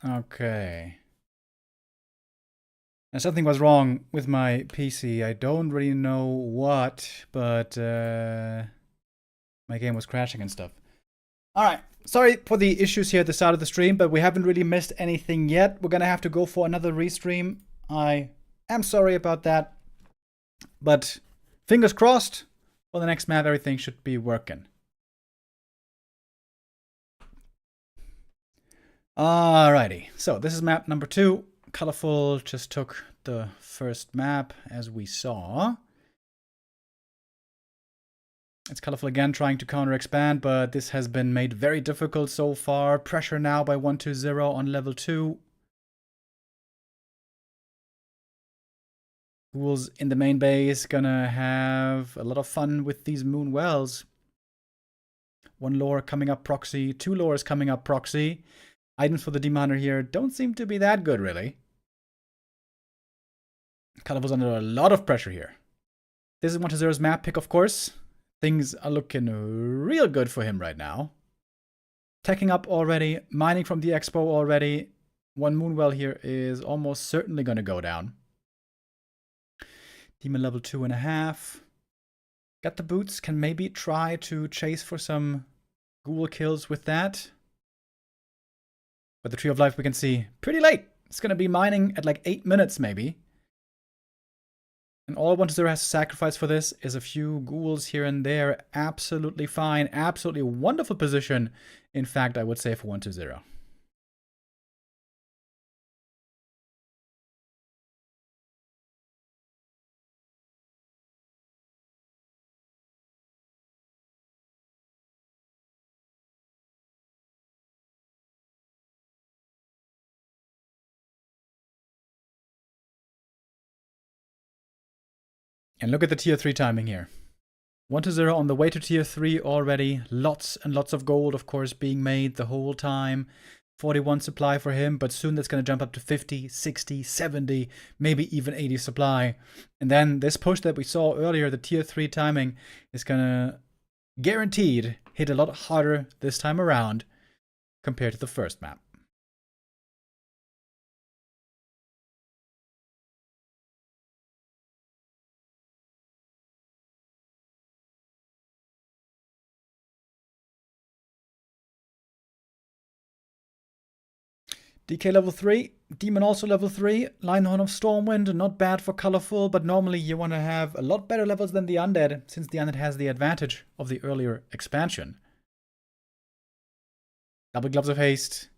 Okay. Now, something was wrong with my PC. I don't really know what, but my game was crashing and stuff. Alright, sorry for the issues here at the start of the stream, but we haven't really missed anything yet. We're gonna have to go for another restream. I am sorry about that. But fingers crossed, for the next map everything should be working. Alrighty, so this is map number 2. Colorful just took the first map, as we saw. It's Colorful again trying to counter expand, but this has been made very difficult so far. Pressure now by 120 on level 2. Ghouls in the main base gonna have a lot of fun with these moon wells. 1 lore coming up proxy, 2 lores coming up proxy. Items for the Demonitor here don't seem to be that good, really. Colorful's under a lot of pressure here. This is 120's map pick, of course. Things are looking real good for him right now. Teching up already, mining from the expo already. 1 moonwell here is almost certainly going to go down. Demon level 2.5. Got the boots, can maybe try to chase for some ghoul kills with that. But the Tree of Life we can see pretty late. It's going to be mining at like 8 minutes maybe. And all 120 has to sacrifice for this is a few ghouls here and there. Absolutely fine. Absolutely wonderful position. In fact, I would say for 120. And look at the tier 3 timing here. 120 on the way to tier 3 already. Lots and lots of gold, of course, being made the whole time. 41 supply for him, but soon that's going to jump up to 50, 60, 70, maybe even 80 supply. And then this push that we saw earlier, the tier 3 timing, is going to guaranteed hit a lot harder this time around compared to the first map. DK level 3, Demon also level 3, Linehorn of Stormwind, not bad for Colorful, but normally you want to have a lot better levels than the Undead, since the Undead has the advantage of the earlier expansion. Double Gloves of Haste.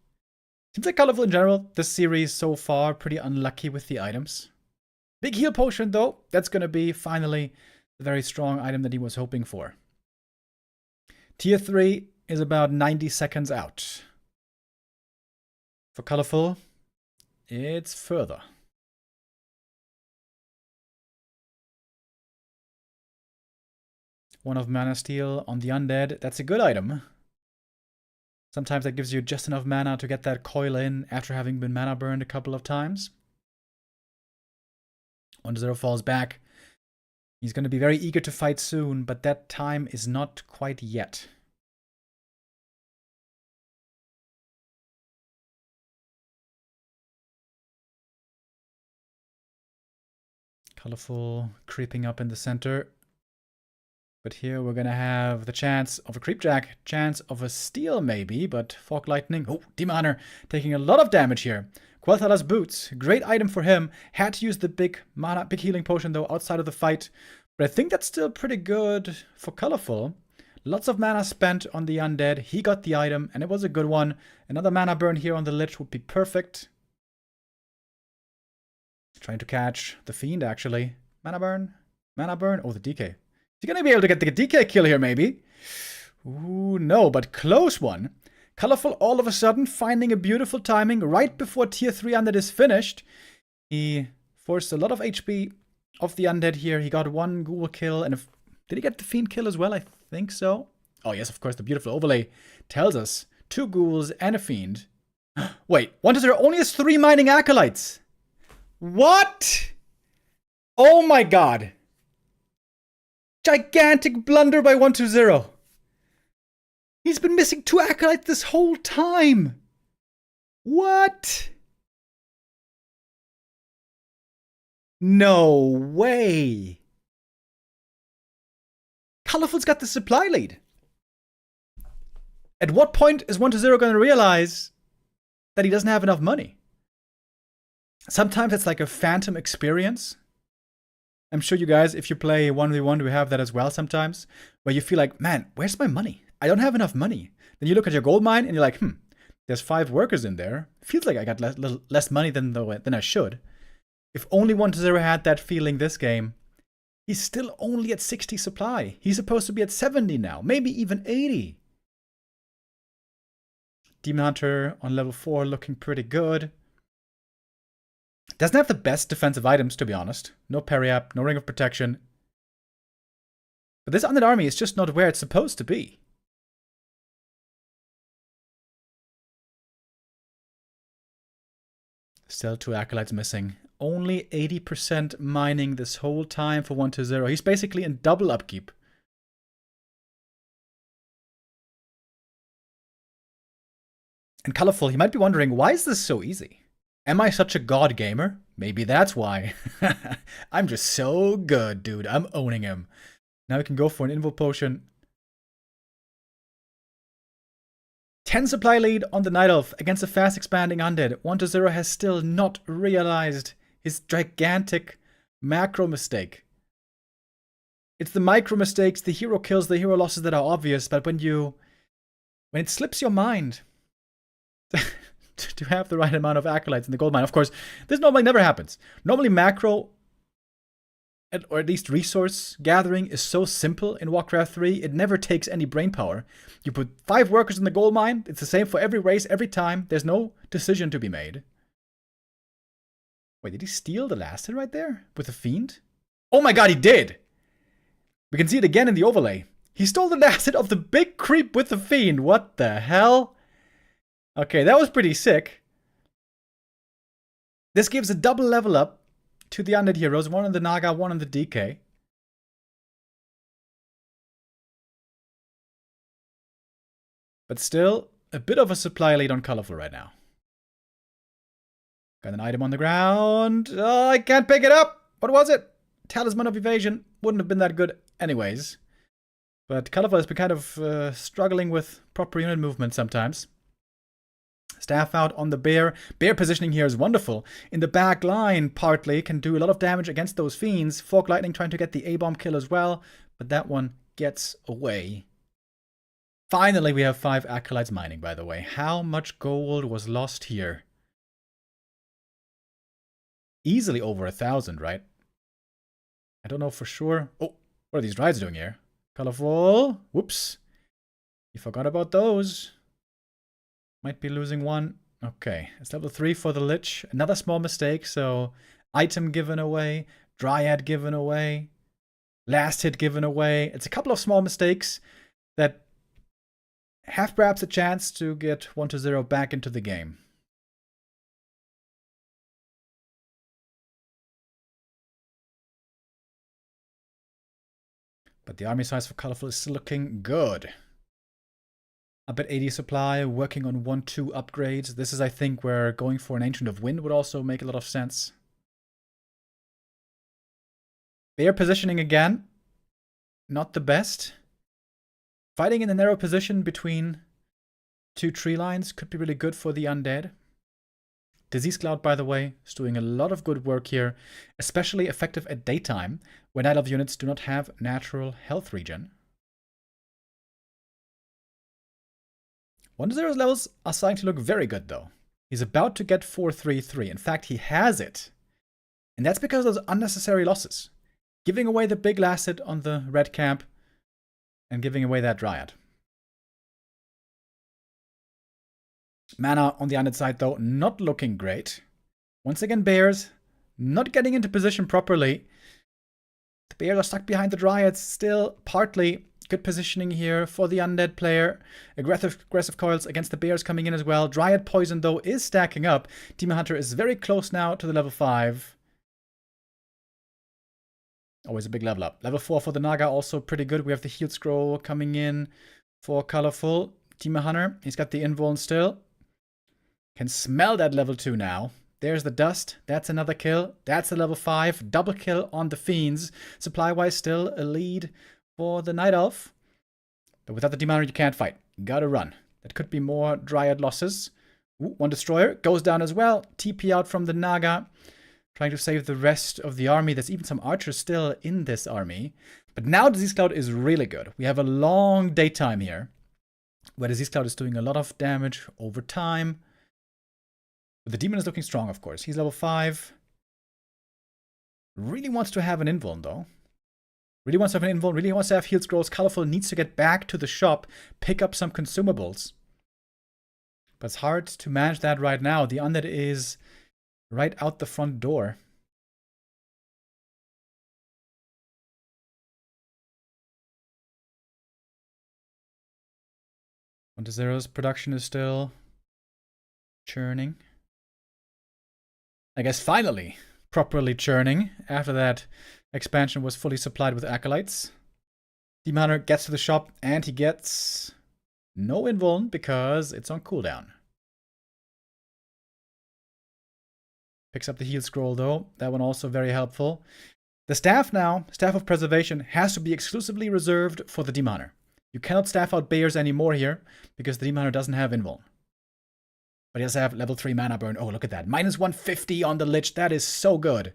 Seems like Colorful in general, this series so far, pretty unlucky with the items. Big Heal Potion though, that's going to be finally the very strong item that he was hoping for. Tier 3 is about 90 seconds out. For Colorful, it's further. One of Mana Steal on the Undead, that's a good item. Sometimes that gives you just enough mana to get that coil in after having been mana burned a couple of times. 120 falls back. He's going to be very eager to fight soon, but that time is not quite yet. Colorful creeping up in the center. But here we're going to have the chance of a creepjack, chance of a steal maybe, but Fog Lightning. Oh, Demon Hunter taking a lot of damage here. Quel'Thala's Boots, great item for him. Had to use the big healing potion though outside of the fight. But I think that's still pretty good for Colorful. Lots of mana spent on the Undead. He got the item and it was a good one. Another mana burn here on the Lich would be perfect. Trying to catch the Fiend, actually. Mana burn? Mana burn? Oh, the DK. Is he going to be able to get the DK kill here, maybe? Ooh, no, but close one. Colorful all of a sudden finding a beautiful timing right before tier 3 Undead is finished. He forced a lot of HP off the Undead here. He got 1 ghoul kill. And did he get the Fiend kill as well? I think so. Oh, yes, of course. The beautiful overlay tells us 2 ghouls and a Fiend. Wait, 120 only has 3 mining acolytes. What? Oh my god. Gigantic blunder by 120. He's been missing 2 acolytes this whole time. What? No way. Colorful's got the supply lead. At what point is 1-0 going to realize that he doesn't have enough money? Sometimes it's like a phantom experience. I'm sure you guys, if you play 1v1, we have that as well sometimes, where you feel like, man, where's my money? I don't have enough money. Then you look at your gold mine and you're like, there's 5 workers in there. Feels like I got less money than I should. If only 1-0 had that feeling this game, he's still only at 60 supply. He's supposed to be at 70 now, maybe even 80. Demon Hunter on level 4 looking pretty good. Doesn't have the best defensive items, to be honest. No parry up, no ring of protection. But this undead army is just not where it's supposed to be. Still 2 acolytes missing. Only 80% mining this whole time for 1-0. He's basically in double upkeep. And Colorful, he might be wondering, why is this so easy? Am I such a god gamer? Maybe that's why. I'm just so good, dude. I'm owning him. Now we can go for an Invo potion. 10 supply lead on the Night Elf against a fast expanding undead. 1-0 has still not realized his gigantic macro mistake. It's the micro mistakes, the hero kills, the hero losses that are obvious, but when it slips your mind to have the right amount of acolytes in the gold mine. Of course, this normally never happens. Normally macro, or at least resource gathering, is so simple in Warcraft 3, it never takes any brain power. You put 5 workers in the gold mine, it's the same for every race, every time. There's no decision to be made. Wait, did he steal the last hit right there? With the Fiend? Oh my god, he did! We can see it again in the overlay. He stole the last hit of the big creep with the Fiend. What the hell? Okay, that was pretty sick. This gives a double level up to the undead heroes. 1 on the Naga, 1 on the DK. But still, a bit of a supply lead on Colorful right now. Got an item on the ground. Oh, I can't pick it up. What was it? Talisman of Evasion. Wouldn't have been that good anyways. But Colorful has been kind of struggling with proper unit movement sometimes. Staff out on the bear. Bear positioning here is wonderful. In the back line, partly, can do a lot of damage against those fiends. Fork Lightning trying to get the A-bomb kill as well, but that one gets away. Finally, we have 5 acolytes mining, by the way. How much gold was lost here? Easily over 1,000, right? I don't know for sure. Oh, what are these Dryads doing here? Colorful. Whoops. You forgot about those. Might be losing 1. Okay, it's level 3 for the Lich. Another small mistake, so item given away, Dryad given away, last hit given away. It's a couple of small mistakes that have perhaps a chance to get 1-0 back into the game. But the army size for Colorful is still looking good. Up at 80 supply, working on 1-2 upgrades. This is, I think, where going for an Ancient of Wind would also make a lot of sense. Bear positioning again. Not the best. Fighting in a narrow position between 2 tree lines could be really good for the undead. Disease Cloud, by the way, is doing a lot of good work here, especially effective at daytime, where Night Elf units do not have natural health regen. 1-0's levels are starting to look very good, though. He's about to get 4-3-3. In fact, he has it. And that's because of those unnecessary losses. Giving away the big last hit on the red camp and giving away that Dryad. Mana on the undead side, though, not looking great. Once again, Bears not getting into position properly. The Bears are stuck behind the Dryads still, partly. Good positioning here for the undead player. Aggressive coils against the Bears coming in as well. Dryad Poison, though, is stacking up. Demon Hunter is very close now to the level 5. Always a big level up. Level 4 for the Naga, also pretty good. We have the Healed Scroll coming in for Colorful. Demon Hunter, he's got the Invuln still. Can smell that level 2 now. There's the dust. That's another kill. That's a level 5. Double kill on the Fiends. Supply-wise, still a lead for the Night Elf. But without the Demon Hunter, you can't fight. You gotta run. That could be more Dryad losses. Ooh, one Destroyer goes down as well. TP out from the Naga. Trying to save the rest of the army. There's even some archers still in this army. But now Disease Cloud is really good. We have a long daytime here, where Disease Cloud is doing a lot of damage over time. But the demon is looking strong, of course. He's level 5. Really wants to have an invuln, though. Really wants to have an invuln. Really wants to have healed scrolls. Colorful needs to get back to the shop, pick up some consumables. But it's hard to manage that right now. The undead is right out the front door. Zero's production is still churning. I guess finally properly churning after that expansion was fully supplied with acolytes. Demon Hunter gets to the shop and he gets no invuln because it's on cooldown. Picks up the heal scroll though. That one also very helpful. The staff now, Staff of Preservation, has to be exclusively reserved for the Demon Hunter. You cannot staff out bears anymore here because the Demon Hunter doesn't have invuln. But he does have level 3 mana burn. Oh, look at that. Minus 150 on the Lich. That is so good.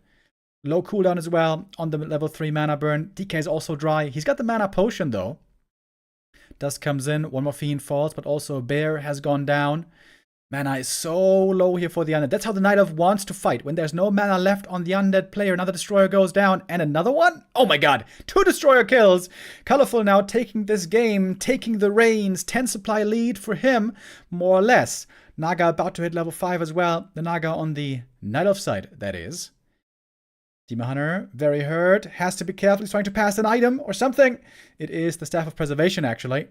Low cooldown as well on the level 3 mana burn. DK is also dry. He's got the mana potion though. Dust comes in. One more Fiend falls, but also a bear has gone down. Mana is so low here for the undead. That's how the Night Elf wants to fight. When there's no mana left on the undead player, another Destroyer goes down. And another one? Oh my god. 2 Destroyer kills. Colorful now taking this game, taking the reins. 10 supply lead for him, more or less. Naga about to hit level 5 as well. The Naga on the Night Elf side, that is. Demon Hunter, very hurt. Has to be careful. He's trying to pass an item or something. It is the Staff of Preservation, actually.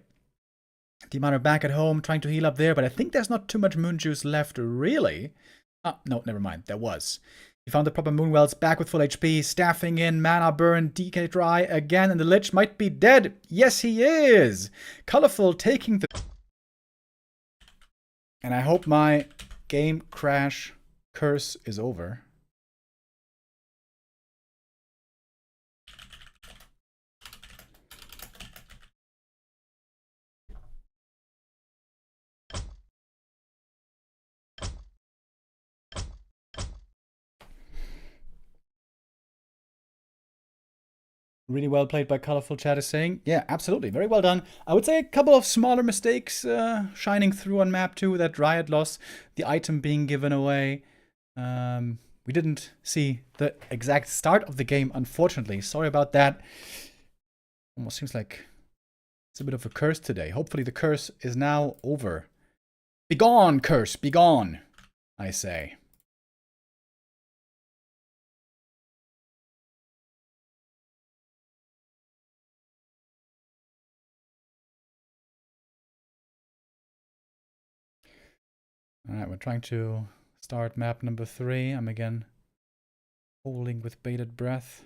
Demon Hunter back at home, trying to heal up there, but I think there's not too much moon juice left, really. Oh, no, never mind. There was. He found the proper moonwells, back with full HP, staffing in, mana burn, DK dry again, and the Lich might be dead. Yes, he is! Colorful taking the... And I hope my game crash curse is over. Really well played by Colorful Chat is saying. Yeah, absolutely. Very well done. I would say a couple of smaller mistakes shining through on map 2. That Dryad loss, the item being given away. We didn't see the exact start of the game, unfortunately. Sorry about that. Almost seems like it's a bit of a curse today. Hopefully the curse is now over. Begone, curse, begone, I say. Alright, we're trying to start map number 3. I'm again holding with bated breath.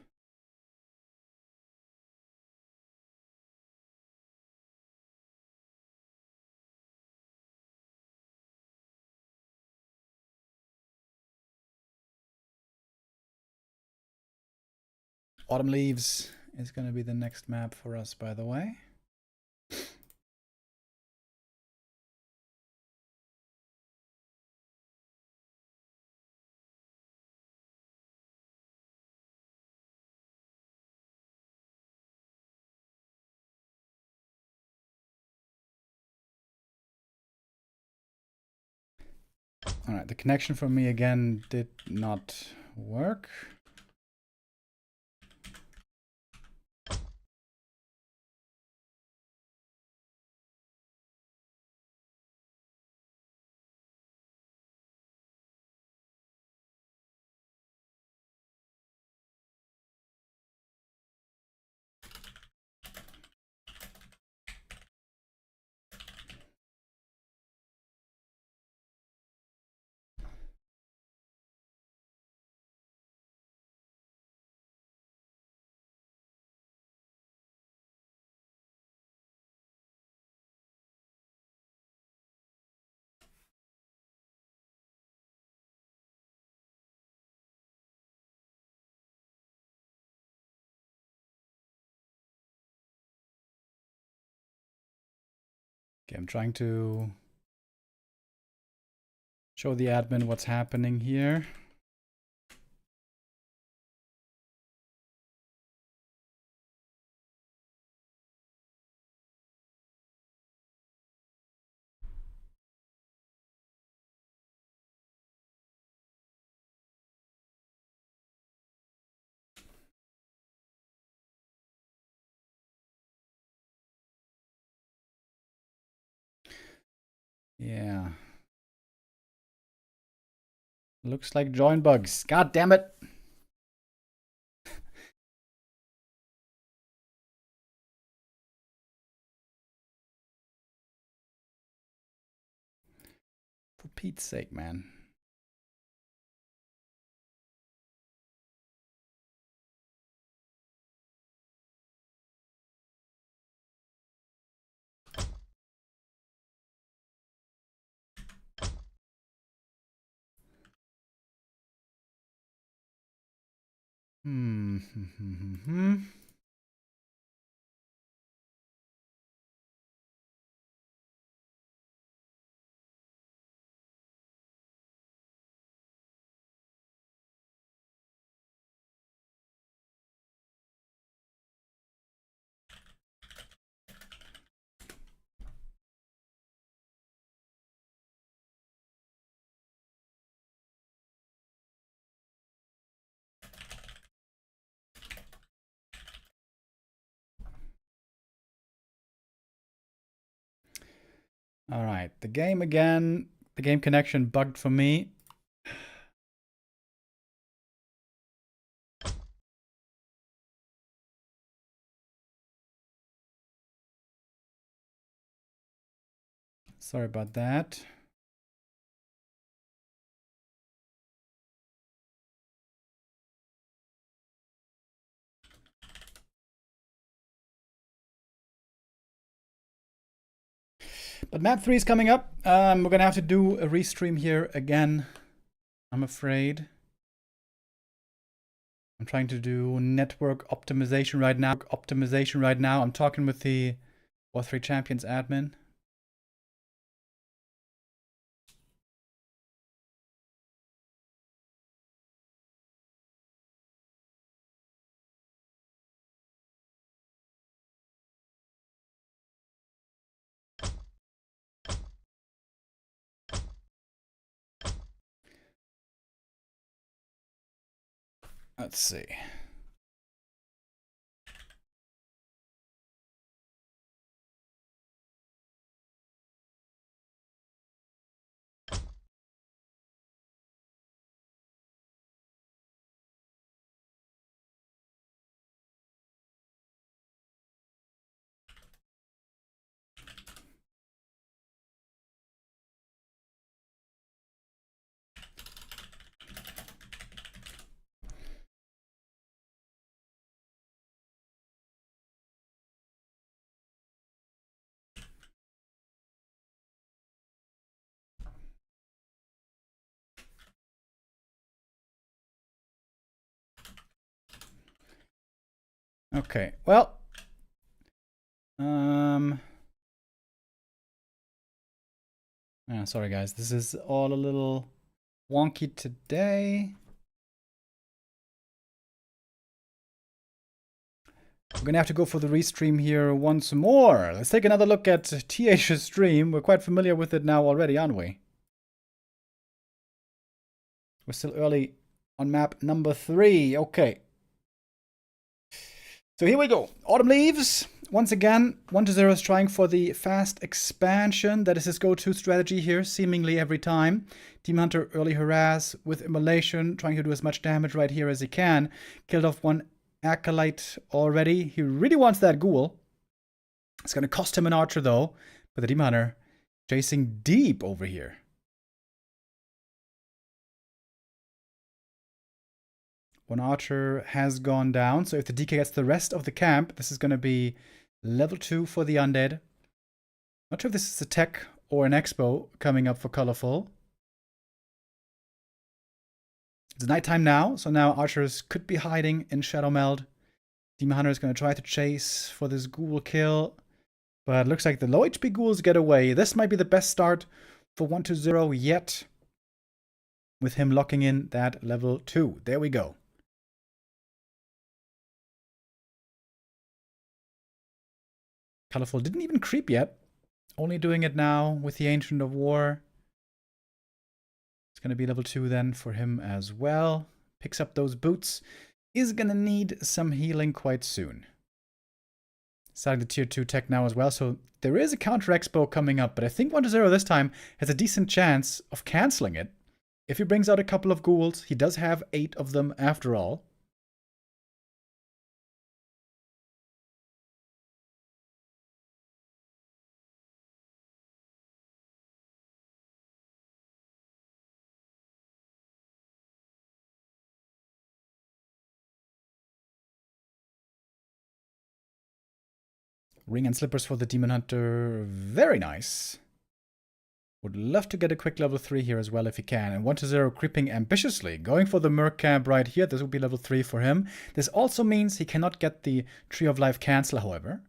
Autumn Leaves is going to be the next map for us, by the way. Alright, the connection for me again did not work. Okay, I'm trying to show the admin what's happening here. Yeah. Looks like join bugs. God damn it. For Pete's sake, man. All right, the game again. The game connection bugged for me. Sorry about that. But map 3 is coming up. We're gonna have to do a restream here again, I'm afraid. I'm trying to do network optimization right now. I'm talking with the Warcraft III Champions admin. Let's see. Okay, well. Sorry guys, this is all a little wonky today. We're gonna have to go for the restream here once more. Let's take another look at TH's stream. We're quite familiar with it now already, aren't we? We're still early on map number 3. Okay. So here we go. Autumn Leaves. Once again, 1-0 is trying for the fast expansion. That is his go-to strategy here, seemingly every time. Team Hunter early harass with immolation, trying to do as much damage right here as he can. Killed off one Acolyte already. He really wants that ghoul. It's going to cost him an archer though. But the Team Hunter chasing deep over here. One archer has gone down. So if the DK gets the rest of the camp, this is going to be level 2 for the undead. Not sure if this is a tech or an expo coming up for Colorful. It's nighttime now, so now archers could be hiding in Shadow Meld. Demon Hunter is going to try to chase for this ghoul kill. But looks like the low HP ghouls get away. This might be the best start for 1-0 yet. With him locking in that level 2. There we go. Colorful didn't even creep yet. Only doing it now with the Ancient of War. It's going to be level 2 then for him as well. Picks up those boots. Is going to need some healing quite soon. Starting the tier 2 tech now as well. So there is a counter expo coming up. But I think 1-0 this time has a decent chance of cancelling it. If he brings out a couple of ghouls, he does have 8 of them after all. Ring and slippers for the Demon Hunter. Very nice. Would love to get a quick level 3 here as well if he can. And 1-0 creeping ambitiously. Going for the Merc Camp right here. This will be level 3 for him. This also means he cannot get the Tree of Life cancel, however.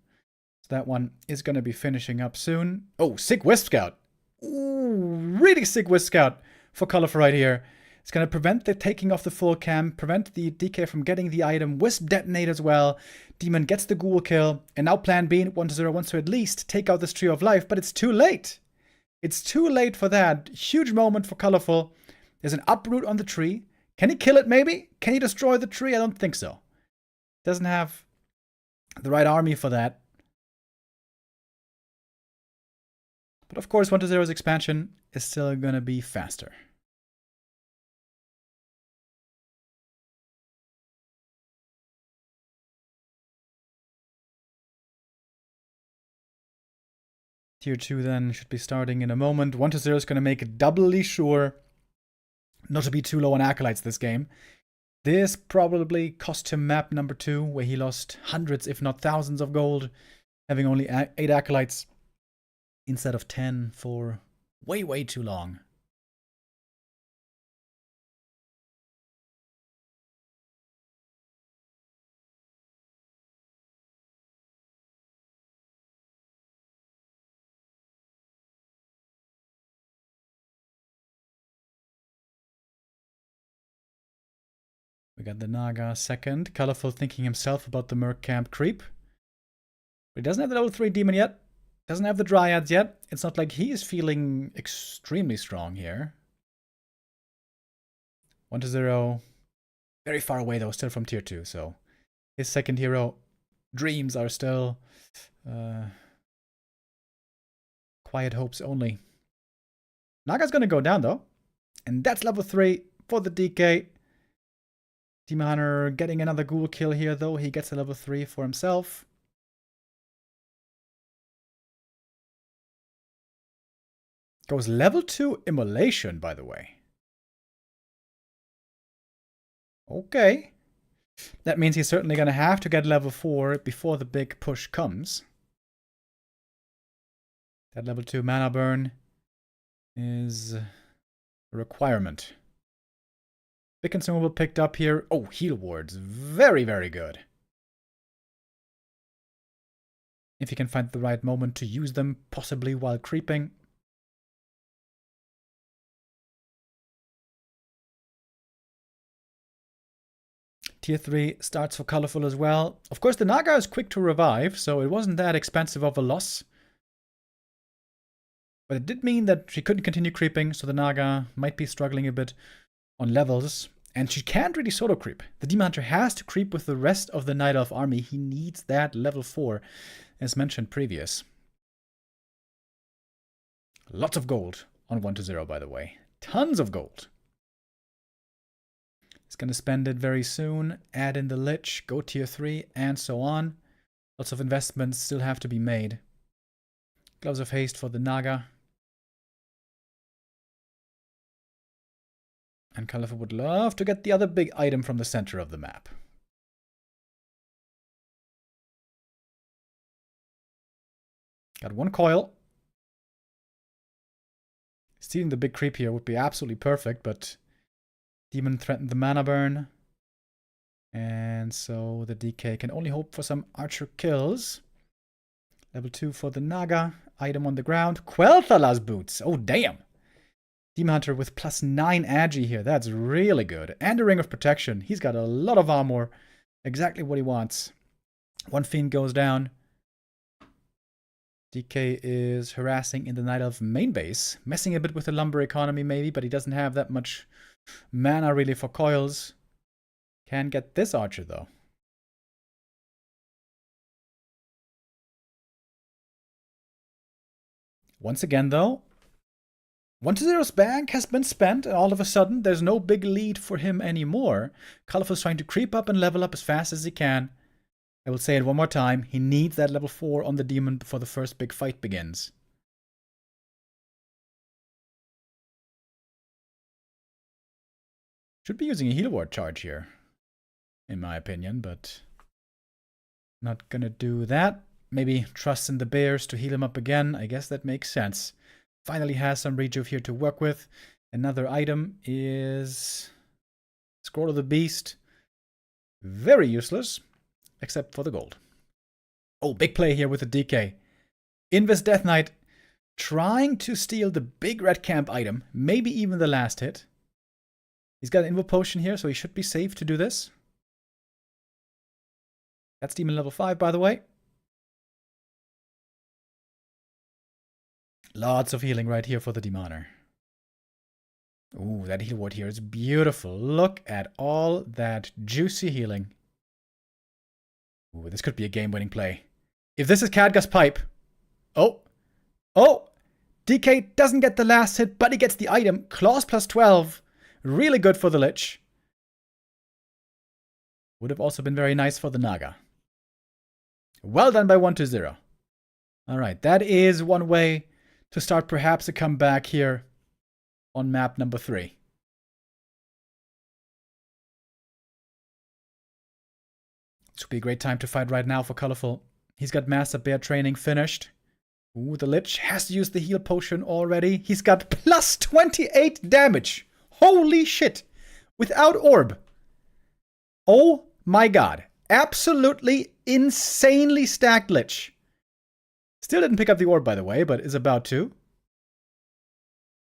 So that one is going to be finishing up soon. Oh, sick Wisp Scout. Ooh, really sick Wisp Scout for Colorful right here. It's going to prevent the taking off the full cam, prevent the DK from getting the item. Wisp detonate as well. Demon gets the ghoul kill. And now plan B, 1-0 wants to at least take out this Tree of Life, but it's too late. It's too late for that. Huge moment for Colorful. There's an uproot on the tree. Can he kill it maybe? Can he destroy the tree? I don't think so. Doesn't have the right army for that. But of course, 1-0's expansion is still going to be faster. Tier 2 then should be starting in a moment. 1-0 is going to make it doubly sure not to be too low on Acolytes this game. This probably cost him map number 2, where he lost hundreds, if not thousands of gold, having only 8 Acolytes instead of 10 for way, way too long. We got the Naga second. Colorful thinking himself about the Merc Camp creep. But he doesn't have the level 3 demon yet. Doesn't have the Dryads yet. It's not like he is feeling extremely strong here. 1-0. Very far away though, still from tier 2. So his second hero dreams are still quiet hopes only. Naga's gonna go down though. And that's level 3 for the DK. Demon Hunter getting another ghoul kill here, though. He gets a level 3 for himself. Goes level 2 Immolation, by the way. Okay. That means he's certainly going to have to get level 4 before the big push comes. That level 2 mana burn is a requirement. Big consumable picked up here. Oh, heal wards. Very, very good. If you can find the right moment to use them, possibly while creeping. Tier 3 starts for Colorful as well. Of course, the Naga is quick to revive, so it wasn't that expensive of a loss. But it did mean that she couldn't continue creeping, so the Naga might be struggling a bit on levels. And she can't really solo creep. The Demon Hunter has to creep with the rest of the Night Elf army. He needs that level 4, as mentioned previous. Lots of gold on 1-0, by the way. Tons of gold. He's going to spend it very soon. Add in the Lich, go tier 3, and so on. Lots of investments still have to be made. Gloves of Haste for the Naga. And Colorful would love to get the other big item from the center of the map. Got one coil. Stealing the big creep here would be absolutely perfect, but Demon threatened the mana burn. And so the DK can only hope for some archer kills. Level 2 for the Naga. Item on the ground. Quel'Thala's boots. Oh, damn. Demon Hunter with +9 agi here. That's really good. And a Ring of Protection. He's got a lot of armor. Exactly what he wants. One Fiend goes down. DK is harassing in the Night Elf main base. Messing a bit with the lumber economy maybe, but he doesn't have that much mana really for coils. Can get this archer though. Once again though, 1-0's bank has been spent, and all of a sudden there's no big lead for him anymore. Colorful's trying to creep up and level up as fast as he can. I will say it one more time, he needs that level 4 on the demon before the first big fight begins. Should be using a heal ward charge here, in my opinion, but not gonna do that. Maybe trust in the bears to heal him up again. I guess that makes sense. Finally has some rejuve here to work with. Another item is Scroll of the Beast. Very useless, except for the gold. Oh, big play here with the DK. Invis Death Knight trying to steal the big red camp item, maybe even the last hit. He's got an Invo Potion here, so he should be safe to do this. That's Demon level 5, by the way. Lots of healing right here for the Demoner. Ooh, that heal ward here is beautiful. Look at all that juicy healing. Ooh, this could be a game-winning play. If this is Khadgar's pipe... Oh! DK doesn't get the last hit, but he gets the item. Claws +12. Really good for the Lich. Would have also been very nice for the Naga. Well done by 1-0. Alright, that is one way to start perhaps a comeback here on map number 3. This would be a great time to fight right now for Colorful. He's got Master Bear training finished. Ooh, the Lich has used the heal potion already. He's got +28 damage. Holy shit. Without orb. Oh my god. Absolutely insanely stacked Lich. Still didn't pick up the orb, by the way, but is about to.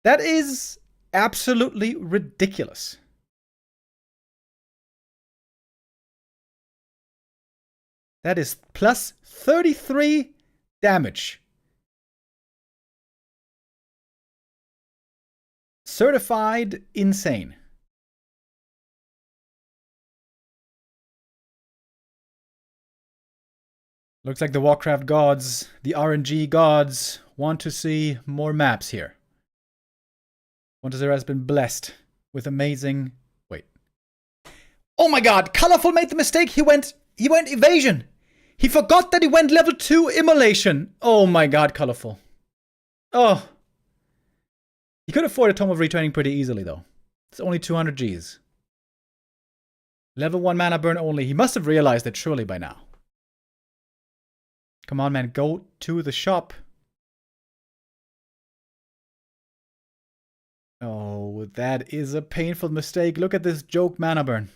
That is absolutely ridiculous. That is +33 damage. Certified insane. Looks like the Warcraft gods, the RNG gods, want to see more maps here. 1-0 has been blessed with amazing... Wait. Oh my god! Colorful made the mistake! He went evasion! He forgot that he went level 2 immolation! Oh my god, Colorful. Oh. He could afford a Tome of Retraining pretty easily, though. It's only 200 Gs. Level 1 mana burn only. He must have realized it surely by now. Come on, man. Go to the shop. Oh, that is a painful mistake. Look at this joke mana burn.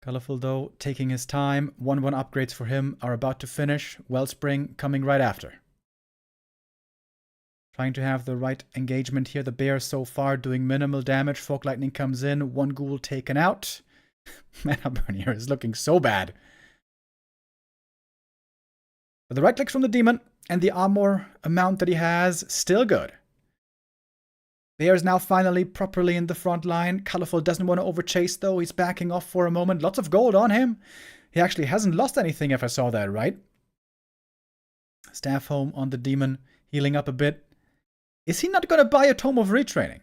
Colorful, though, taking his time. 1-1 upgrades for him are about to finish. Wellspring coming right after. Trying to have the right engagement here. The bear so far doing minimal damage. Folk Lightning comes in. 1 ghoul taken out. Mana burn here is looking so bad. But the right clicks from the demon and the armor amount that he has, still good. Bear is now finally properly in the front line. Colorful doesn't want to overchase though. He's backing off for a moment. Lots of gold on him. He actually hasn't lost anything if I saw that right. Staff home on the demon, healing up a bit. Is he not going to buy a Tome of Retraining?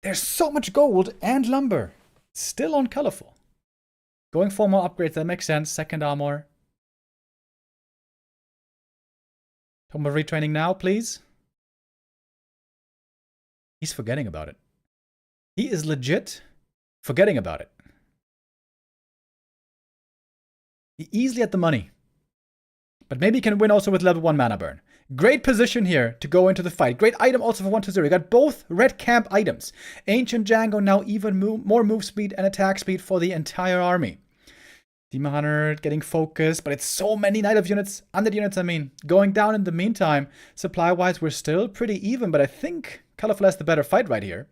There's so much gold and lumber. Still on Colorful. Going for more upgrades, that makes sense. Second armor. Tome of Retraining now, please. He's forgetting about it. He is legit forgetting about it. He easily at the money. But maybe he can win also with level 1 mana burn. Great position here to go into the fight. Great item also for 1-0. You got both red camp items. Ancient Django now even more move speed and attack speed for the entire army. Demon Hunter getting focused, but it's so many Night Elf units, undead units, I mean, going down in the meantime. Supply-wise, we're still pretty even, but I think Colorful has the better fight right here.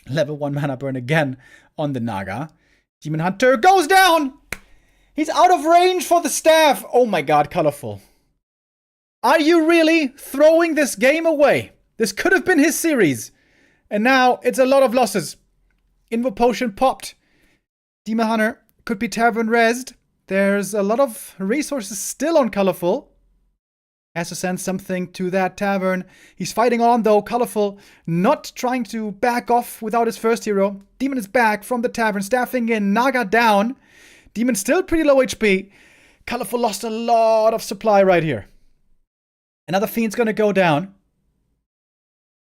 Level 1 mana burn again on the Naga. Demon Hunter goes down! He's out of range for the staff! Oh my god, Colorful. Are you really throwing this game away? This could have been his series. And now it's a lot of losses. Invo Potion popped. Demon Hunter could be Tavern rezzed. There's a lot of resources still on Colorful. Has to send something to that tavern. He's fighting on though. Colorful not trying to back off without his first hero. Demon is back from the tavern, staffing in. Naga down. Demon still pretty low HP. Colorful lost a lot of supply right here. Another Fiend's gonna go down.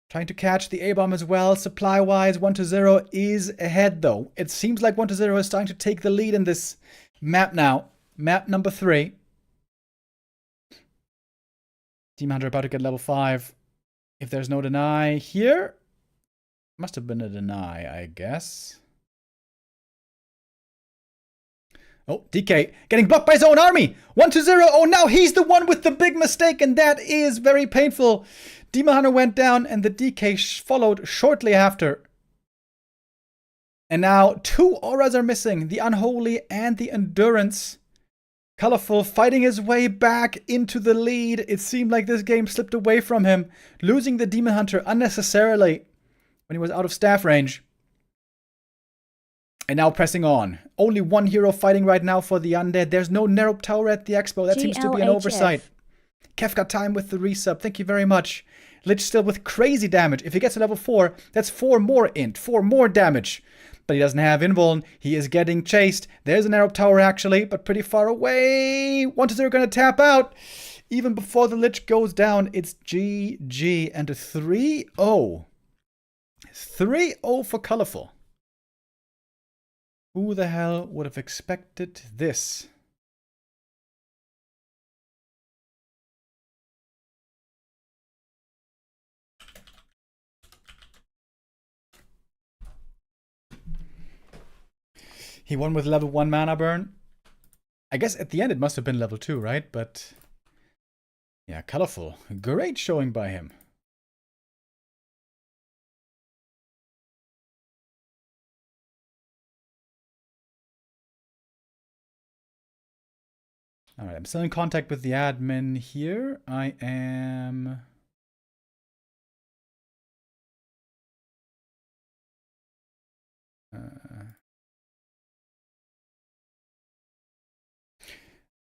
Trying to catch the A-bomb as well. Supply-wise, 1-0 is ahead, though. It seems like 1-0 is starting to take the lead in this map now. Map number 3. Demon Hunter about to get level 5. If there's no deny here, must have been a deny, I guess. Oh, DK getting blocked by his own army. 1-0. Oh, now he's the one with the big mistake, and that is very painful. Demon Hunter went down, and the DK followed shortly after. And now 2 auras are missing. The Unholy and the Endurance. Colorful fighting his way back into the lead. It seemed like this game slipped away from him, losing the Demon Hunter unnecessarily when he was out of staff range. And now pressing on. Only one hero fighting right now for the undead. There's no Nerop Tower at the expo. That seems to be an oversight. Kef got time with the resub. Thank you very much. Lich still with crazy damage. If he gets to level 4, that's 4 more int, 4 more damage. But he doesn't have invuln. He is getting chased. There's an Nerop Tower actually, but pretty far away. 1-0 gonna tap out. Even before the Lich goes down, it's GG and a 3-0. 3-0 for Colorful. Who the hell would have expected this? He won with level 1 mana burn. I guess at the end it must have been level 2, right? But yeah, Colorful. Great showing by him. Alright, I'm still in contact with the admin here. I am...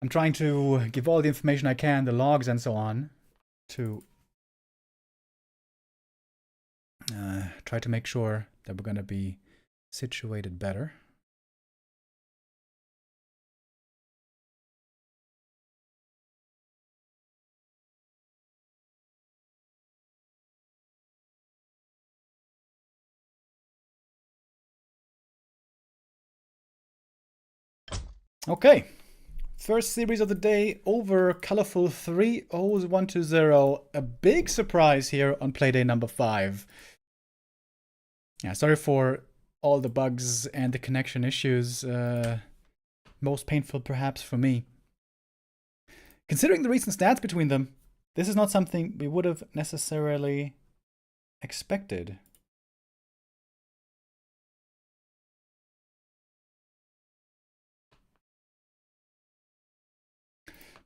I'm trying to give all the information I can, the logs and so on, to try to make sure that we're going to be situated better. Okay. First series of the day over. Colorful 3-0, 1-0. A big surprise here on Playday number 5. Yeah, sorry for all the bugs and the connection issues. Most painful perhaps for me. Considering the recent stats between them, this is not something we would have necessarily expected.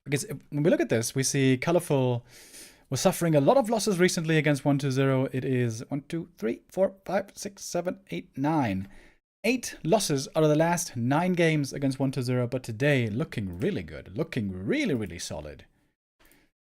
Because when we look at this, we see Colorful was suffering a lot of losses recently against 1-0. It is 1, 2, 3, 4, 5, 6, 7, 8, 9. 8 losses out of the last 9 games against 1-0, but today looking really good. Looking really, really solid.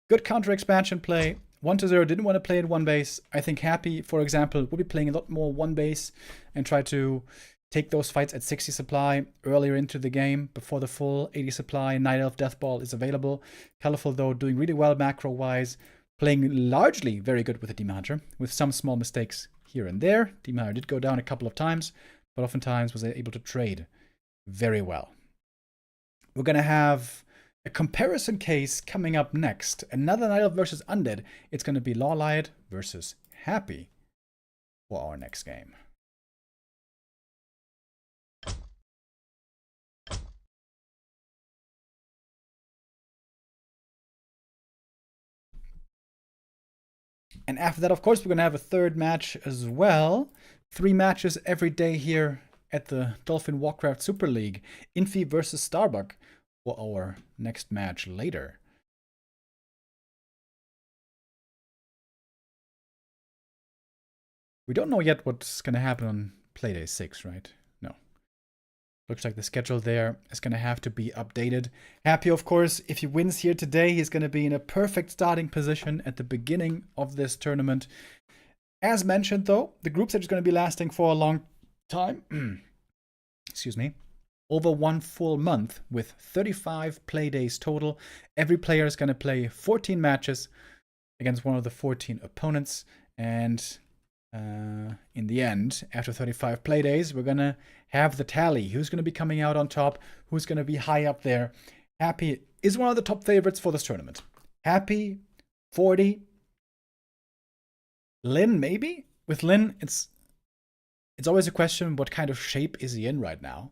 Good counter expansion play. 1-0 didn't want to play at 1 base. I think Happy, for example, will be playing a lot more 1 base and try to take those fights at 60 supply earlier into the game before the full 80 supply Night Elf Death Ball is available. Colorful, though, doing really well macro-wise, playing largely very good with the Demon Hunter, with some small mistakes here and there. Demon Hunter did go down a couple of times, but oftentimes was able to trade very well. We're going to have a comparison case coming up next. Another Night Elf versus Undead. It's going to be LawLiet versus Happy for our next game. And after that, of course, we're going to have a third match as well. 3 matches every day here at the Dolphin Warcraft Super League. Infy versus Starbuck for our next match later. We don't know yet what's going to happen on Playday 6, right? No. Looks like the schedule there is going to have to be updated. Happy, of course, if he wins here today, he's going to be in a perfect starting position at the beginning of this tournament. As mentioned, though, the group stage is going to be lasting for a long time. Excuse me. Over 1 full month with 35 play days total. Every player is going to play 14 matches against one of the 14 opponents. And in the end, after 35 play days, we're going to have the tally. Who's going to be coming out on top? Who's going to be high up there? Happy is one of the top favorites for this tournament. Happy, 40. Lin, maybe? With Lin, it's always a question, what kind of shape is he in right now?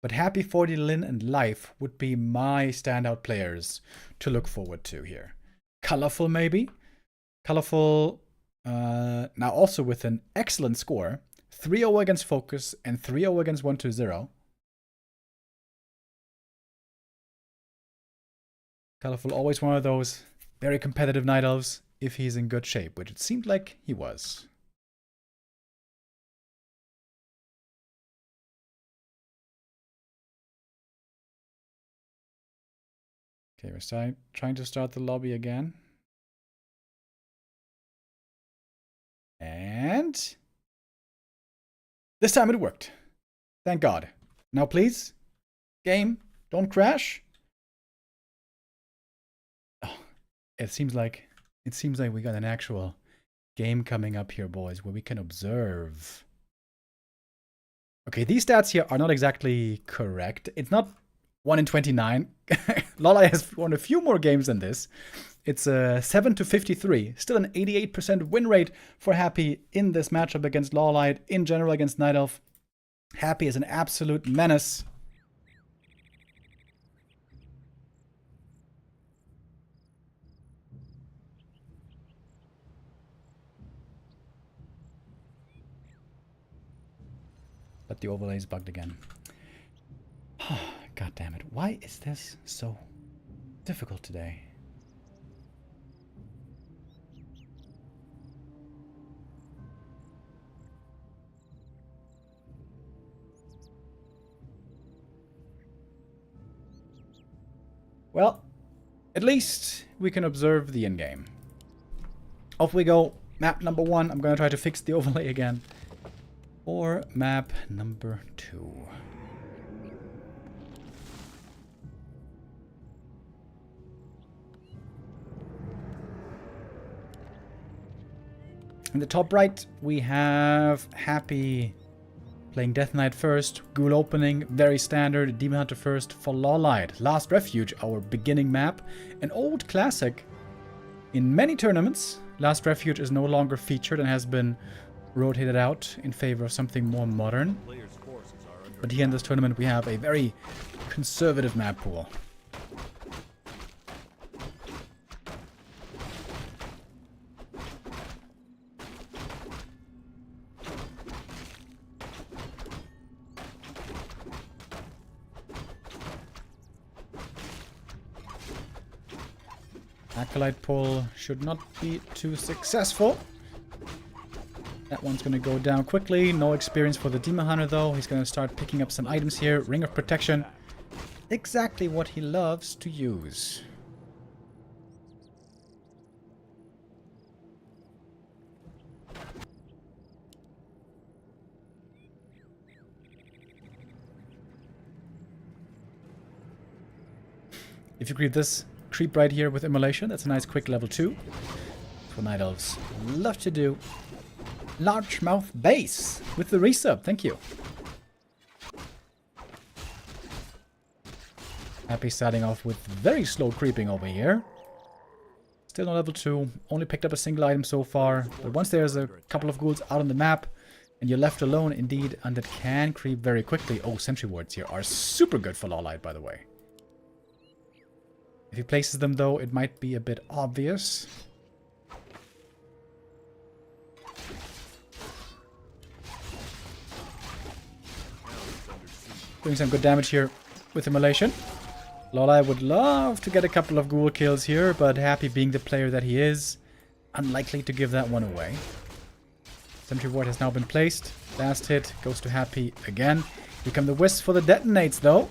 But Happy, 40, Lin, and Life would be my standout players to look forward to here. Colorful, maybe? Colorful, now also with an excellent score. 3-0 against Focus and 3-0 against 1-2-0. Colorful, always one of those very competitive Night Elves if he's in good shape, which it seemed like he was. Okay, we're trying to start the lobby again. And this time it worked. Thank God. Now please, game, don't crash. Oh, it seems like we got an actual game coming up here, boys, where we can observe. Okay, these stats here are not exactly correct. It's not 1 in 29. LawLiet has won a few more games than this. It's 7-53. Still an 88% win rate for Happy in this matchup against LawLiet, in general against Night Elf. Happy is an absolute menace. But the overlay is bugged again. God damn it. Why is this so difficult today? Well, at least we can observe the in-game. Off we go. Map number 1. I'm going to try to fix the overlay again. Or map number 2. In the top right, we have Happy playing Death Knight first, Ghoul opening, very standard, Demon Hunter first for LawLiet. Last Refuge, our beginning map, an old classic. In many tournaments, Last Refuge is no longer featured and has been rotated out in favor of something more modern. But here in this tournament, we have a very conservative map pool. Acolyte pull should not be too successful. That one's going to go down quickly. No experience for the Demon Hunter, though. He's going to start picking up some items here. Ring of Protection. Exactly what he loves to use. If you creep this creep right here with Immolation, that's a nice quick level 2. For Night Elves. Love to do. Largemouth base with the resub. Thank you. Happy starting off with very slow creeping over here. Still on level 2. Only picked up a single item so far. But once there's a couple of ghouls out on the map and you're left alone, indeed, Undead can creep very quickly. Oh, sentry wards here are super good for LawLiet, by the way. If he places them, though, it might be a bit obvious. Doing some good damage here with Immolation. LawLiet would love to get a couple of ghoul kills here, but Happy being the player that he is, unlikely to give that one away. Sentry Ward has now been placed. Last hit goes to Happy again. Here come the Wisps for the detonates though.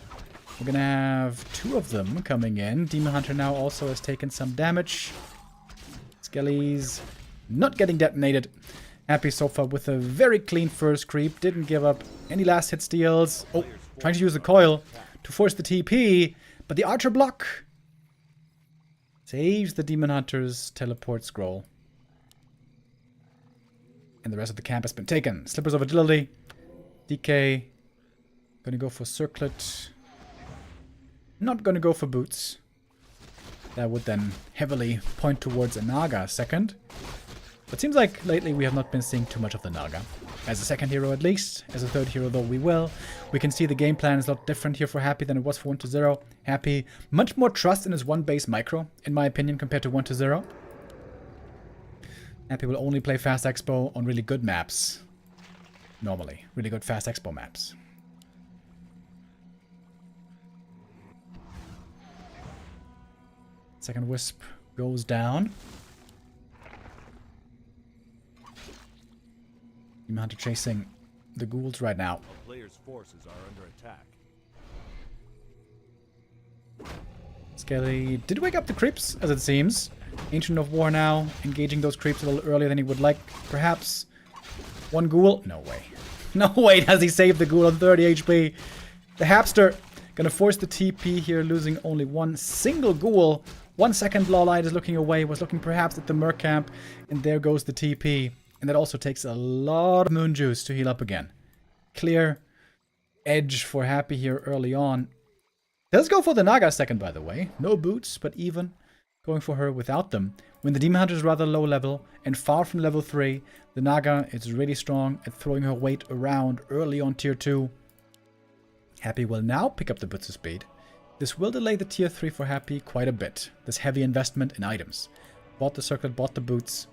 We're gonna have 2 of them coming in. Demon Hunter now also has taken some damage. Skelly's not getting detonated. Happy so far with a very clean first creep. Didn't give up any last hit steals. Oh, trying to use the coil to force the TP. But the Archer block saves the Demon Hunter's teleport scroll. And the rest of the camp has been taken. Slippers of Agility. DK. Gonna go for Circlet. Not gonna go for Boots. That would then heavily point towards a Naga second. But seems like lately we have not been seeing too much of the Naga. As a second hero at least. As a third hero though we will. We can see the game plan is a lot different here for Happy than it was for 1-0. Happy, much more trust in his 1 base micro, in my opinion, compared to 1-0. Happy will only play Fast Expo on really good maps. Normally. Really good Fast Expo maps. Second Wisp goes down. Demon Hunter chasing the ghouls right now. The player's forces are under attack. Skelly did wake up the creeps, as it seems. Ancient of War now, engaging those creeps a little earlier than he would like. Perhaps 1 ghoul? No way. No way does he save the ghoul on 30 HP. The Hapster gonna force the TP here, losing only 1 single ghoul. 1 second, LawLiet is looking away, was looking perhaps at the Merc camp, and there goes the TP. And that also takes a lot of moon juice to heal up again. Clear edge for Happy here early on. Does go for the Naga second, by the way. No boots, but even going for her without them. When the Demon Hunter is rather low level and far from level 3, the Naga is really strong at throwing her weight around early on tier 2. Happy will now pick up the boots of speed. This will delay the tier 3 for Happy quite a bit. This heavy investment in items. Bought the circlet, bought the boots.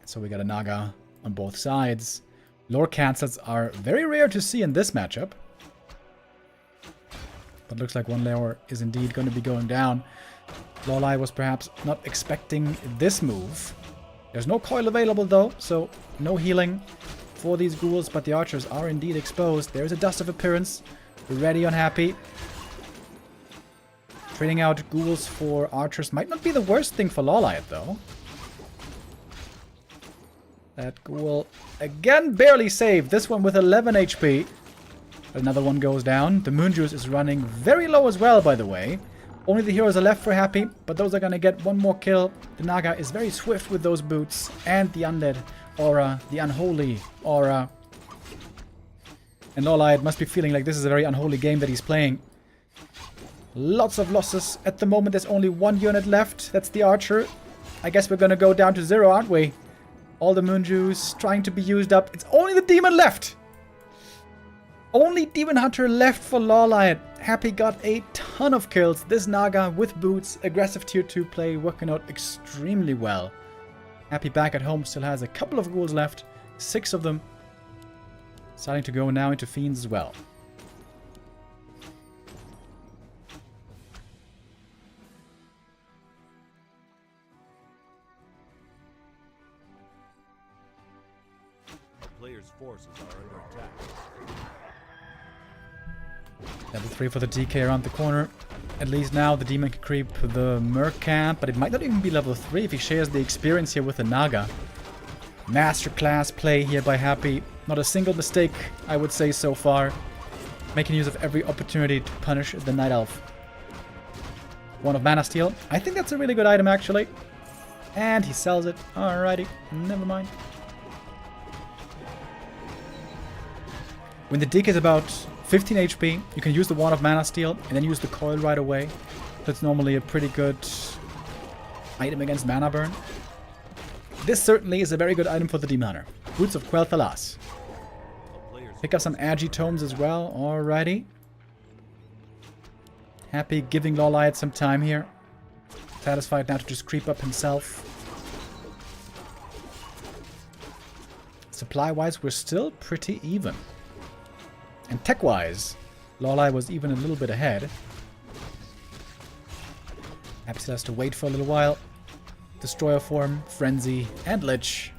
So we got a Naga on both sides. Lore cancels are very rare to see in this matchup. But looks like 1 lore is indeed going to be going down. LawLiet was perhaps not expecting this move. There's no coil available though, so no healing for these ghouls, but the archers are indeed exposed. There's a Dust of Appearance. Ready on Happy. Trading out ghouls for archers might not be the worst thing for LawLiet though. That ghoul again barely saved. This one with 11 HP. Another one goes down. The Moon Juice is running very low as well, by the way. Only the heroes are left for Happy, but those are going to get 1 more kill. The Naga is very swift with those boots. And the Undead Aura, the Unholy Aura. And LawLiet must be feeling like this is a very unholy game that he's playing. Lots of losses. At the moment, there's only 1 unit left. That's the Archer. I guess we're going to go down to 0, aren't we? All the Moon Juice trying to be used up. It's only the Demon left. Only Demon Hunter left for LawLiet. Happy got a ton of kills. This Naga with boots, aggressive tier 2 play, working out extremely well. Happy back at home still has a couple of ghouls left. 6 of them. Starting to go now into Fiends as well. Player's forces are under attack. Level 3 for the DK around the corner. At least now the demon can creep the Merc camp, but it might not even be level 3 if he shares the experience here with the Naga. Masterclass play here by Happy. Not a single mistake, I would say, so far. Making use of every opportunity to punish the Night Elf. 1 of Mana Steel. I think that's a really good item, actually. And he sells it. Alrighty, never mind. When the DK is about 15 HP, you can use the Wand of Mana Steel and then use the coil right away. That's normally a pretty good item against mana burn. This certainly is a very good item for the Demon Hunter. Boots of Quel'Thalas. Pick up some Agi Tomes as well. Alrighty. Happy giving LawLiet some time here. Satisfied now to just creep up himself. Supply-wise, we're still pretty even. And tech-wise, LawLiet was even a little bit ahead. Happy still has to wait for a little while. Destroyer form, Frenzy, and Lich.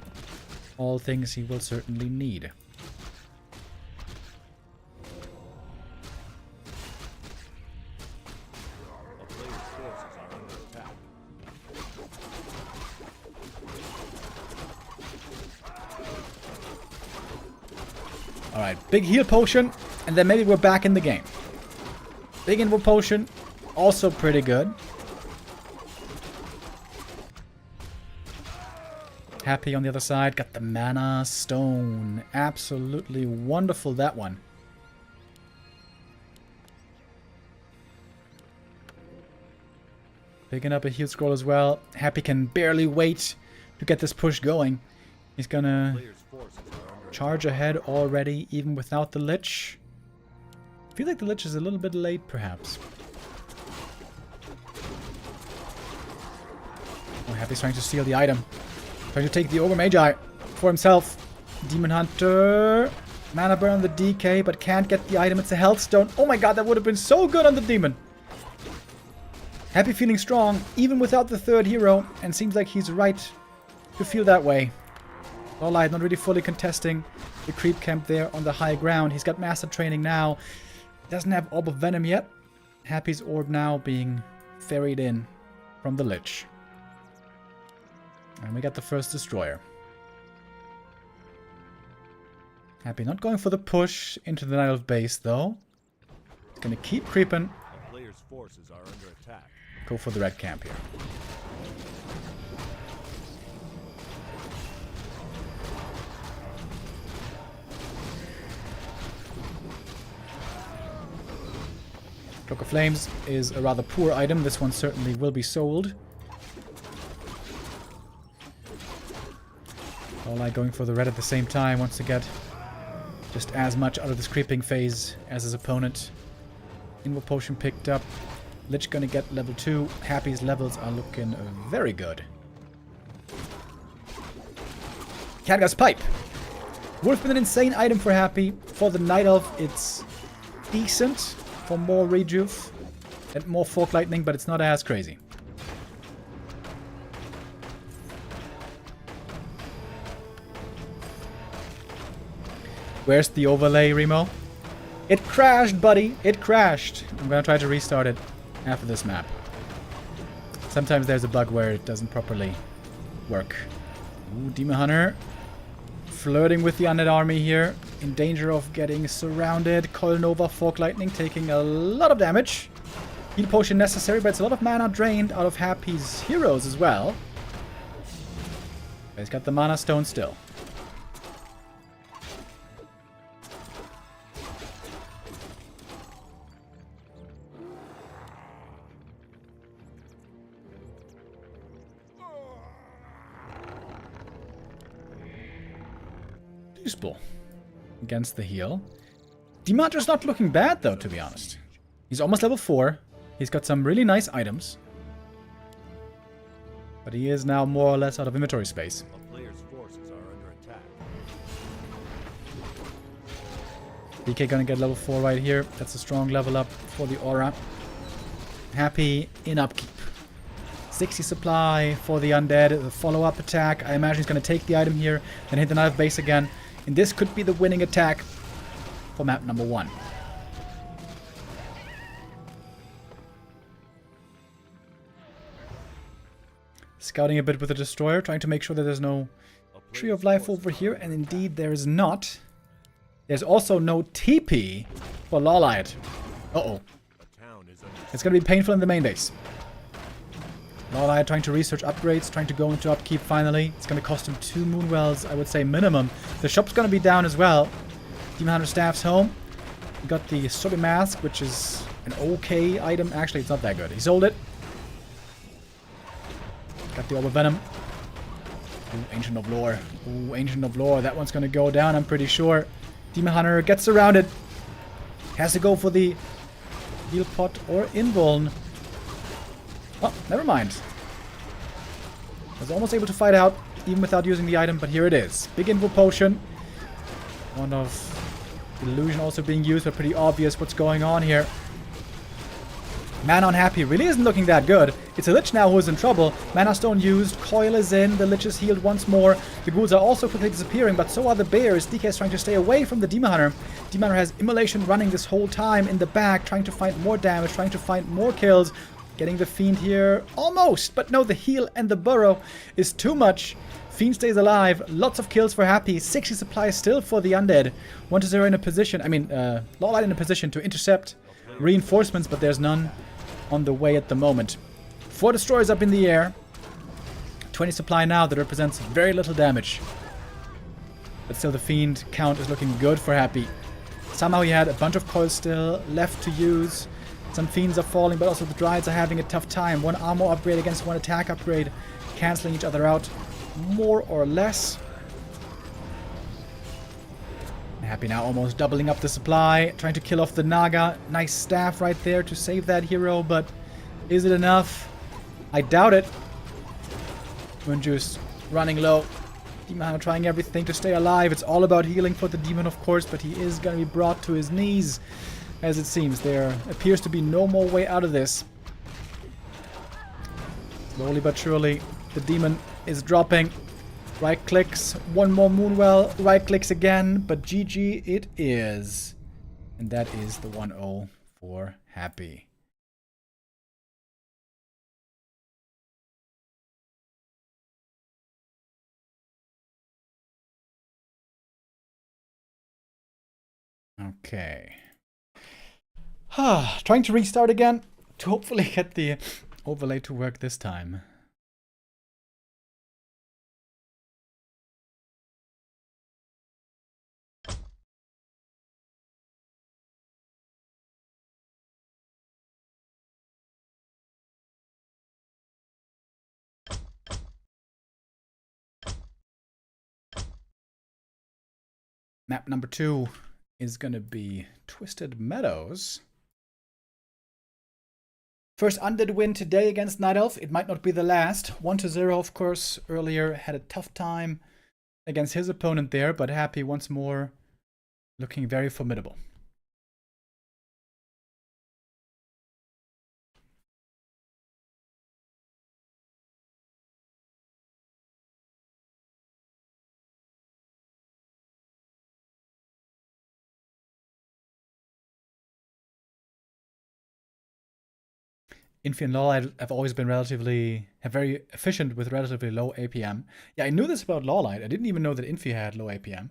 All things he will certainly need. A player's forces are under attack. Alright, big heal potion, and then maybe we're back in the game. Big invo potion, also pretty good. Happy on the other side, got the mana stone. Absolutely wonderful, that one. Picking up a heal scroll as well. Happy can barely wait to get this push going. He's gonna Player's forces are under charge ahead already, even without the Lich. I feel like the Lich is a little bit late, perhaps. Oh, Happy's trying to steal the item. Trying to take the Ogre Magi for himself. Demon Hunter. Mana burn on the DK, but can't get the item. It's a health stone. Oh my god, that would have been so good on the demon. Happy feeling strong, even without the third hero, and seems like he's right to feel that way. LawLiet not really fully contesting the creep camp there on the high ground. He's got master training now. Doesn't have Orb of Venom yet. Happy's orb now being ferried in from the Lich. And we got the first destroyer. Happy not going for the push into the Night Elf base though. He's gonna keep creeping. A player's forces are under attack. Go for the red camp here. Cloak of Flames is a rather poor item. This one certainly will be sold. LawLiet going for the red at the same time. Wants to get just as much out of this creeping phase as his opponent. Invo Potion picked up. Lich gonna get level 2. Happy's levels are looking very good. Khadgar's Pipe. Would have been an insane item for Happy. For the Night Elf, it's decent. For more rejuve and more Fork Lightning, but it's not as crazy. Where's the overlay, Remo? It crashed, buddy. It crashed. I'm gonna try to restart it after this map. Sometimes there's a bug where it doesn't properly work. Ooh, Demon Hunter. Flirting with the undead army here. In danger of getting surrounded. Coil Nova, Fork Lightning taking a lot of damage. Heal potion necessary, but it's a lot of mana drained out of Happy's heroes as well. But he's got the mana stone still. Useful against the heal. Demanter's not looking bad though, to be honest. He's almost level 4. He's got some really nice items. But he is now more or less out of inventory space. A player's forces are under attack. DK gonna get level 4 right here. That's a strong level up for the aura. Happy in upkeep. 60 supply for the undead. The follow-up attack. I imagine he's gonna take the item here, then hit the Night base again. And this could be the winning attack for map number 1. Scouting a bit with the destroyer, trying to make sure that there's no Tree of Life over here. And indeed, there is not. There's also no TP for LawLiet. Uh-oh. It's going to be painful in the main base. LawLiet trying to research upgrades, trying to go into upkeep finally. It's going to cost him 2 Moonwells, I would say minimum. The shop's going to be down as well. Demon Hunter Staff's home. We got the Sobi Mask, which is an okay item. Actually, it's not that good. He sold it. Got the Orb of Venom. Ooh, Ancient of Lore. Ooh, Ancient of Lore. That one's going to go down, I'm pretty sure. Demon Hunter gets surrounded. Has to go for the heal pot or invuln. Oh, never mind. Was almost able to fight out. even without using the item, but here it is. Big Info Potion. One of Illusion also being used, but pretty obvious what's going on here. Mana unhappy really isn't looking that good. It's a Lich now who's in trouble. Mana Stone used, Coil is in, the Lich is healed once more. The ghouls are also quickly disappearing, but so are the bears. DK is trying to stay away from the Demon Hunter. Demon Hunter has Immolation running this whole time in the back, trying to find more damage, trying to find more kills. Getting the Fiend here almost, but no, the heal and the burrow is too much. Fiend stays alive, lots of kills for Happy, 60 supplies still for the Undead. 1-0 in a position, LawLiet in a position to intercept reinforcements, but there's none on the way at the moment. 4 destroyers up in the air. 20 supply now, that represents very little damage. But still the Fiend count is looking good for Happy. Somehow he had a bunch of coils still left to use. Some Fiends are falling, but also the Dryads are having a tough time. One armor upgrade against one attack upgrade, cancelling each other out more or less. Happy now almost doubling up the supply, trying to kill off the Naga. Nice staff right there to save that hero, but is it enough? I doubt it. Moonjuice running low. Demon Hunter trying everything to stay alive. It's all about healing for the demon, of course, but he is going to be brought to his knees, as it seems. There appears to be no more way out of this. Slowly but surely, the demon is dropping. Right clicks, one more Moonwell, right clicks again, but GG it is. And that is the 1-0 for Happy. Okay. Trying to restart again to hopefully get the overlay to work this time. Map number 2 is going to be Twisted Meadows. First Undead win today against Night Elf. It might not be the last. 1-0, of course, earlier. Had a tough time against his opponent there, but Happy once more looking very formidable. Infy and LawLiet have always been very efficient with relatively low APM. Yeah, I knew this about LawLiet. I didn't even know that Infy had low APM.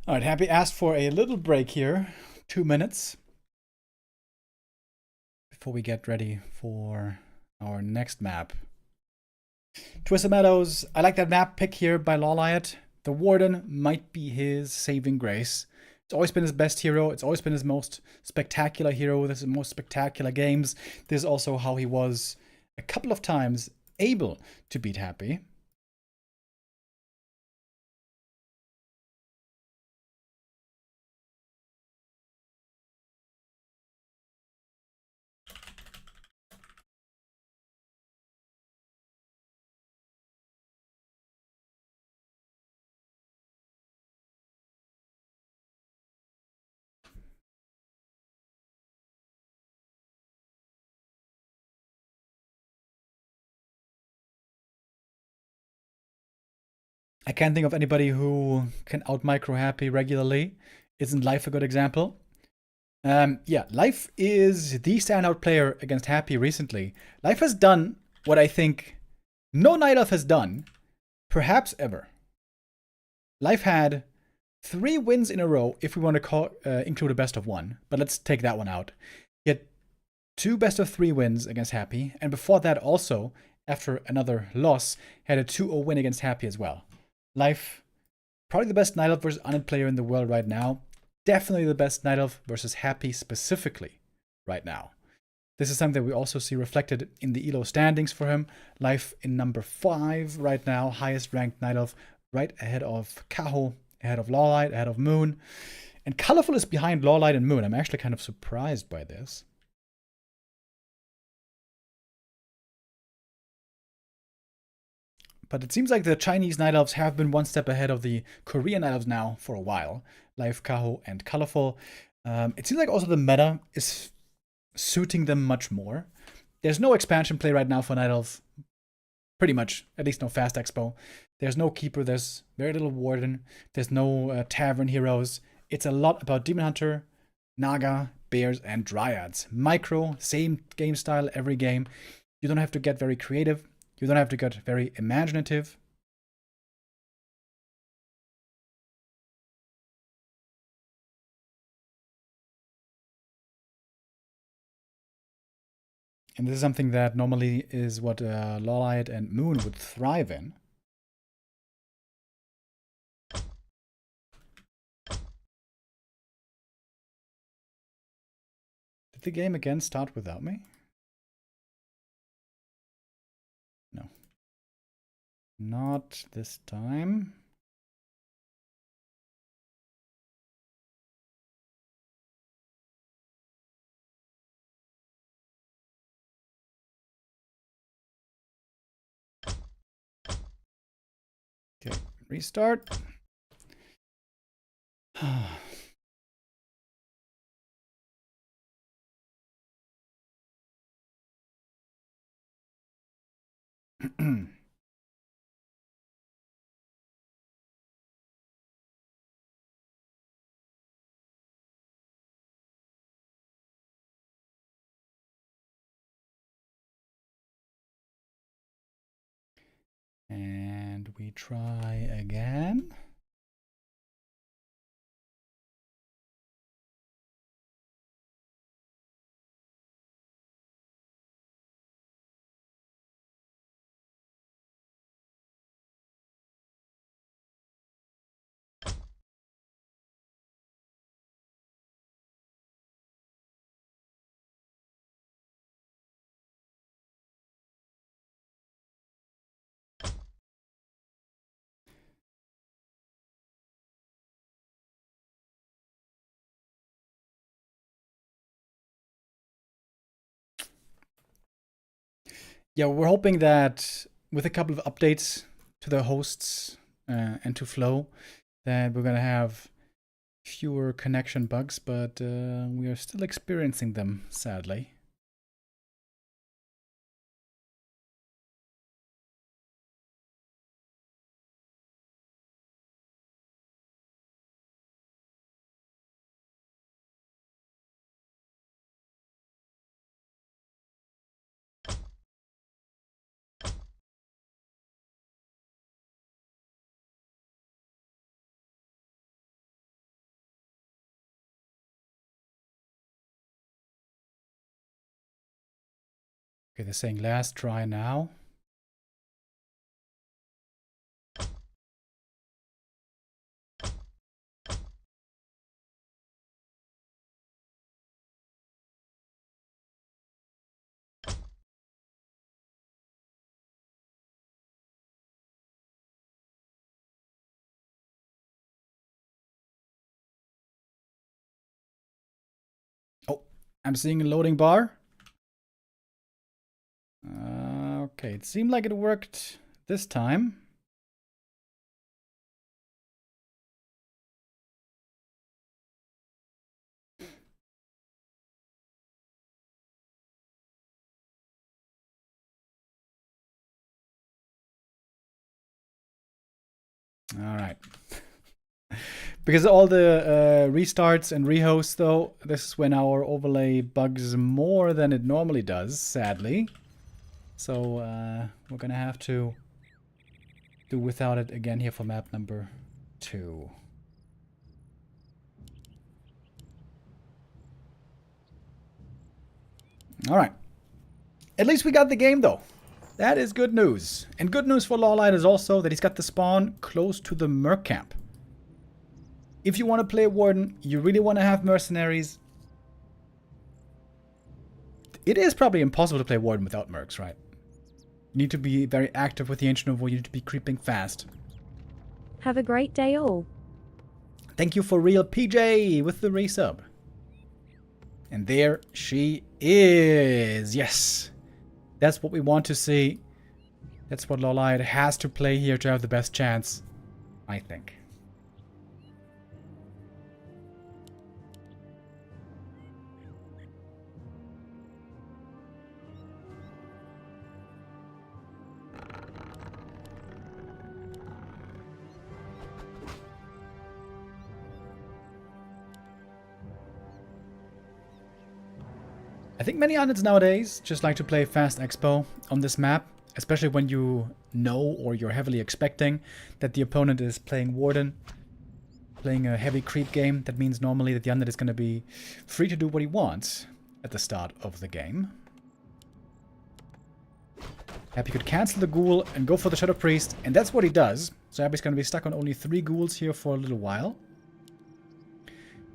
All right, Happy asked for a little break here, 2 minutes, before we get ready for our next map. Twisted Meadows, I like that map pick here by LawLiet. The Warden might be his saving grace. It's always been his best hero. It's always been his most spectacular hero. This is the most spectacular games. This is also how he was a couple of times able to beat Happy. I can't think of anybody who can out-micro Happy regularly. Isn't Life a good example? Yeah, Life is the standout player against Happy recently. Life has done what I think no Night Elf has done, perhaps ever. Life had 3 wins in a row, if we want to include a best of 1, but let's take that one out. He had 2 best of 3 wins against Happy, and before that also, after another loss, had a 2-0 win against Happy as well. Life, probably the best Night Elf versus Unit player in the world right now. Definitely the best Night Elf versus Happy specifically right now. This is something that we also see reflected in the ELO standings for him. Life in number 5 right now, highest ranked Night Elf, right ahead of Kaho, ahead of LawLiet, ahead of Moon. And Colorful is behind LawLiet and Moon. I'm actually kind of surprised by this. But it seems like the Chinese Night Elves have been one step ahead of the Korean Night Elves now for a while. Life, Kaho, and Colorful. It seems like also the meta is suiting them much more. There's no expansion play right now for Night Elf. Pretty much. At least no Fast Expo. There's no Keeper. There's very little Warden. There's no Tavern Heroes. It's a lot about Demon Hunter, Naga, Bears, and Dryads. Micro, same game style every game. You don't have to get very creative. You don't have to get very imaginative. And this is something that normally is what LawLiet and Moon would thrive in. Did the game again start without me? No. Not this time. Okay, restart. And we try again. Yeah, we're hoping that with a couple of updates to the hosts and to Flow, that we're gonna have fewer connection bugs, but we are still experiencing them, sadly. Okay, they're saying last try now. Oh, I'm seeing a loading bar. Okay, it seemed like it worked this time. Alright. Because all the restarts and rehosts, though, this is when our overlay bugs more than it normally does, sadly. So we're gonna have to do without it again here for map number 2. Alright. At least we got the game, though. That is good news. And good news for LawLiet is also that he's got the spawn close to the Merc camp. If you want to play Warden, you really want to have mercenaries. It is probably impossible to play Warden without mercs, right? You need to be very active with the Ancient of War. You need to be creeping fast. Have a great day all. Thank you for real PJ with the resub. And there she is. Yes. That's what we want to see. That's what LawLiet has to play here to have the best chance, I think. I think many units nowadays just like to play fast expo on this map, especially when you know or you're heavily expecting that the opponent is playing Warden, playing a heavy creep game. That means normally that the unit is going to be free to do what he wants at the start of the game. Happy could cancel the ghoul and go for the Shadow Priest, and that's what he does. So Happy's going to be stuck on only 3 ghouls here for a little while.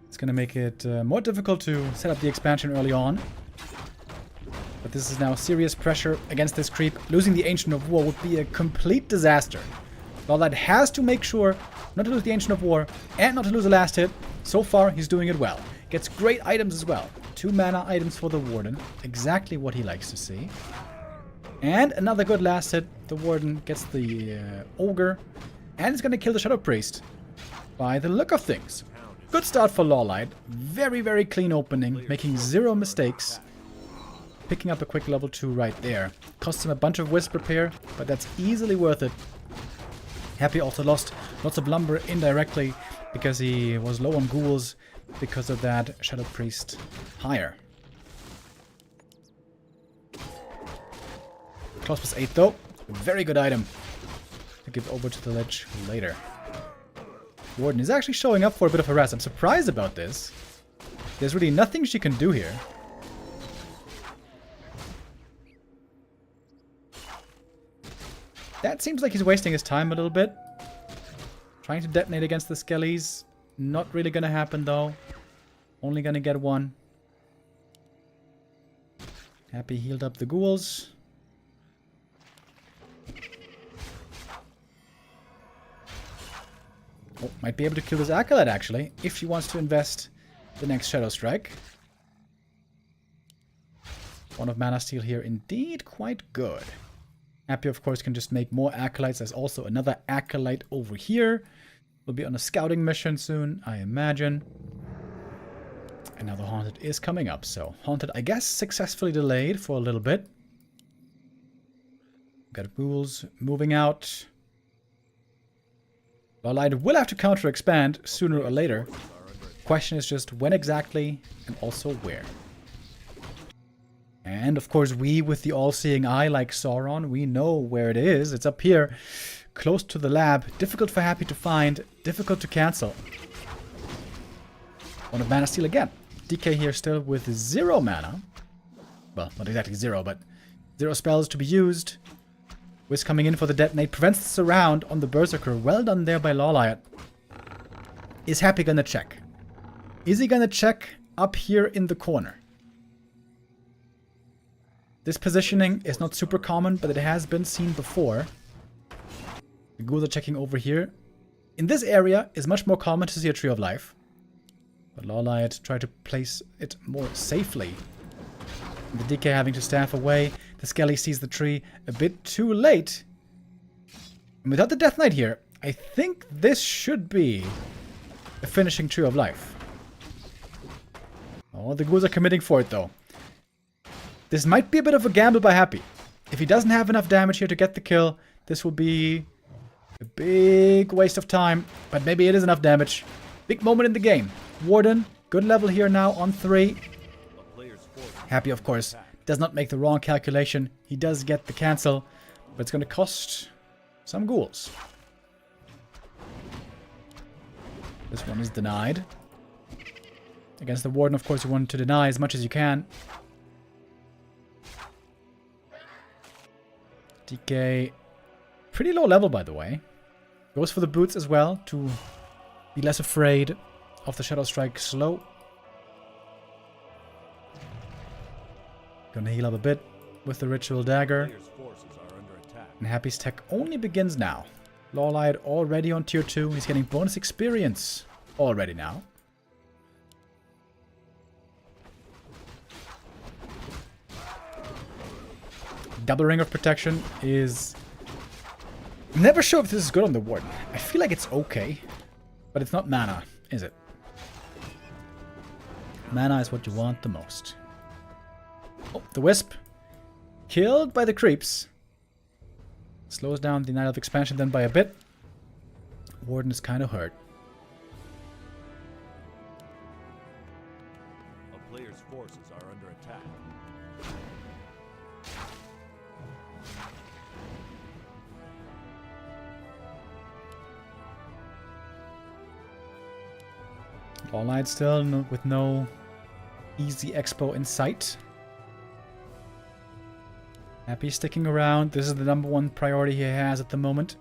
It's going to make it more difficult to set up the expansion early on. But this is now serious pressure against this creep. Losing the Ancient of War would be a complete disaster. LawLiet has to make sure not to lose the Ancient of War and not to lose the last hit. So far, he's doing it well. Gets great items as well. 2 mana items for the Warden. Exactly what he likes to see. And another good last hit. The Warden gets the Ogre. And is going to kill the Shadow Priest. By the look of things. Good start for LawLiet. Very, very clean opening. Making 0 mistakes. Picking up a quick level 2 right there. Costs him a bunch of Wisp repair, but that's easily worth it. Happy also lost lots of lumber indirectly because he was low on ghouls because of that Shadow Priest hire. Claws plus 8 though. A very good item to give over to the Lich later. Warden is actually showing up for a bit of a rest. I'm surprised about this. There's really nothing she can do here. That seems like he's wasting his time a little bit. Trying to detonate against the skellies. Not really gonna happen though. Only gonna get 1. Happy healed up the ghouls. Oh, might be able to kill this Acolyte actually, if she wants to invest the next Shadow Strike. 1 of Mana Steal here, indeed quite good. Happy, of course, can just make more Acolytes. There's also another Acolyte over here. We'll be on a scouting mission soon, I imagine. And now the Haunted is coming up, so Haunted, I guess, successfully delayed for a little bit. Got ghouls moving out. LawLiet will have to counter-expand sooner or later. Question is just when exactly and also where. And of course we, with the all-seeing eye like Sauron, we know where it is. It's up here, close to the lab. Difficult for Happy to find, difficult to cancel. 1 of Mana Steal again. DK here still with 0 mana. Well, not exactly 0, but 0 spells to be used. Wiz coming in for the detonate. Prevents the surround on the Berserker. Well done there by LawLiet. Is Happy gonna check? Is he gonna check up here in the corner? This positioning is not super common, but it has been seen before. The ghouls are checking over here. In this area, it's much more common to see a Tree of Life. But LawLiet tried to place it more safely. The DK having to staff away. The Skelly sees the tree a bit too late. And without the Death Knight here, I think this should be a finishing Tree of Life. Oh, the ghouls are committing for it though. This might be a bit of a gamble by Happy. If he doesn't have enough damage here to get the kill, this will be A big waste of time, but maybe it is enough damage. Big moment in the game. Warden, good level here now on 3. A player's forces Happy, of course, does not make the wrong calculation. He does get the cancel, but it's going to cost some ghouls. This one is denied. Against the Warden, of course, you want to deny as much as you can. DK, pretty low level, by the way. Goes for the boots as well, to be less afraid of the Shadow Strike slow. Gonna heal up a bit with the Ritual Dagger. player's forces are under attack. And Happy's tech only begins now. LawLiet already on tier 2. He's getting bonus experience already now. Double Ring of Protection is... I'm never sure if this is good on the Warden. I feel like it's okay. But it's not mana, is it? Mana is what you want the most. Oh, the Wisp. Killed by the creeps. Slows down the Night Elf expansion then by a bit. Warden is kind of hurt. A player's forces are under attack. LawLiet still with no easy expo in sight. Happy sticking around. This is the #1 priority he has at the moment.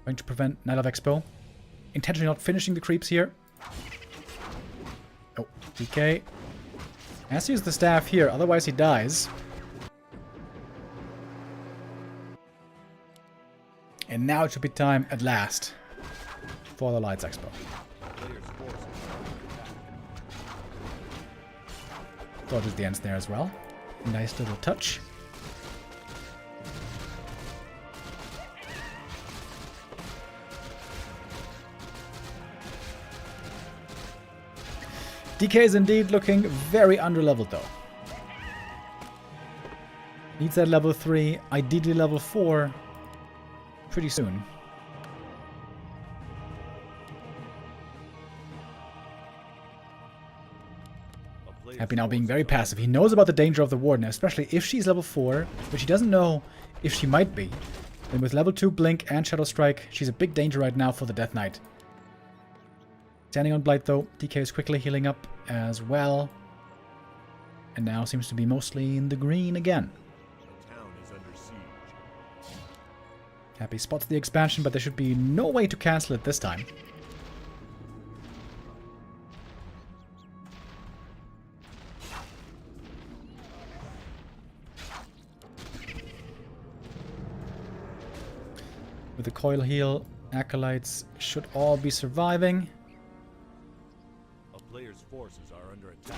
Trying to prevent Night of Expo. Intentionally not finishing the creeps here. Oh, DK. Has to use the staff here, otherwise he dies. And now it should be time, at last, for the Lights Expo. Player's forces are under attack. Dodges the ends there as well. Nice little touch. DK is indeed looking very underleveled though. Needs that level 3, ideally level 4 pretty soon. Happy now being very passive. He knows about the danger of the Warden, especially if she's level 4, which he doesn't know if she might be. Then with level 2 Blink and Shadow Strike, she's a big danger right now for the Death Knight. Standing on Blight though, DK is quickly healing up as well. And now seems to be mostly in the green again. The town is under siege. Happy spots the expansion, but there should be no way to cancel it this time. With the coil heal, Acolytes should all be surviving. A player's forces are under attack.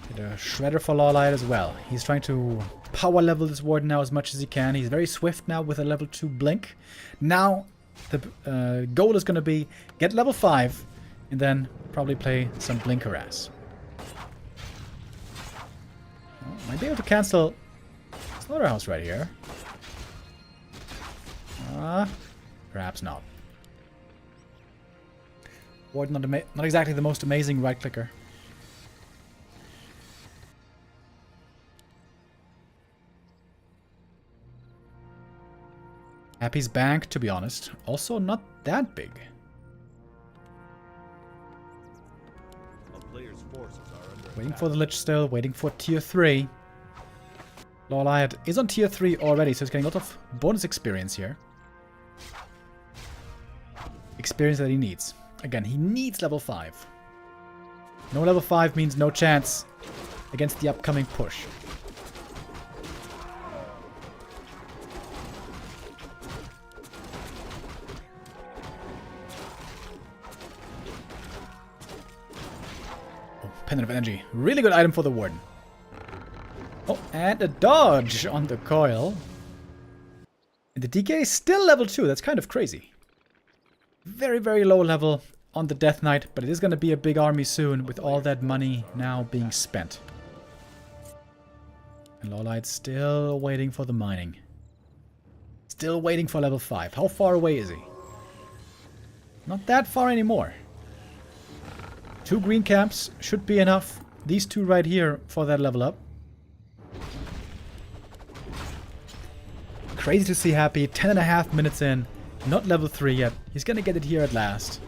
Get a Shredder for LawLiet as well. He's trying to power level this Warden now as much as he can. He's very swift now with a level 2 Blink. Now the goal is going to be get level 5 and then probably play some Blink harass. Oh, might be able to cancel Slaughterhouse right here. Perhaps not. Warden not exactly the most amazing right clicker. Happy's bank, to be honest, also not that big. A player's forces are under Waiting attack. for the Lich still, waiting for tier 3. LawLiet is on tier 3 already, so he's getting a lot of bonus experience here. Experience that he needs. Again, he needs level 5. No level 5 means no chance against the upcoming push. Oh, Pendant of Energy. Really good item for the Warden. Oh, and a dodge on the coil. And the DK is still level 2. That's kind of crazy. Very, very low level on the Death Knight, but it is going to be a big army soon with all that money now being spent. And LawLiet's still waiting for the mining. Still waiting for level 5. How far away is he? Not that far anymore. 2 green camps should be enough. These 2 right here for that level up. Crazy to see Happy. 10.5 minutes in. Not level 3 yet. He's gonna get it here at last.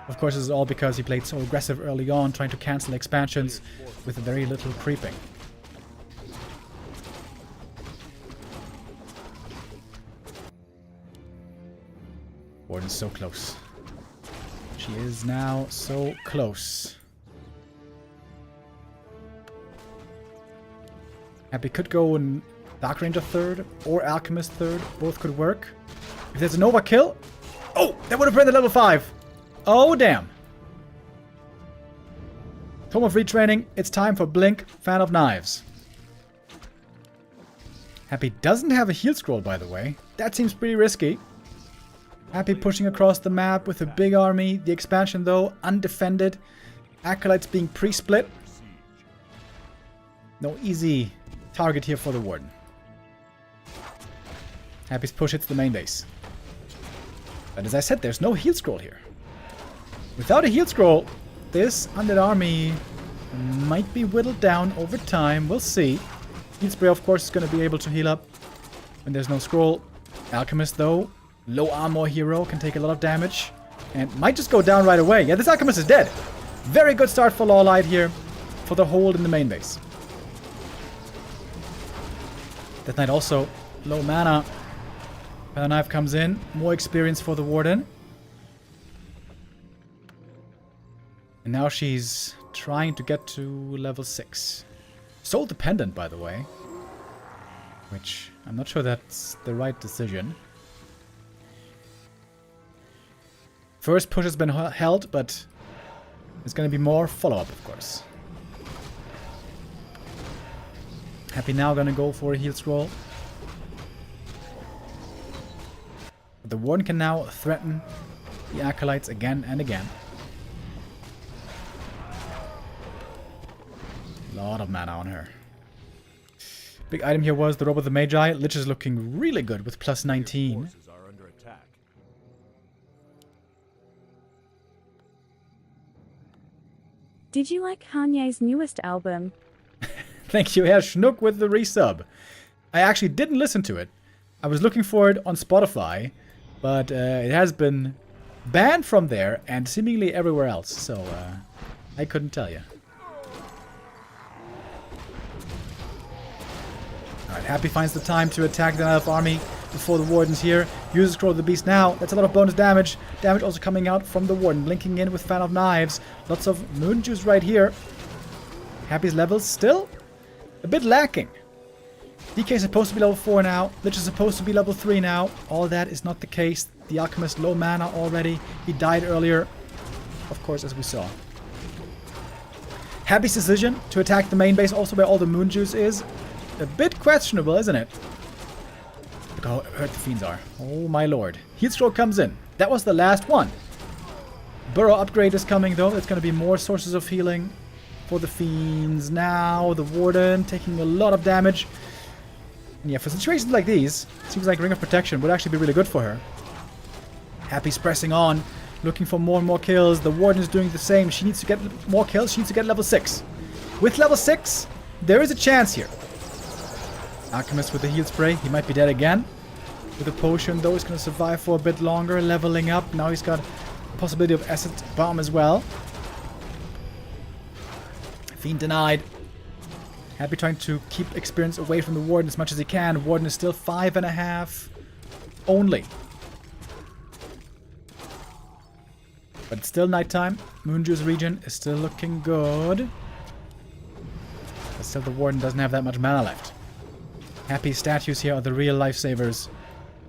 Of course, this is all because he played so aggressive early on, trying to cancel expansions with very little creeping. Warden's so close. She is now so close. Happy could go in Dark Ranger 3rd or Alchemist 3rd. Both could work. If there's a Nova kill... Oh! That would have been the level 5! Oh, damn. Tome of Retraining. It's time for Blink, Fan of Knives. Happy doesn't have a heal scroll, by the way. That seems pretty risky. Happy pushing across the map with a big army. The expansion, though, undefended. Acolytes being pre-split. No easy target here for the Warden. Happy's push hits the main base. But as I said, there's no heal scroll here. Without a heal scroll, this undead army might be whittled down over time. We'll see. Heal spray, of course, is going to be able to heal up when there's no scroll. Alchemist, though, low armor hero, can take a lot of damage. And might just go down right away. Yeah, this Alchemist is dead. Very good start for LawLiet here for the hold in the main base. Death Knight also low mana. Battle Knife comes in. More experience for the Warden. And now she's trying to get to level 6. Soul dependent, by the way. Which I'm not sure that's the right decision. First push has been held, but there's going to be more follow-up, of course. Happy now going to go for a heal scroll. But the Warden can now threaten the Acolytes again and again. A lot of mana on her. Big item here was the Robe of the Magi. Lich is looking really good with plus 19. Did you like Kanye's newest album? Thank you, Herr Schnook, with the resub. I actually didn't listen to it. I was looking for it on Spotify, but it has been banned from there and seemingly everywhere else, so I couldn't tell you. Alright, Happy finds the time to attack the Elf army before the Warden's here. Uses Scroll of the Beast now. That's a lot of bonus damage. Damage also coming out from the Warden. Linking in with Fan of Knives. Lots of Moon Juice right here. Happy's levels still a bit lacking. DK is supposed to be level 4 now. Lich is supposed to be level 3 now. All that is not the case. The Alchemist low mana already. He died earlier. Of course, as we saw. Happy's decision to attack the main base, also where all the Moon Juice is, a bit questionable, isn't it? Look how hurt the Fiends are. Oh my lord. Heal Scroll comes in. That was the last one. Burrow upgrade is coming though. It's going to be more sources of healing for the Fiends. Now the Warden taking a lot of damage. And yeah, for situations like these, it seems like Ring of Protection would actually be really good for her. Happy's pressing on, looking for more and more kills. The Warden is doing the same. She needs to get more kills. She needs to get level 6. With level 6, there is a chance here. Alchemist with the heal spray. He might be dead again. With a potion, though, he's going to survive for a bit longer. Leveling up. Now he's got the possibility of Acid Bomb as well. Fiend denied. Happy trying to keep experience away from the Warden as much as he can. Warden is still 5.5 only. But it's still nighttime. Moonjuice region is still looking good. But still the Warden doesn't have that much mana left. Happy statues here are the real lifesavers.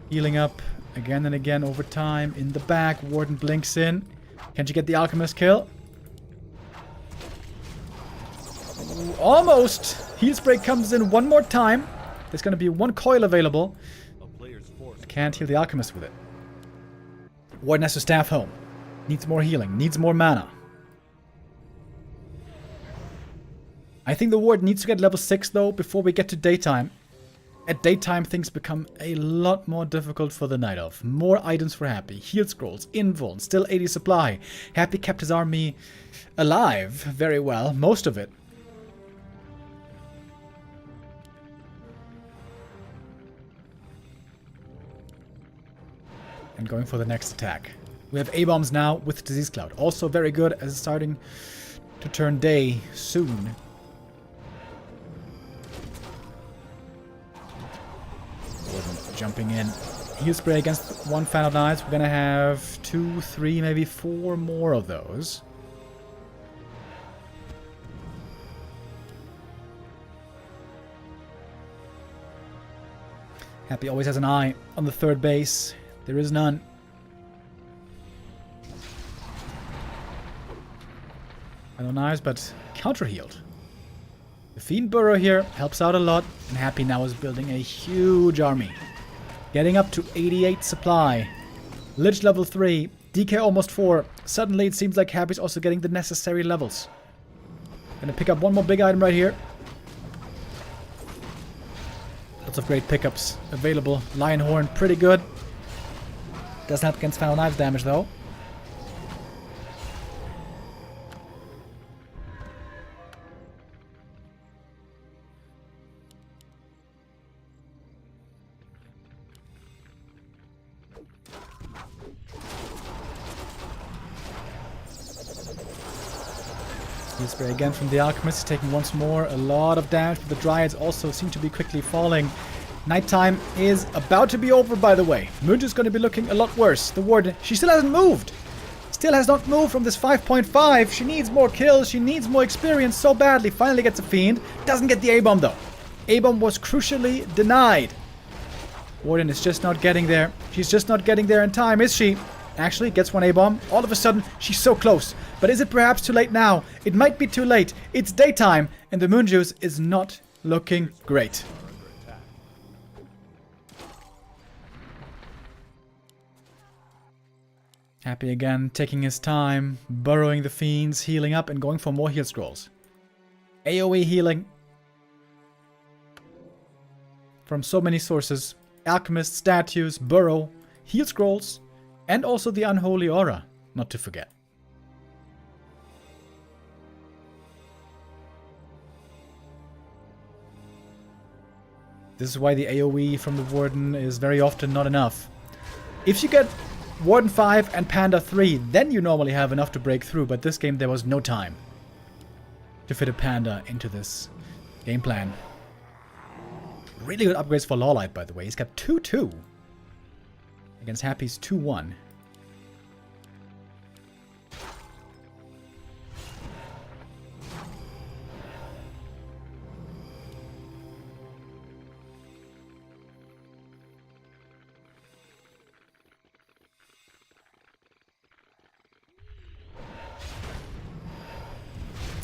Healing up again and again over time. In the back, Warden blinks in. Can you get the Alchemist kill? Ooh, almost! Heal spray comes in one more time. There's going to be one coil available. I can't heal the Alchemist with it. Warden has to staff home. Needs more healing. Needs more mana. I think the Warden needs to get level 6 though before we get to daytime. At daytime, things become a lot more difficult for the Night Elf. More items for Happy. Heal scrolls, invuln, still 80 supply. Happy kept his army alive very well, most of it. And going for the next attack. We have A-bombs now with Disease Cloud. Also very good as it's starting to turn day soon. Jumping in. Heal spray against one Fan of Knives. We're gonna have 2, 3, maybe 4 more of those. Happy always has an eye on the third base. There is none. Fan of Knives, but counter-healed. The Fiend Burrow here helps out a lot, and Happy now is building a huge army. Getting up to 88 supply. Lich level 3. DK almost 4. Suddenly it seems like Happy's also getting the necessary levels. Gonna pick up one more big item right here. Lots of great pickups available. Lion Horn, pretty good. Doesn't help against Final Knives damage though. Heal spray again from the Alchemist, taking once more a lot of damage, but the Dryads also seem to be quickly falling. Nighttime is about to be over, by the way. Munju's going to be looking a lot worse. The Warden, she still hasn't moved. Still has not moved from this 5.5. She needs more kills. She needs more experience so badly. Finally gets a Fiend. Doesn't get the A-bomb, though. A-bomb was crucially denied. Warden is just not getting there. She's just not getting there in time, is she? Actually, gets one A-bomb. All of a sudden, she's so close. But is it perhaps too late now? It might be too late. It's daytime, and the moon juice is not looking great. Happy again, taking his time, burrowing the fiends, healing up, and going for more heal scrolls. AoE healing from so many sources. Alchemist, statues, burrow, heal scrolls, and also the unholy aura, not to forget. This is why the AoE from the Warden is very often not enough. If you get Warden 5 and Panda 3, then you normally have enough to break through, but this game there was no time to fit a Panda into this game plan. Really good upgrades for LawLiet, by the way. He's got 2-2 against Happy's 2-1.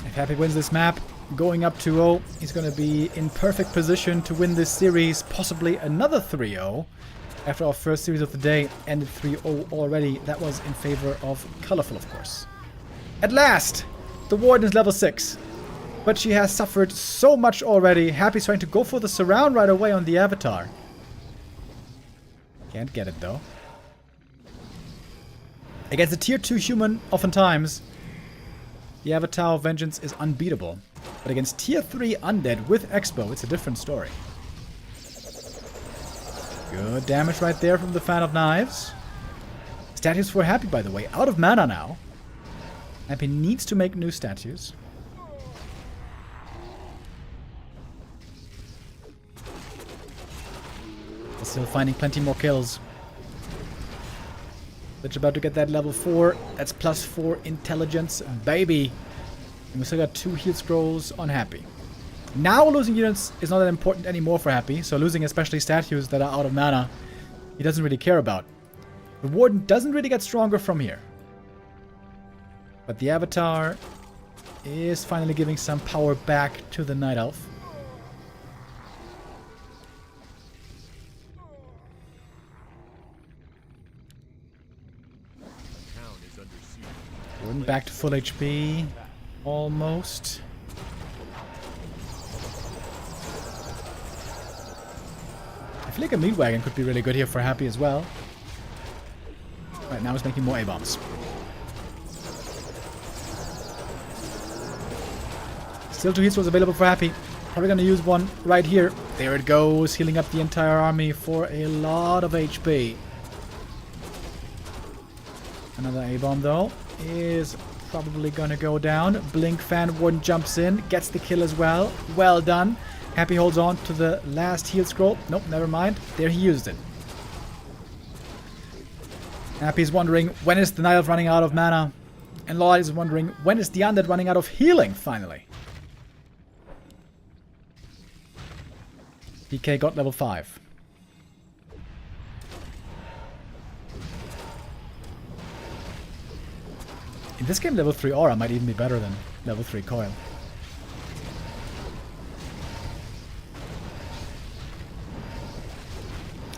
If Happy wins this map, going up 2-0, he's going to be in perfect position to win this series, possibly another 3-0. After our first series of the day ended 3-0 already, that was in favor of Colorful, of course. At last, the Warden is level 6, but she has suffered so much already. Happy's trying to go for the surround right away on the Avatar. Can't get it though. Against a tier 2 human, oftentimes, the Avatar of Vengeance is unbeatable. But against tier 3 undead with Expo, it's a different story. Good damage right there from the Fan of Knives. Statues for Happy, by the way, out of mana now. Happy needs to make new statues. Still finding plenty more kills. Lich about to get that level 4. That's +4 intelligence, baby. And we still got 2 heal scrolls on Happy. Now losing units is not that important anymore for Happy, so losing especially statues that are out of mana, he doesn't really care about. The Warden doesn't really get stronger from here. But the Avatar is finally giving some power back to the Night Elf. Warden back to full HP. Almost. feel like a meat wagon could be really good here for Happy as well. Right, now he's making more A-bombs. Still 2 heat scrolls available for Happy. Probably gonna use one right here. There it goes, healing up the entire army for a lot of HP. Another A-bomb though is probably gonna go down. Blink Fan Warden jumps in, gets the kill as well. Well done. Happy holds on to the last heal scroll. Nope, never mind. There he used it. Happy's wondering, when is the Night Elf running out of mana? And LawLiet is wondering, when is the Undead running out of healing, finally? DK got level 5. In this game, level 3 Aura might even be better than level 3 Coil.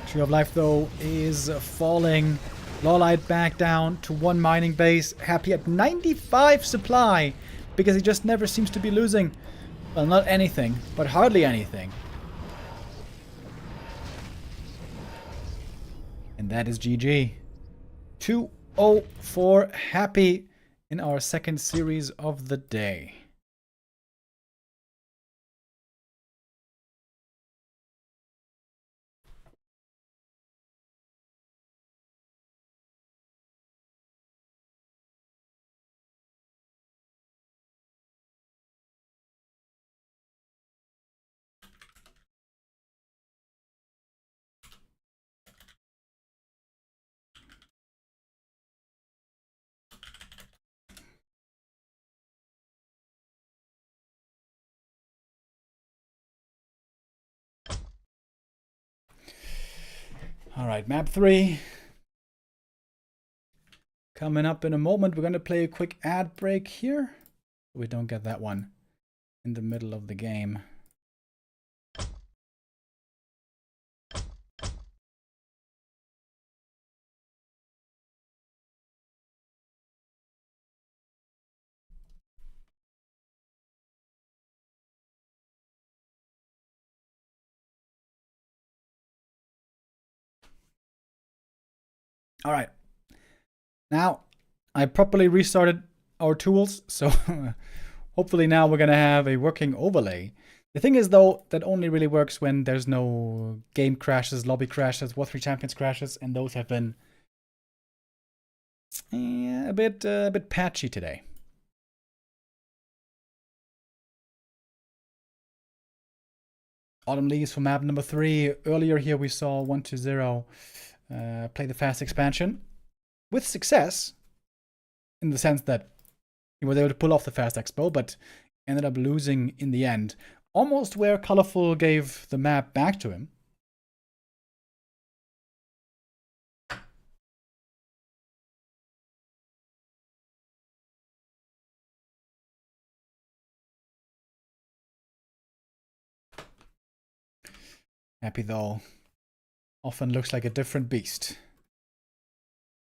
Tree of Life, though, is falling. LawLiet back down to 1 mining base. Happy at 95 supply, because he just never seems to be losing. Well, not anything, but hardly anything. And that is GG. 2-0 for Happy in our second series of the day. Alright, map 3. Coming up in a moment. We're going to play a quick ad break here. We don't get that one in the middle of the game. Alright. Now, I properly restarted our tools, so hopefully now we're going to have a working overlay. The thing is, though, that only really works when there's no game crashes, lobby crashes, War 3 Champions crashes, and those have been a bit patchy today. Autumn Leaves for map number 3. Earlier here we saw 120 play the fast expansion with success, in the sense that he was able to pull off the fast expo, but ended up losing in the end. Almost where Colorful gave the map back to him. Happy, though, often looks like a different beast.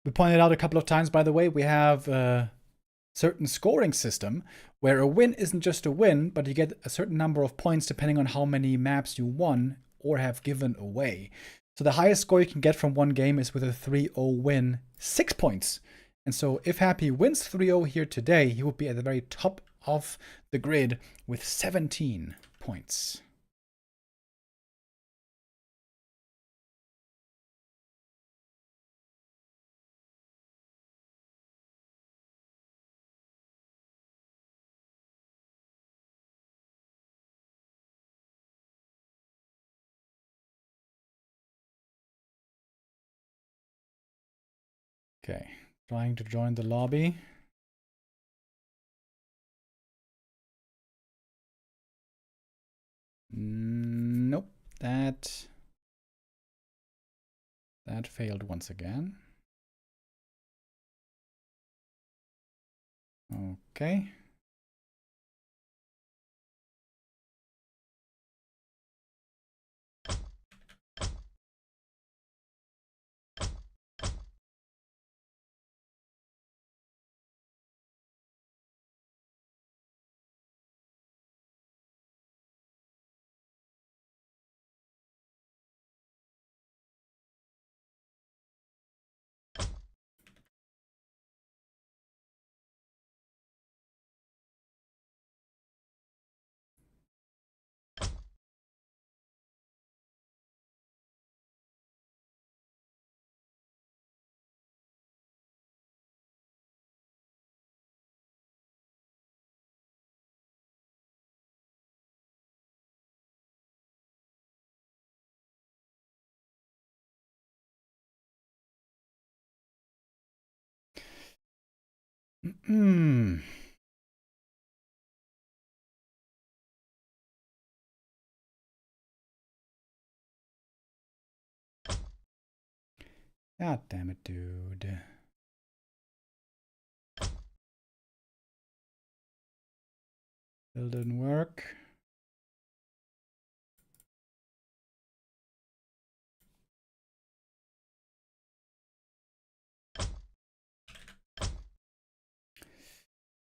We pointed out a couple of times, by the way, we have a certain scoring system where a win isn't just a win, but you get a certain number of points depending on how many maps you won or have given away. So the highest score you can get from one game is with a 3-0 win, 6 points. And so if Happy wins 3-0 here today, he would be at the very top of the grid with 17 points. Okay, trying to join the lobby. Nope, that failed once again. Okay. Hmm. God damn it, dude. Still didn't work.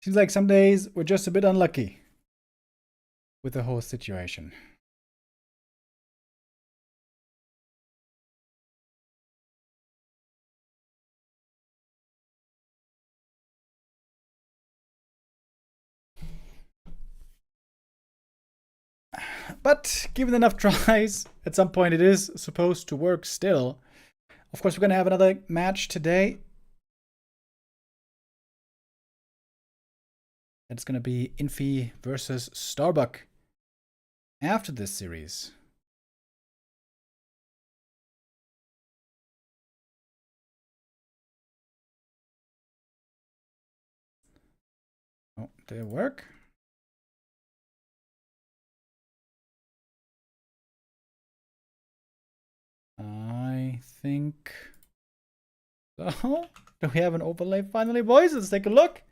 Seems like some days we're just a bit unlucky with the whole situation. But given enough tries, at some point it is supposed to work still. Of course, we're going to have another match today. It's going to be Infy versus Starbuck after this series. Oh, did it work? I think so. Do we have an overlay finally, boys? Let's take a look.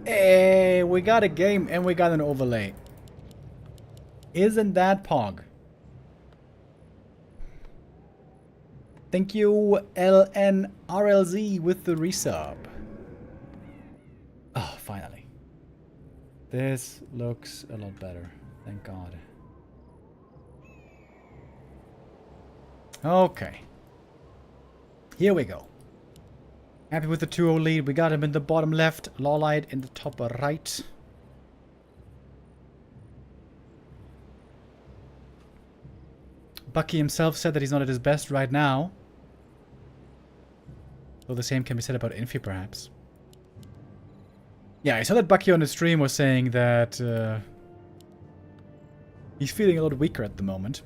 Hey, we got a game and we got an overlay. Isn't that pog? Thank you, LNRLZ, with the resub. Oh, finally. This looks a lot better. Thank God. Okay. Here we go. Happy with the 2-0 lead. We got him in the bottom left. LawLiet in the top right. Bucky himself said that he's not at his best right now. Though the same can be said about Infy, perhaps. Yeah, I saw that Bucky on his stream was saying that he's feeling a lot weaker at the moment.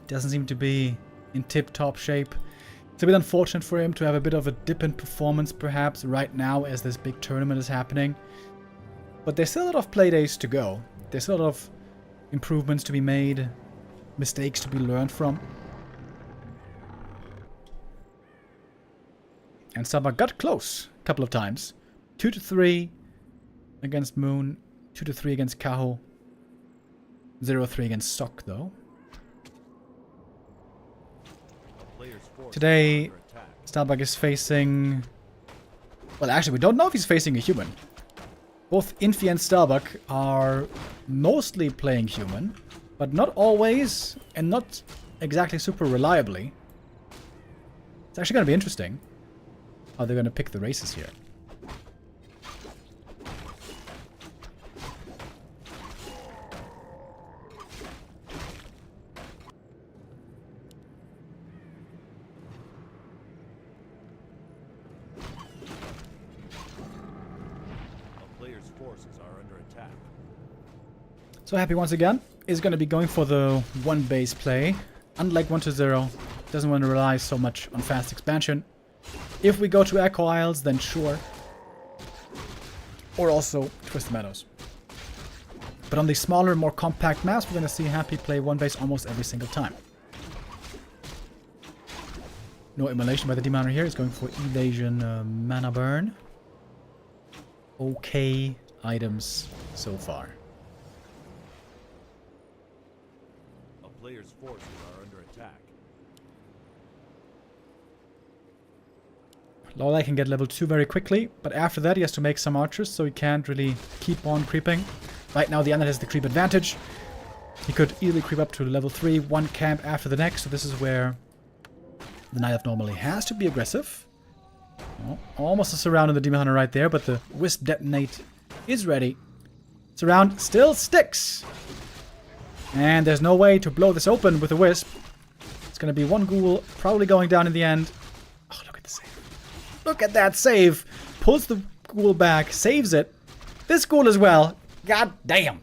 Doesn't seem to be in tip-top shape. It's a bit unfortunate for him to have a bit of a dip in performance, perhaps, right now as this big tournament is happening. But there's still a lot of playdays to go. There's a lot of improvements to be made, mistakes to be learned from. And Starbuck got close a couple of times. 2-3 against Moon, 2-3 against Kaho, 0-3 against Sock, though. Today, Starbuck is facing... Well, actually, we don't know if he's facing a human. Both Infy and Starbuck are mostly playing human, but not always, and not exactly super reliably. It's actually going to be interesting how they're going to pick the races here. So Happy once again is going to be going for the one base play. Unlike 1-0, doesn't want to rely so much on fast expansion. If we go to Echo Isles, then sure. Or also Twisted Meadows. But on these smaller, more compact maps, we're going to see Happy play one base almost every single time. No immolation by the Demoner here. He's going for Evasion Mana Burn. Okay items so far. Players' forces are under attack. LawLiet can get level 2 very quickly, but after that he has to make some archers, so he can't really keep on creeping. Right now the Undead has the creep advantage. He could easily creep up to level 3, one camp after the next, so this is where the Night Elf normally has to be aggressive. Oh, almost a surround on the Demon Hunter right there, but the Wisp Detonate is ready. Surround still sticks! And there's no way to blow this open with a Wisp. It's going to be one ghoul, probably going down in the end. Oh, look at the save. Look at that save. Pulls the ghoul back, saves it. This ghoul as well. God damn.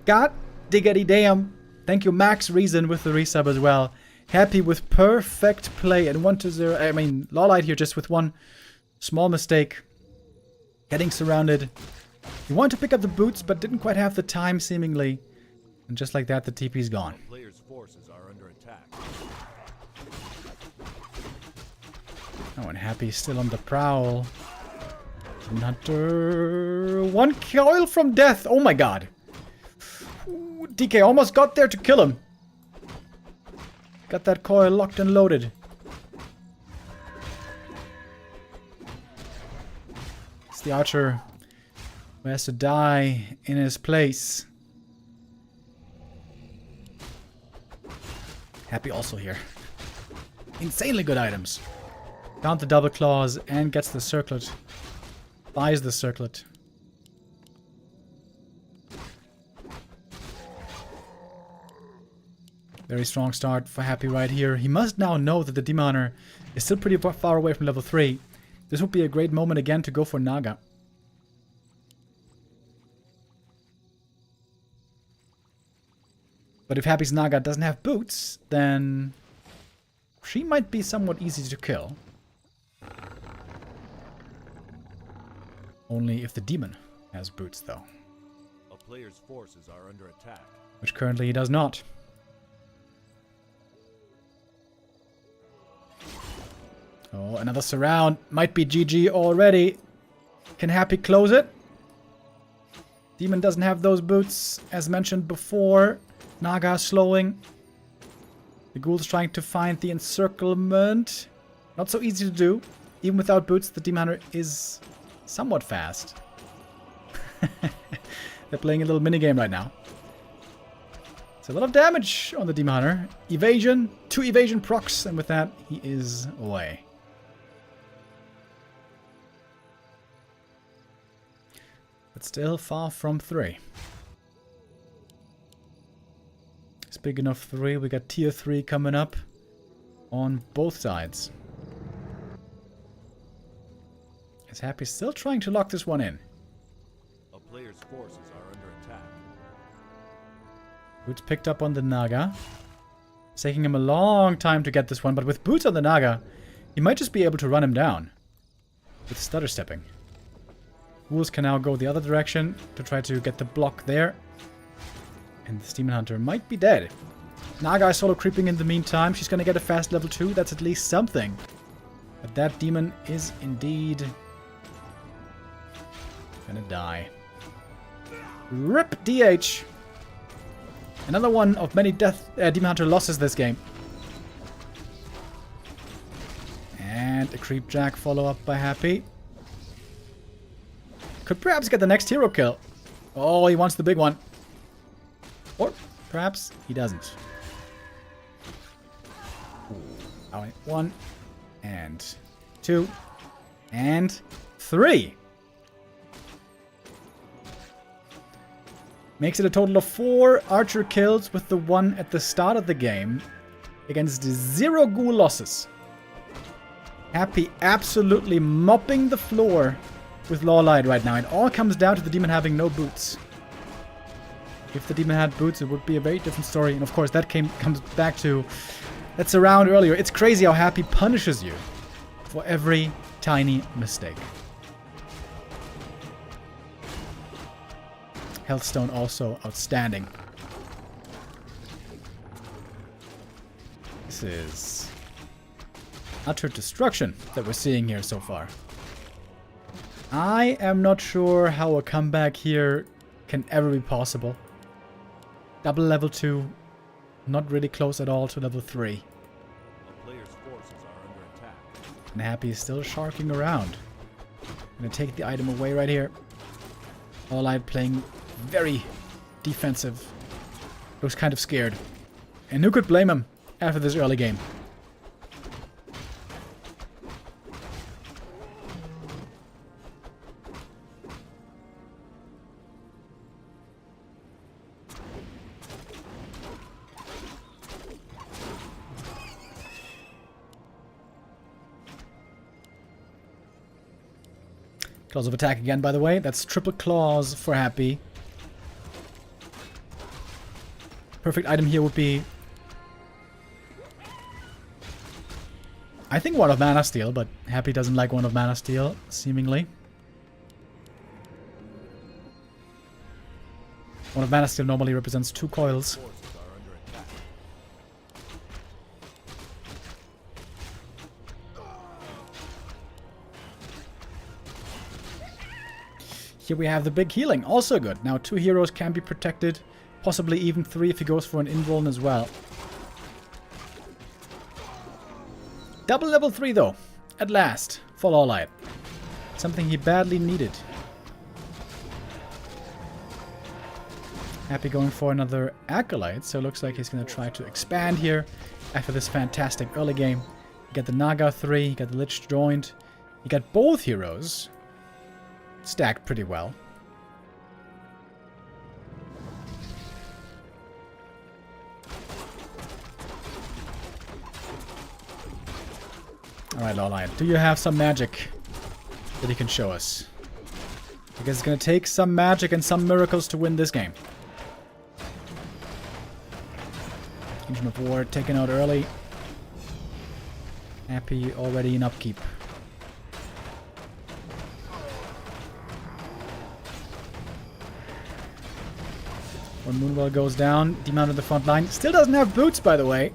God diggity damn. Thank you, Max Reason, with the resub as well. Happy with perfect play and 1-0. I mean, LawLiet here just with one small mistake. Getting surrounded. He wanted to pick up the boots, but didn't quite have the time, seemingly. And just like that, the TP's gone. Players' forces are under attack. Oh, and Happy's still on the prowl. Hunter. One coil from death. Oh my god. Ooh, DK almost got there to kill him. Got that coil locked and loaded. It's the archer who has to die in his place. Happy also here. Insanely good items. Found the double claws and gets the circlet. Buys the circlet. Very strong start for Happy right here. He must now know that the Demoner is still pretty far away from level 3. This would be a great moment again to go for Naga. But if Happy's Naga doesn't have boots, then she might be somewhat easy to kill. Only if the demon has boots, though. A player's forces are under attack. Which currently he does not. Oh, another surround. Might be GG already. Can Happy close it? Demon doesn't have those boots, as mentioned before. Naga slowing. The ghoul's trying to find the encirclement. Not so easy to do. Even without boots, the Demon Hunter is somewhat fast. They're playing a little minigame right now. It's a lot of damage on the Demon Hunter. Evasion, 2 evasion procs, and with that, he is away. But still far from 3. It's big enough 3. We got tier 3 coming up on both sides. Is Happy still trying to lock this one in? A player's forces are under attack. Boots picked up on the Naga. It's taking him a long time to get this one, but with boots on the Naga, he might just be able to run him down with stutter stepping. Wolves can now go the other direction to try to get the block there. And this Demon Hunter might be dead. Naga is solo creeping in the meantime. She's going to get a fast level 2. That's at least something. But that demon is indeed gonna die. RIP DH. Another one of many Demon Hunter losses this game. And a creep jack follow up by Happy. Could perhaps get the next hero kill. Oh, he wants the big one. Or perhaps he doesn't. Alright, 1 and 2 and 3. Makes it a total of 4 archer kills with the 1 at the start of the game against 0 ghoul losses. Happy absolutely mopping the floor with LawLiet right now. It all comes down to the demon having no boots. If the demon had boots, it would be a very different story. And of course, that comes back to that surround earlier. It's crazy how Happy punishes you for every tiny mistake. Healthstone also outstanding. This is utter destruction that we're seeing here so far. I am not sure how a comeback here can ever be possible. Double level 2, not really close at all to level 3. A player's forces are under attack. And Happy is still sharking around. Gonna take the item away right here. LawLiet playing very defensive. Looks kind of scared. And who could blame him after this early game? Claws of attack again, by the way. That's triple claws for Happy. Perfect item here would be... I think One of Mana Steel, but Happy doesn't like One of Mana Steel, seemingly. One of Mana Steel normally represents 2 coils. Forces are under attack. Here we have the big healing, also good. Now 2 heroes can be protected, possibly even 3 if he goes for an invuln as well. Double level 3 though, at last, for LawLiet. Something he badly needed. Happy going for another Acolyte, so it looks like he's going to try to expand here after this fantastic early game. You got the Naga 3, you got the Lich joined, you got both heroes stacked pretty well. Alright, LawLiet, do you have some magic that you can show us? Because it's going to take some magic and some miracles to win this game. Engine of War taken out early. Happy already in upkeep. When Moonwell goes down, Demon on the front line. Still doesn't have boots, by the way.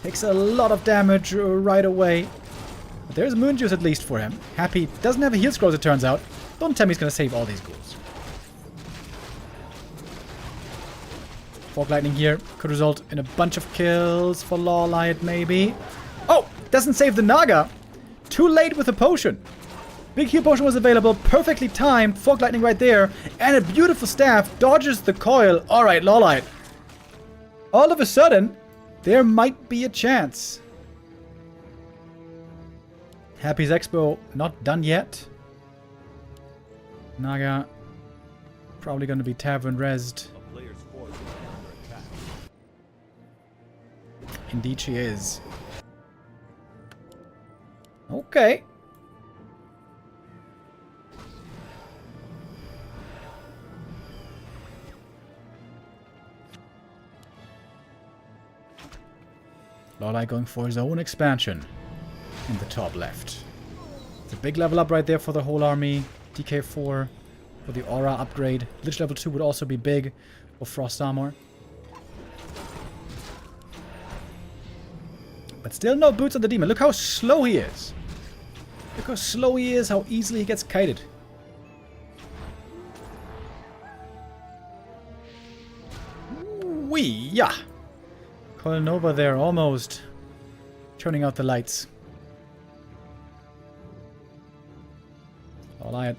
Takes a lot of damage right away. But there's Moon Juice at least for him. Happy doesn't have a heal scroll, as it turns out. Don't tell me he's going to save all these ghouls. Fork Lightning here could result in a bunch of kills for LawLiet, maybe. Oh! Doesn't save the Naga! Too late with the potion. Big heal potion was available, perfectly timed. Fork Lightning right there. And a beautiful staff dodges the coil. Alright, LawLiet. All of a sudden, there might be a chance. Happy's Expo not done yet. Naga probably going to be Tavern Resed. A player's force is under attack. Indeed she is. Okay. LawLiet going for his own expansion in the top left. It's a big level up right there for the whole army. DK4 for the aura upgrade. Lich level 2 would also be big for Frost Armor. But still no boots on the demon. Look how slow he is. Look how slow he is, how easily he gets kited. Wee, yeah. Coil Nova there, almost turning out the lights. LawLiet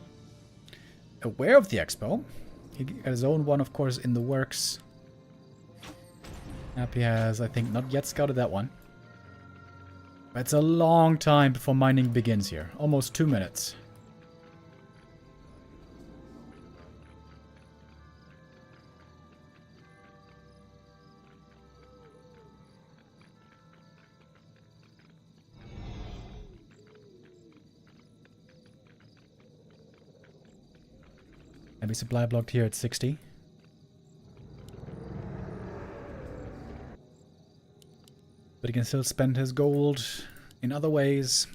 aware of the expo. He got his own one, of course, in the works. Happy has, I think, not yet scouted that one. But it's a long time before mining begins here. Almost 2 minutes. Heavy supply blocked here at 60. But he can still spend his gold in other ways.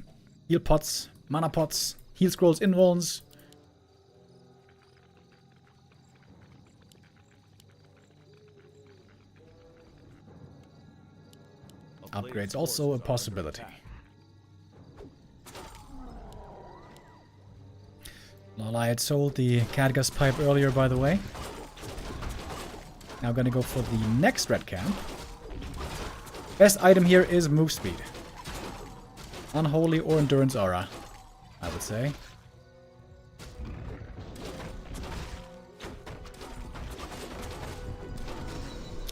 Heal pots, mana pots, heal scrolls, invulns. Upgrades also a possibility. LawLiet sold the Khadgar's pipe earlier, by the way. Now gonna go for the next red camp. Best item here is move speed. Unholy or endurance aura, I would say.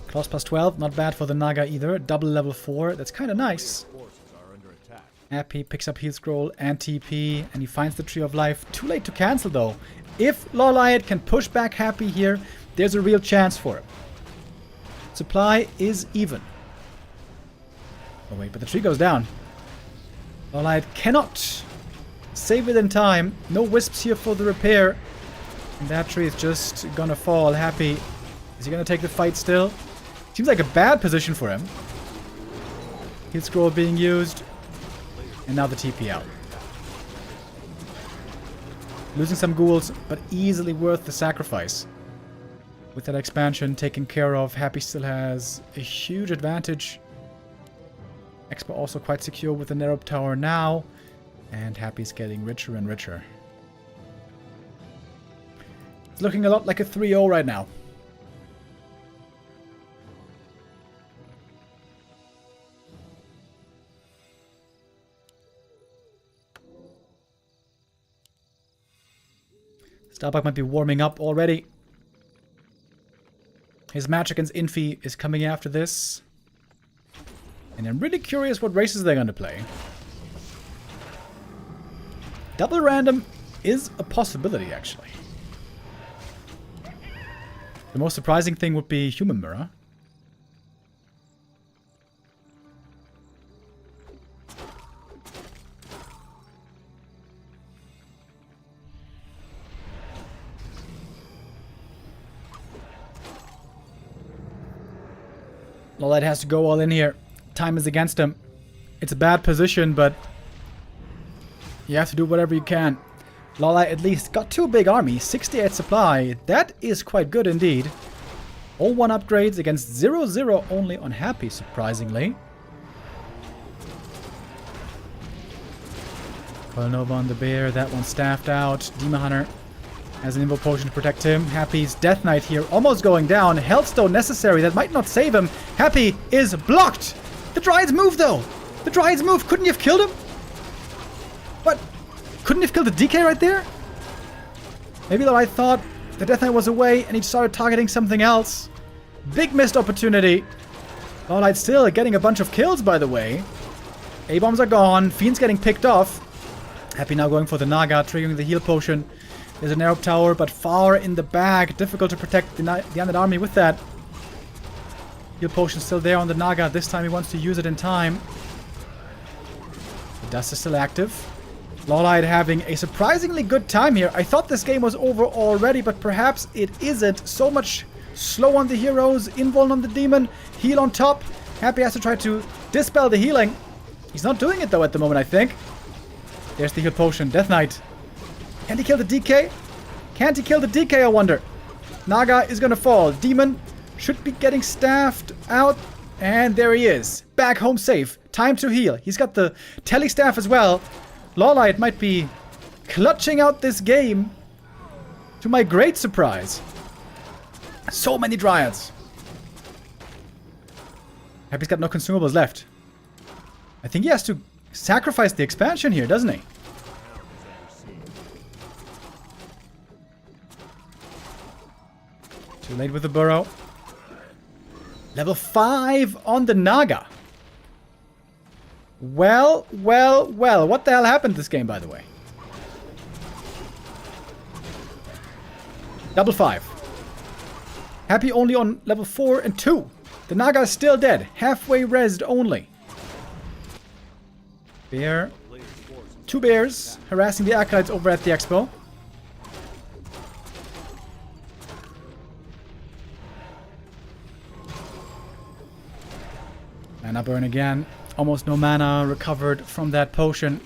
Claws plus 12, not bad for the Naga either. Double level 4, that's kind of nice. Forces are under attack. Happy picks up heal scroll and TP, and he finds the Tree of Life. Too late to cancel though. If LawLiet can push back Happy here, there's a real chance for him. Supply is even. Oh wait, but the tree goes down. LawLiet cannot save it in time. No wisps here for the repair. And that tree is just gonna fall. Happy. Is he gonna take the fight still? Seems like a bad position for him. Heal scroll being used. And now the TP out. Losing some ghouls, but easily worth the sacrifice. With that expansion taken care of, Happy still has a huge advantage. Expo also quite secure with the Narrow Tower now. And Happy's getting richer and richer. It's looking a lot like a 3-0 right now. Starbuck might be warming up already. His match against Infy is coming after this. And I'm really curious what races they're going to play. Double random is a possibility, actually. The most surprising thing would be Human Mirror. LawLiet has to go all in here. Time is against him. It's a bad position, but you have to do whatever you can. LawLiet at least got 2 big armies, 68 supply. That is quite good indeed. All 1 upgrades against 0-0 only on Happy, surprisingly. Nova on the bear, that one staffed out. Demon Hunter has an Invo Potion to protect him. Happy's Death Knight here almost going down. Healthstone necessary, that might not save him. Happy is blocked! The Dryad's move though! The Dryad's move, couldn't you have killed him? What? Couldn't you have killed the DK right there? Maybe though I thought the Death Knight was away and he started targeting something else. Big missed opportunity. LawLiet still getting a bunch of kills, by the way. A-bombs are gone. Fiend's getting picked off. Happy now going for the Naga, triggering the heal potion. There's a Narrow Tower, but far in the back. Difficult to protect the undead army with that. Heal potion still there on the Naga. This time he wants to use it in time. The dust is still active. LawLiet having a surprisingly good time here. I thought this game was over already, but perhaps it isn't. So much slow on the heroes, invuln on the demon, heal on top. Happy has to try to dispel the healing. He's not doing it though at the moment, I think. There's the heal potion. Death Knight. Can he kill the DK? Can't he kill the DK, I wonder? Naga is gonna fall. Demon should be getting staffed out. And there he is. Back home safe. Time to heal. He's got the telestaff as well. LawLiet might be clutching out this game. To my great surprise. So many Dryads. Happy's got no consumables left. I think he has to sacrifice the expansion here, doesn't he? Too late with the burrow. Level 5 on the Naga. Well, well, well. What the hell happened this game, by the way? Double 5. Happy only on level 4 and 2. The Naga is still dead. Halfway rezzed only. Bear. 2 bears harassing the acolytes over at the expo. Mana burn again. Almost no mana recovered from that potion.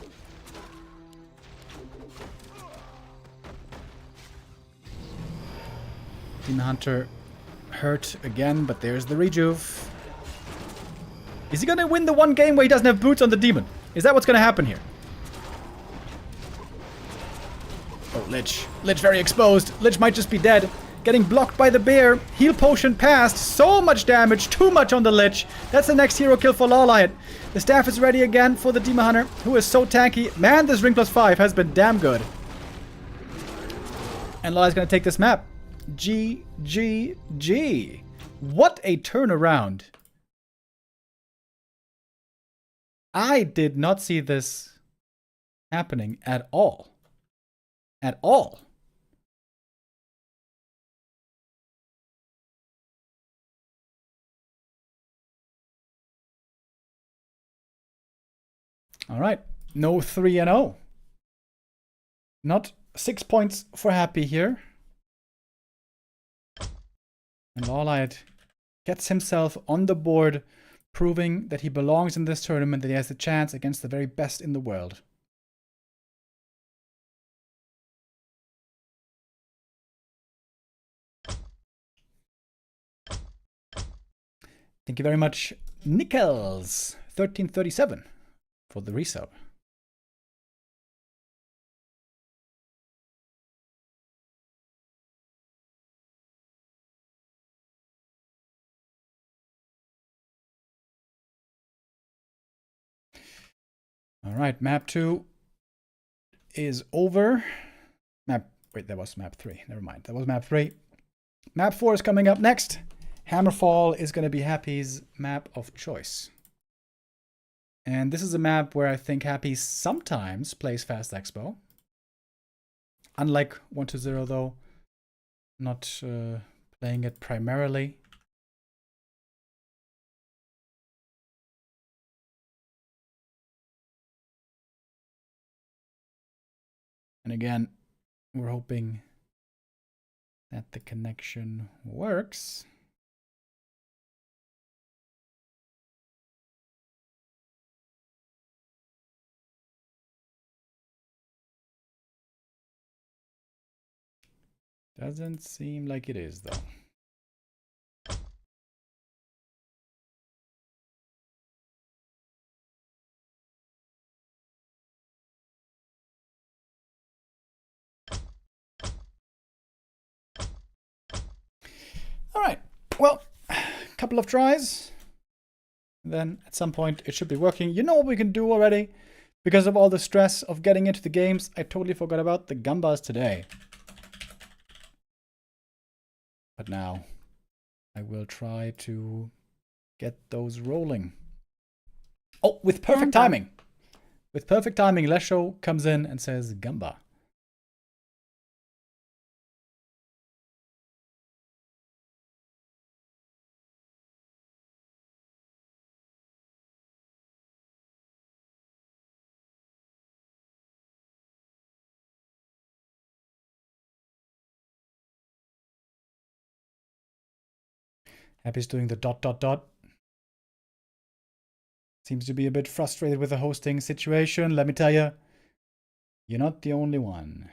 Demon Hunter hurt again, but there's the rejuve. Is he gonna win the one game where he doesn't have boots on the demon? Is that what's gonna happen here? Oh, Lich. Lich very exposed. Lich might just be dead. Getting blocked by the bear. Heal potion passed. So much damage. Too much on the Lich. That's the next hero kill for LawLiet. The staff is ready again for the Demon Hunter, who is so tanky. Man, this ring +5 has been damn good. And LawLiet's gonna take this map. G. What a turnaround. I did not see this happening at all. At all. All right. No 3-0. Not 6 points for Happy here. And LawLiet gets himself on the board, proving that he belongs in this tournament, that he has a chance against the very best in the world. Thank you very much, Nickels 1337 for the resub. All right, map 2 is over. Wait, that was map 3. Never mind. That was map 3. Map 4 is coming up next. Hammerfall is going to be Happy's map of choice. And this is a map where I think Happy sometimes plays Fast Expo. Unlike 1-0 though. Not playing it primarily. And again, we're hoping that the connection works. Doesn't seem like it is, though. All right. Well, a couple of tries. Then at some point it should be working. You know what we can do already? Because of all the stress of getting into the games, I totally forgot about the Gambas today. But now I will try to get those rolling. Oh, with perfect timing. With perfect timing, Lesho comes in and says Gamba. Happy's doing the ... Seems to be a bit frustrated with the hosting situation. Let me tell you, you're not the only one.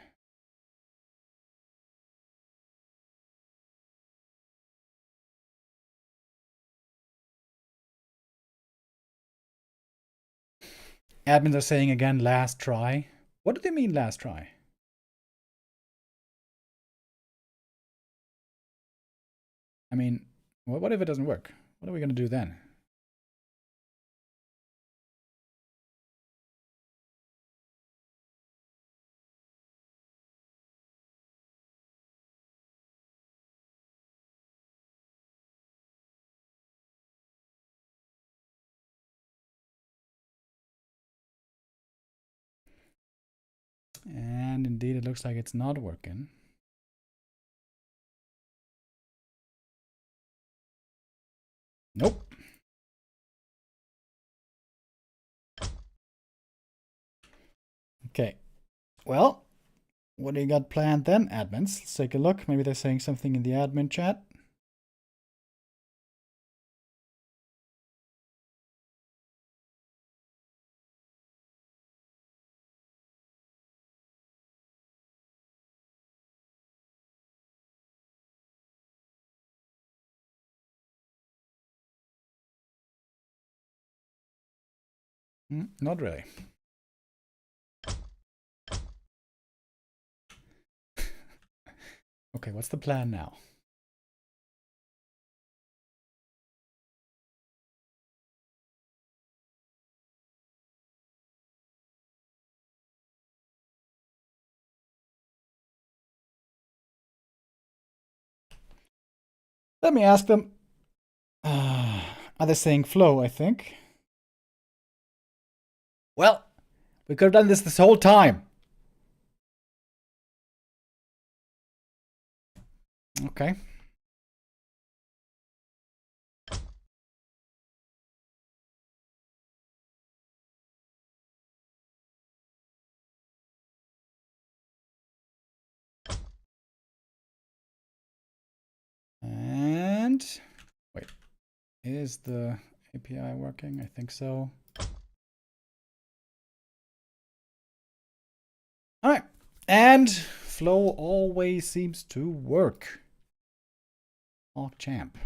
Admins are saying again, last try. What do they mean, last try? I mean, what if it doesn't work? What are we going to do then? And indeed, it looks like it's not working. Nope. Okay. Well, what do you got planned then, admins? Let's take a look. Maybe they're saying something in the admin chat. Not really. Okay, what's the plan now? Let me ask them. Are they saying flow, I think? Well, we could have done this whole time. Okay. And wait, Is the API working? I think so. Alright. And flow always seems to work. Hawk champ.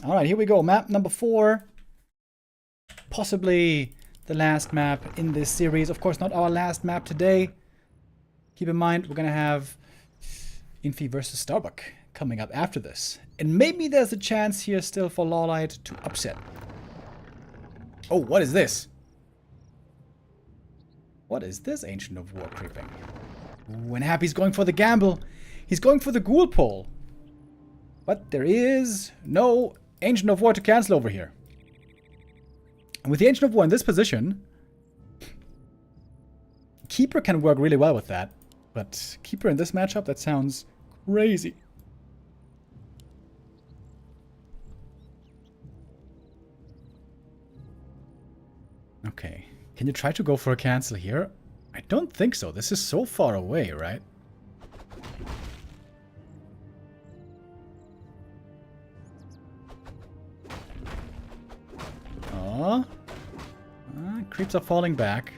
Alright, here we go. Map number 4. Possibly the last map in this series. Of course, not our last map today. Keep in mind, we're going to have Infy versus Starbuck coming up after this. And maybe there's a chance here still for LawLiet to upset. Oh, what is this? What is this Ancient of War creeping? Ooh, and Happy's going for the gamble. He's going for the ghoul pole. But there is no Ancient of War to cancel over here. And with the Ancient of War in this position, Keeper can work really well with that. But Keeper in this matchup, that sounds crazy. Okay. Can you try to go for a cancel here? I don't think so. This is so far away, right? Oh. Creeps are falling back.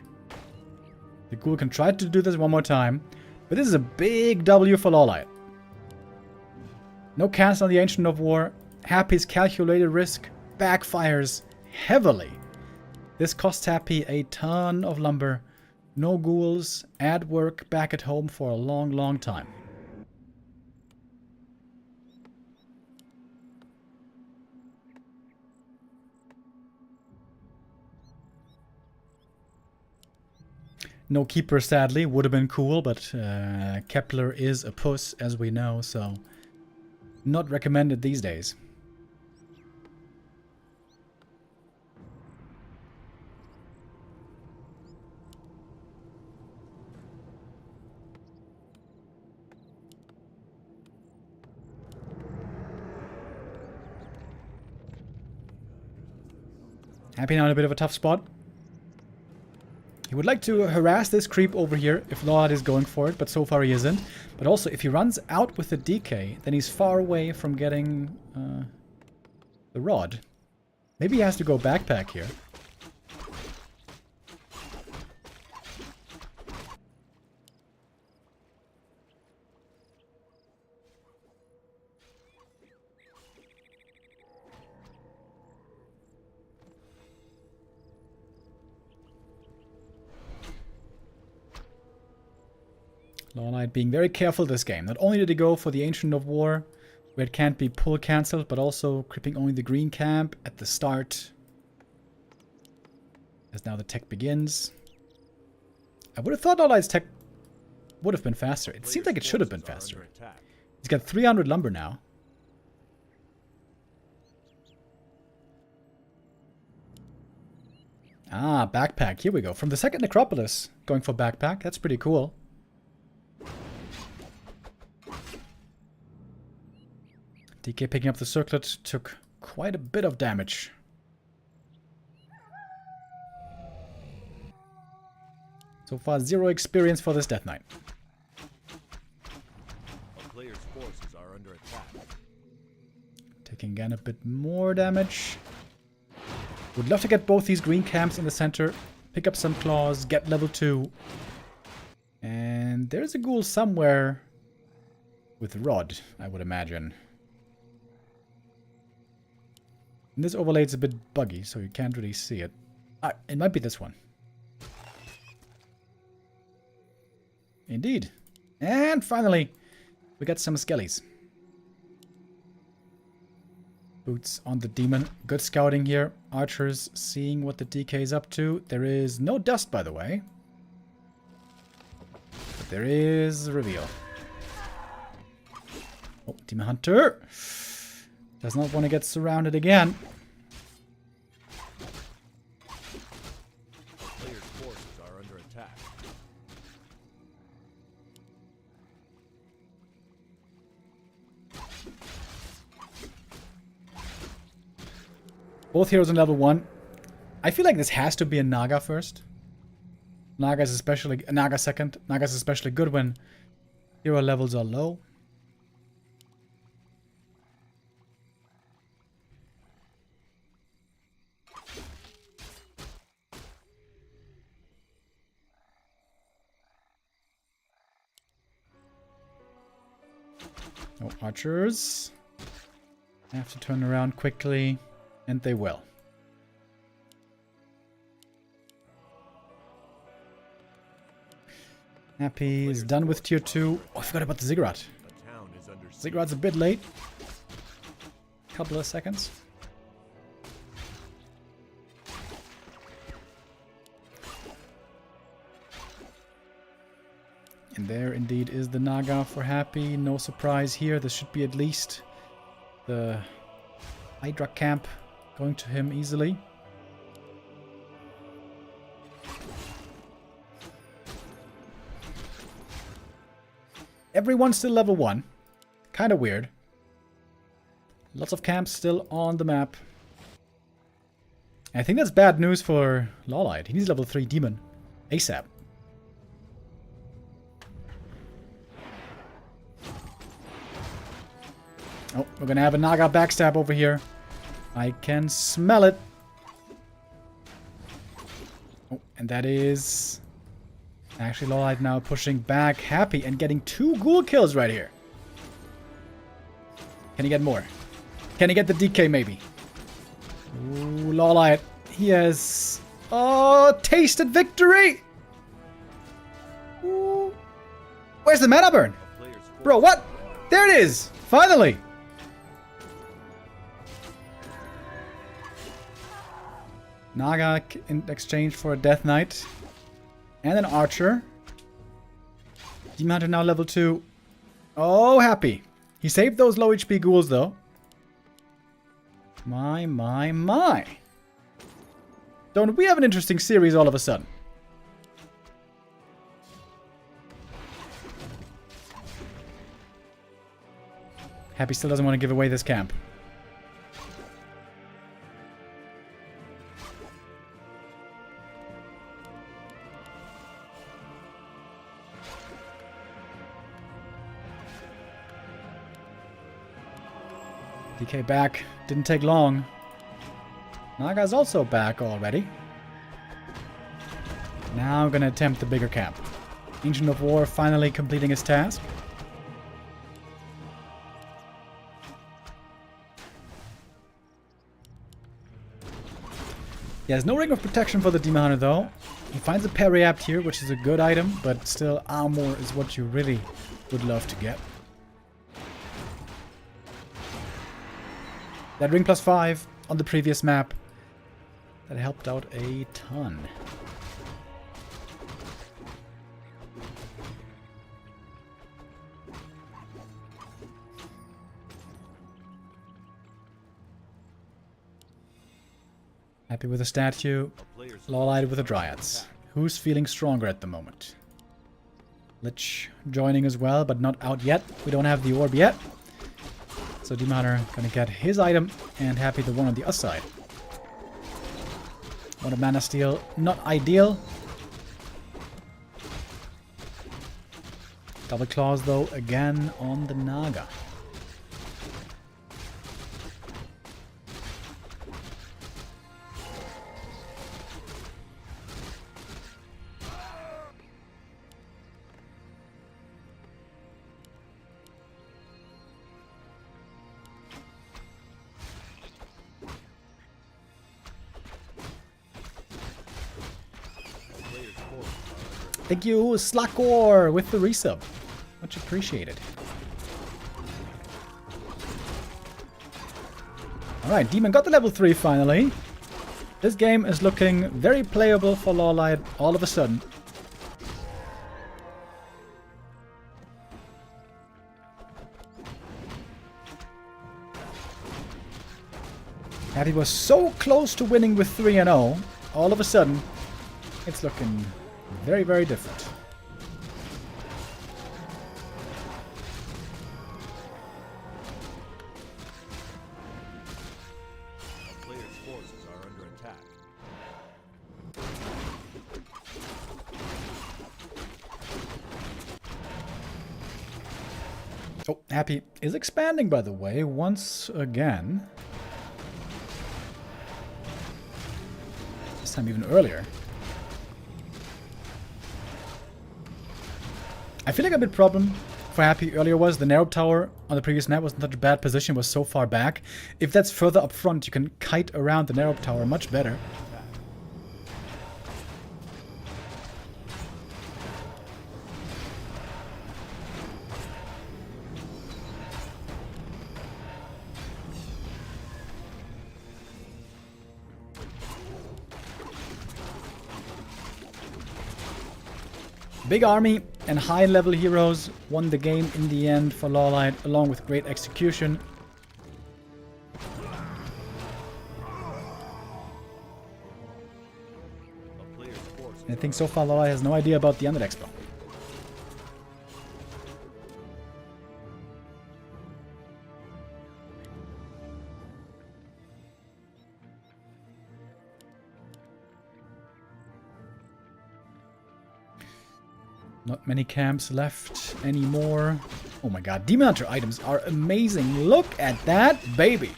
The ghoul can try to do this one more time. But this is a big W for LawLiet. No cancel on the Ancient of War. Happy's calculated risk backfires heavily. This costs Happy a ton of lumber. No ghouls at work back at home for a long, long time. No Keeper, sadly. Would have been cool, but Kepler is a puss, as we know, so not recommended these days. Happy now in a bit of a tough spot. He would like to harass this creep over here if LawLiet is going for it, but so far he isn't. But also, if he runs out with the DK, then he's far away from getting the rod. Maybe he has to go backpack here. LawLiet being very careful this game. Not only did he go for the Ancient of War, where it can't be pull cancelled, but also creeping only the green camp at the start. As now the tech begins. I would have thought LawLiet's tech would have been faster. It seems like it should have been faster. He's got 300 lumber now. Ah, backpack. Here we go. From the second Necropolis, going for backpack. That's pretty cool. DK picking up the circlet took quite a bit of damage. So far, 0 experience for this Death Knight. A player's forces are under attack. Taking again a bit more damage. Would love to get both these green camps in the center. Pick up some claws, get level 2. And there's a ghoul somewhere with rod, I would imagine. And this overlay is a bit buggy, so you can't really see it. Ah, it might be this one. Indeed. And finally, we got some skellies. Boots on the demon. Good scouting here. Archers seeing what the DK is up to. There is no dust, by the way. But there is a reveal. Oh, Demon Hunter. Does not want to get surrounded again. Player's forces are under attack. Both heroes on level 1. I feel like this has to be a Naga first. Naga's especially Naga second. Naga's especially good when hero levels are low. No archers. Have to turn around quickly. And they will. Happy is done with tier 2. Oh, I forgot about the ziggurat. The town is under siege. Ziggurat's a bit late. Couple of seconds. And there indeed is the Naga for Happy. No surprise here. This should be at least the Hydra camp going to him easily. Everyone's still level 1. Kind of weird. Lots of camps still on the map. I think that's bad news for LawLiet. He needs level 3 demon. ASAP. Oh, we're gonna have a Naga backstab over here. I can smell it. Oh, and that is... Actually, LawLiet now pushing back Happy and getting 2 ghoul kills right here. Can he get more? Can he get the DK maybe? Ooh, LawLiet. He has... Oh, tasted victory! Ooh. Where's the mana burn? Bro, what? There it is! Finally! Naga in exchange for a Death Knight. And an Archer. Demon Hunter now level 2. Oh, Happy. He saved those low HP ghouls, though. My, my, my. Don't we have an interesting series all of a sudden? Happy still doesn't want to give away this camp. DK back. Didn't take long. Naga's also back already. Now I'm gonna attempt the bigger camp. Ancient of War finally completing his task. He has no ring of protection for the Demon Hunter though. He finds a Periapt here, which is a good item, but still armor is what you really would love to get. That ring plus 5 on the previous map. That helped out a ton. Happy with the statue. LawLiet with the Dryads. Who's feeling stronger at the moment? Lich joining as well, but not out yet. We don't have the orb yet. So Demon Hunter gonna get his item, and Happy the one on the other side. Want a mana steal, not ideal. Double claws though, again on the Naga. Thank you, Slakor, with the resub. Much appreciated. Alright, Demon got the level 3 finally. This game is looking very playable for LawLiet all of a sudden. Happy was so close to winning with 3-0. All of a sudden, it's looking very, very different. The player's forces are under attack. Oh, Happy is expanding, by the way, once again. This time even earlier. I feel like a bit problem for Happy earlier was the narrow tower on the previous map was in such a bad position, was so far back. If that's further up front, you can kite around the narrow tower much better. Big army and high-level heroes won the game in the end for LawLiet, along with great execution. I think so far LawLiet has no idea about the Undead Expo. Not many camps left anymore. Oh my god, Demon Hunter items are amazing. Look at that, baby.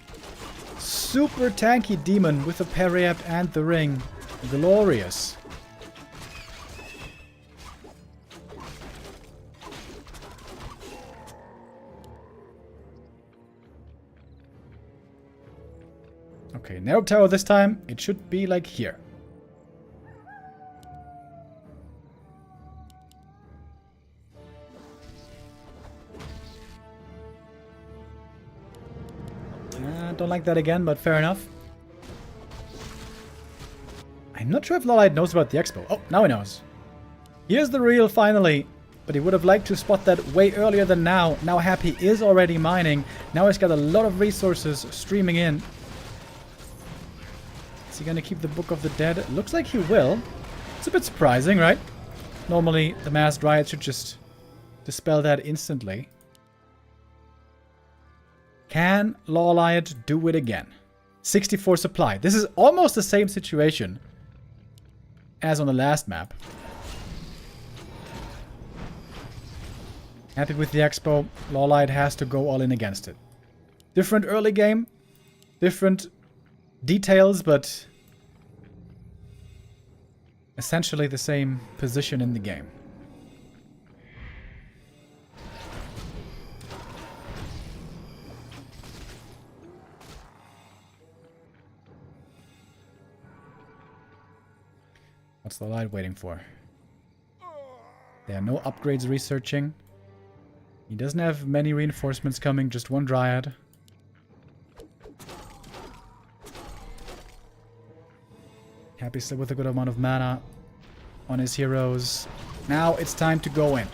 Super tanky demon with the Periapt and the ring. Glorious. Okay, narrow tower this time. It should be like here. Don't like that again, but fair enough. I'm not sure if LawLiet knows about the expo. Oh, now he knows. Here's the reel finally. But he would have liked to spot that way earlier than now. Now Happy is already mining. Now he's got a lot of resources streaming in. Is he going to keep the Book of the Dead? Looks like he will. It's a bit surprising, right? Normally the Masked Riot should just dispel that instantly. Can LawLiet do it again? 64 supply. This is almost the same situation as on the last map. Happy with the expo. LawLiet has to go all in against it. Different early game. Different details, but essentially the same position in the game. What's the LawLiet waiting for? There are no upgrades researching. He doesn't have many reinforcements coming, just one Dryad. Happy still with a good amount of mana on his heroes. Now it's time to go in.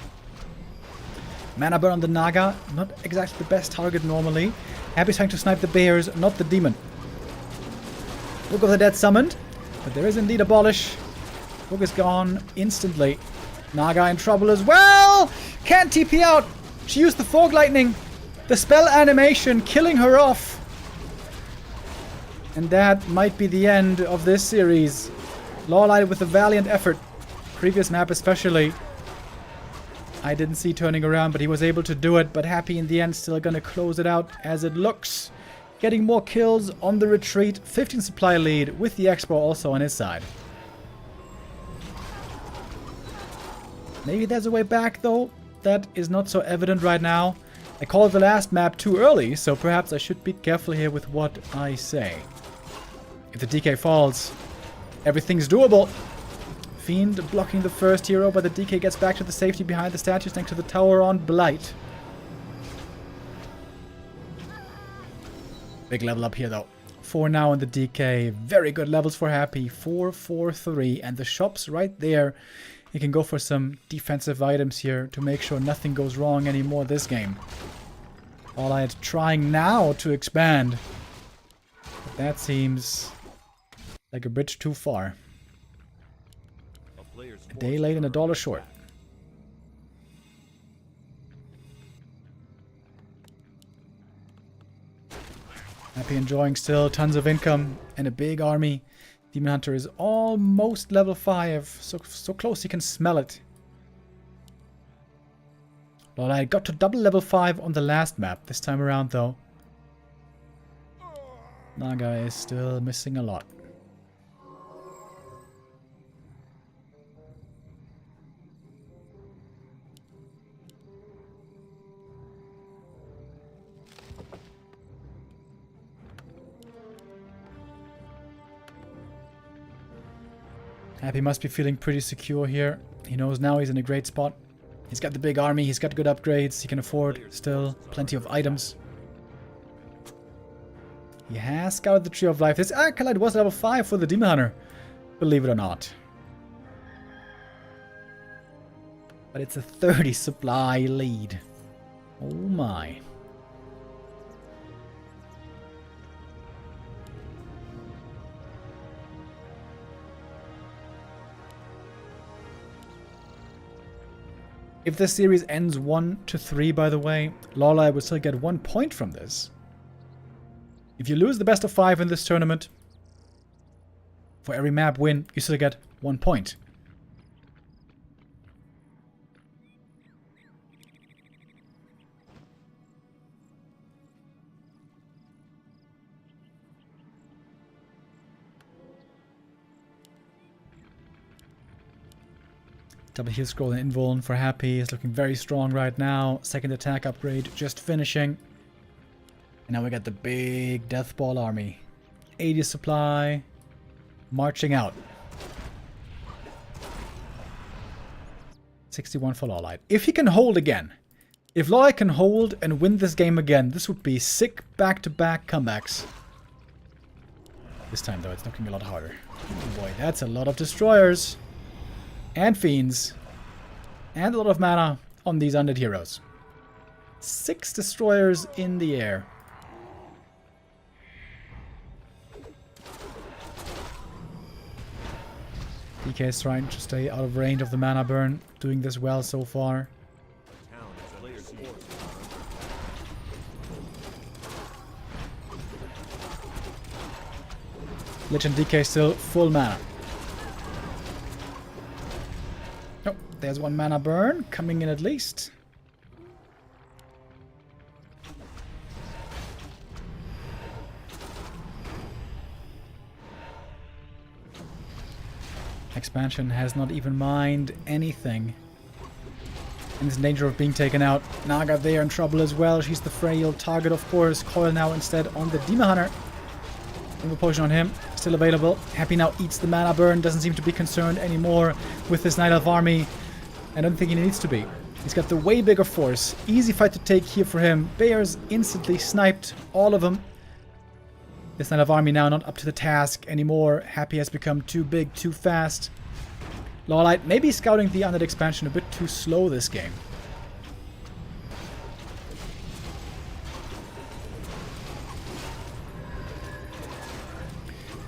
Mana burn on the Naga, not exactly the best target normally. Happy's trying to snipe the bears, not the demon. Book of the Dead summoned, but there is indeed Abolish. Book is gone instantly. Naga in trouble as well! Can't TP out! She used the Fog Lightning! The spell animation killing her off! And that might be the end of this series. LawLiet with a valiant effort. Previous map especially. I didn't see turning around, but he was able to do it. But Happy in the end still gonna close it out as it looks. Getting more kills on the retreat. 15 supply lead with the Expo also on his side. Maybe there's a way back, though. That is not so evident right now. I called the last map too early, so perhaps I should be careful here with what I say. If the DK falls, everything's doable. Fiend blocking the first hero, but the DK gets back to the safety behind the statues next to the tower on Blight. Big level up here, though. 4 now on the DK. Very good levels for Happy. 4, 4, 3. And the shop's right there. He can go for some defensive items here to make sure nothing goes wrong anymore this game. LawLiet trying now to expand. But that seems like a bridge too far. A day late and $1 short. Happy enjoying still tons of income and a big army. Demon Hunter is almost level 5, so close he can smell it. LawLiet got to double level 5 on the last map, this time around though. Naga is still missing a lot. Happy must be feeling pretty secure here. He knows now he's in a great spot. He's got the big army, he's got good upgrades, he can afford still plenty of items. He has scouted the Tree of Life. This Acolyte was level 5 for the Demon Hunter, believe it or not. But it's a 30 supply lead. Oh my. If this series ends 1-3, by the way, LawLiet will still get 1 point from this. If you lose the best of 5 in this tournament, for every map win, you still get 1 point. Double heal scroll and invuln for Happy is looking very strong right now. Second attack upgrade just finishing. And now we got the big Death Ball army. 80 supply. Marching out. 61 for LawLiet. If he can hold again. If LawLiet can hold and win this game again, this would be sick back-to-back comebacks. This time though, it's looking a lot harder. Oh boy, that's a lot of destroyers. And fiends. And a lot of mana on these undead heroes. 6 destroyers in the air. DK is trying to stay out of range of the mana burn. Doing this well so far. Lich and DK still full mana. There's 1 mana burn coming in at least. Expansion has not even mined anything. And is in danger of being taken out. Naga there in trouble as well. She's the frail target, of course. Coil now instead on the Demon Hunter. Invo potion on him. Still available. Happy now eats the mana burn. Doesn't seem to be concerned anymore with this Night Elf army. I don't think he needs to be. He's got the way bigger force. Easy fight to take here for him. Bears instantly sniped all of them. This Night Elf army now not up to the task anymore. Happy has become too big, too fast. LawLiet maybe scouting the undead expansion a bit too slow this game.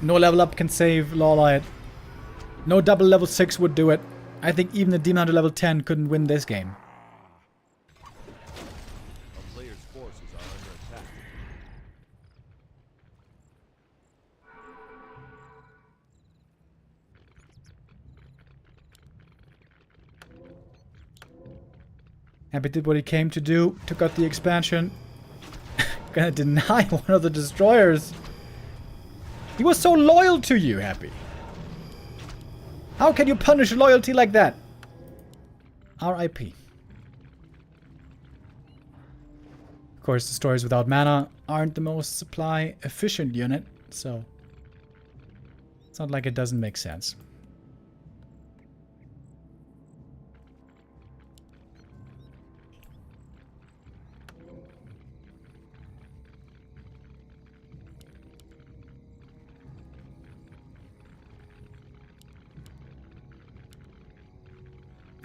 No level up can save LawLiet. No double level 6 would do it. I think even the Demon Hunter level 10 couldn't win this game. A player's forces are under attack. Happy did what he came to do. Took out the expansion. Gonna deny one of the destroyers. He was so loyal to you, Happy. How can you punish loyalty like that? R.I.P. Of course, destroyers without mana aren't the most supply efficient unit, so it's not like it doesn't make sense.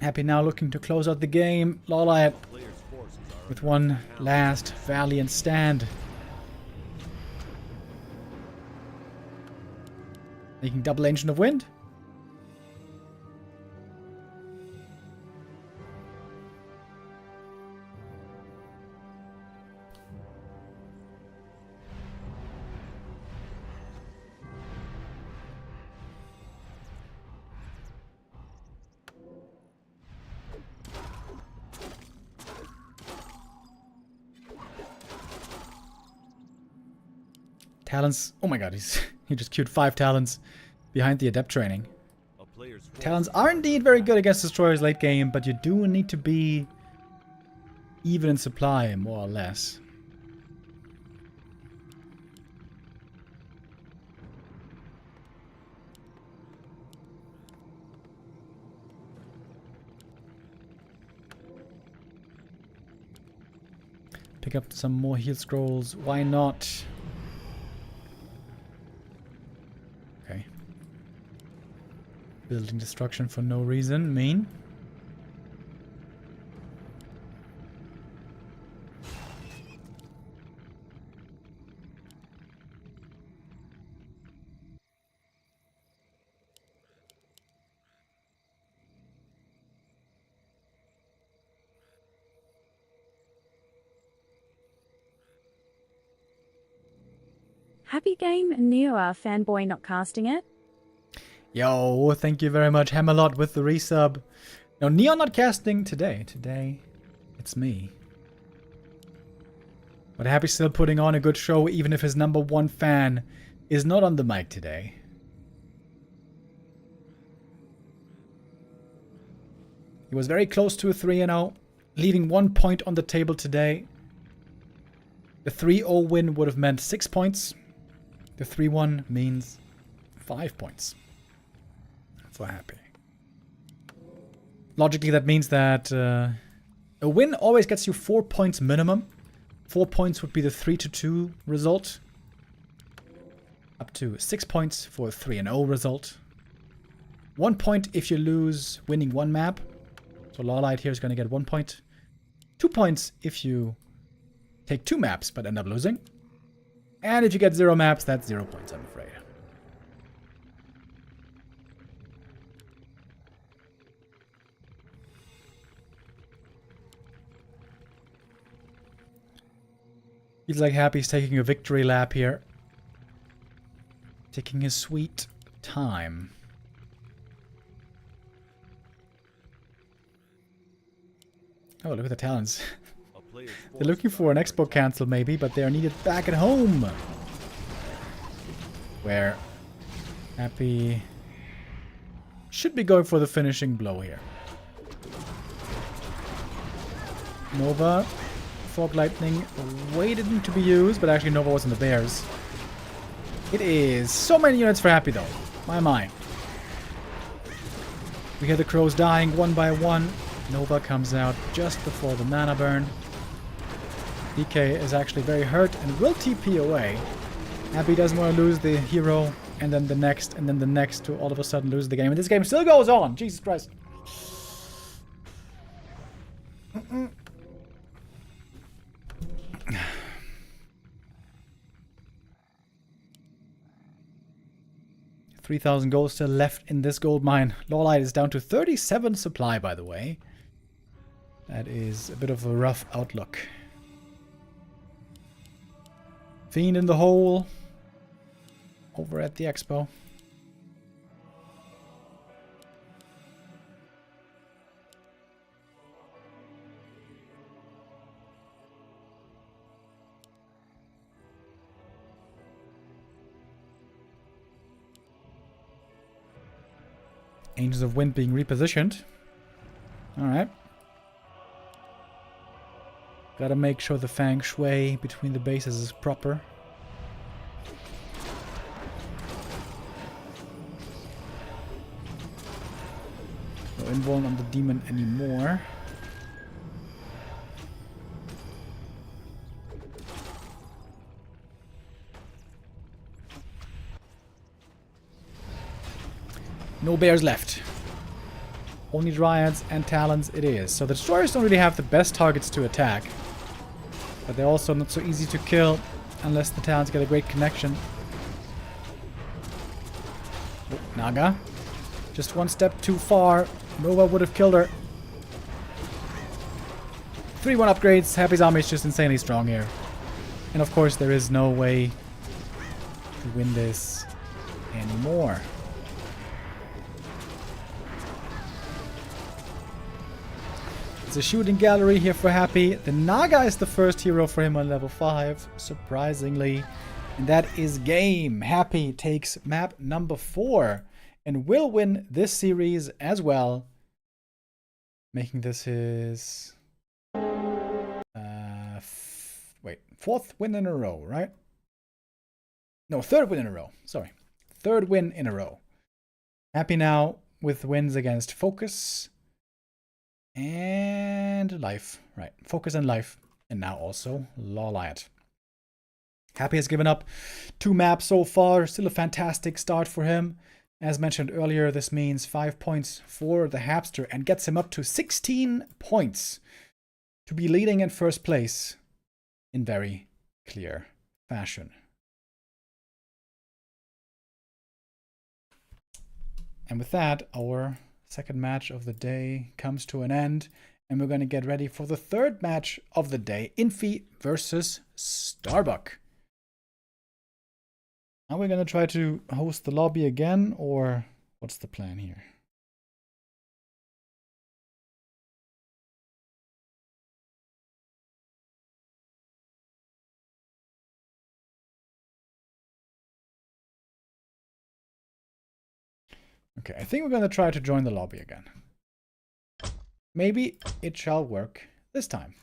Happy now looking to close out the game. LawLiet with one last valiant stand. Making double Ancient of Wind. Talents. Oh my god, he just queued 5 talents behind the adept training. Talents are indeed very good against destroyers late game, but you do need to be even in supply, more or less. Pick up some more heal scrolls. Why not? Okay. Building destruction for no reason. Mean. Happy game, Neo fanboy not casting it. Yo, thank you very much, Hammerlot, with the resub. No, Neon not casting today. Today, it's me. But Happy still putting on a good show, even if his #1 fan is not on the mic today. He was very close to a 3-0, leaving 1 point on the table today. The 3-0 win would have meant 6 points. The 3-1 means 5 points for Happy. Logically, that means that a win always gets you 4 points minimum. 4 points would be the 3-2 result. Up to 6 points for a 3-0 result. 1 point if you lose winning 1 map. So LawLiet here is going to get 1 point. 2 points if you take 2 maps but end up losing. And if you get 0 maps, that's 0 points, I'm afraid. Feels like Happy's taking a victory lap here. Taking his sweet time. Oh, look at the talents. They're looking for an expo cancel maybe, but they are needed back at home. Where Happy should be going for the finishing blow here. Nova, Fog Lightning waited to be used, but actually Nova was in the Bears. It is so many units for Happy though. My. We hear the crows dying one by one. Nova comes out just before the mana burn. DK is actually very hurt and will TP away. Happy doesn't want to lose the hero, and then the next, and then the next to all of a sudden lose the game. And this game still goes on! Jesus Christ. 3,000 gold still left in this gold mine. LawLiet is down to 37 supply, by the way. That is a bit of a rough outlook. Fiend in the hole. Over at the expo. Angels of Wind being repositioned. Alright. Gotta make sure the feng shui between the bases is proper. No invuln on the demon anymore. No bears left. Only dryads and talons it is. So the destroyers don't really have the best targets to attack. But they're also not so easy to kill unless the talons get a great connection. Oh, Naga. Just one step too far. Nova would have killed her. 3-1 upgrades. Happy's army is just insanely strong here. And of course there is no way to win this anymore. It's a shooting gallery here for Happy. The Naga is the first hero for him on level 5, surprisingly. And that is game. Happy takes map number 4 and will win this series as well. Making this his... fourth win in a row, right? No, third win in a row. Sorry. Third win in a row. Happy now with wins against Focus and Life. Right. Focus and Life. and now also LawLiet. Happy has given up 2 maps so far. Still a fantastic start for him. As mentioned earlier, this means 5 points for the Hapster and gets him up to 16 points to be leading in first place in very clear fashion. And with that, our second match of the day comes to an end, and we're going to get ready for the third match of the day, Infy versus Starbuck. Are we going to try to host the lobby again, or what's the plan here? Okay, I think we're going to try to join the lobby again. Maybe it shall work this time.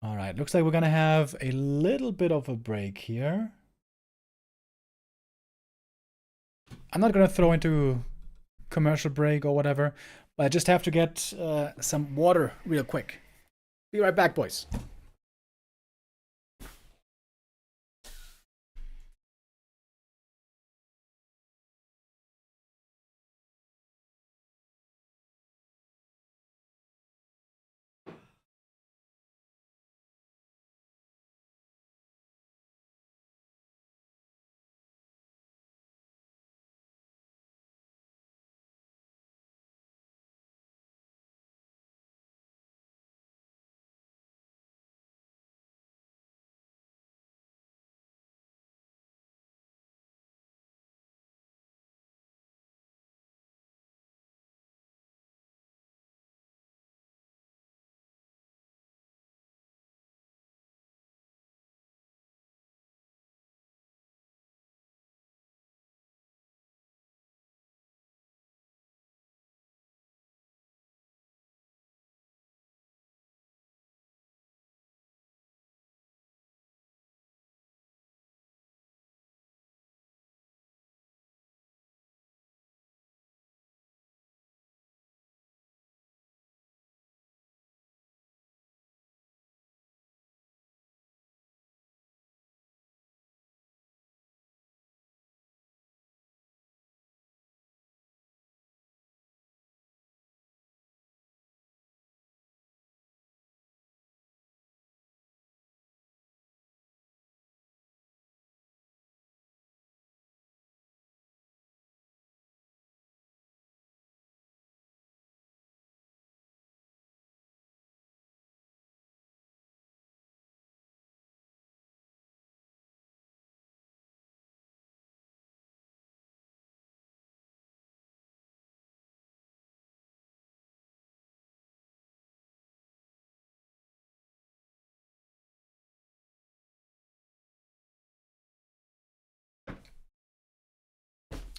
All right, looks like we're going to have a little bit of a break here. I'm not going to throw into commercial break or whatever, but I just have to get some water real quick. Be right back, boys.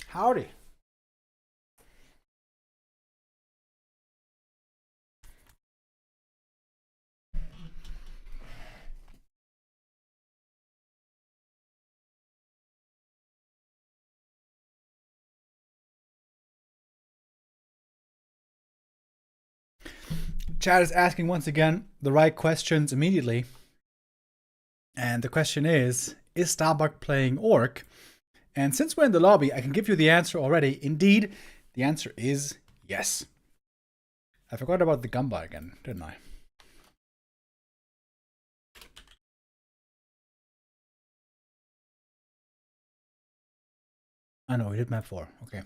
Howdy. Chad is asking once again the right questions immediately. And the question is Starbuck playing Orc? And since we're in the lobby, I can give you the answer already. Indeed, the answer is yes. I forgot about the Gumba again, didn't I? I know, we did map 4. Okay.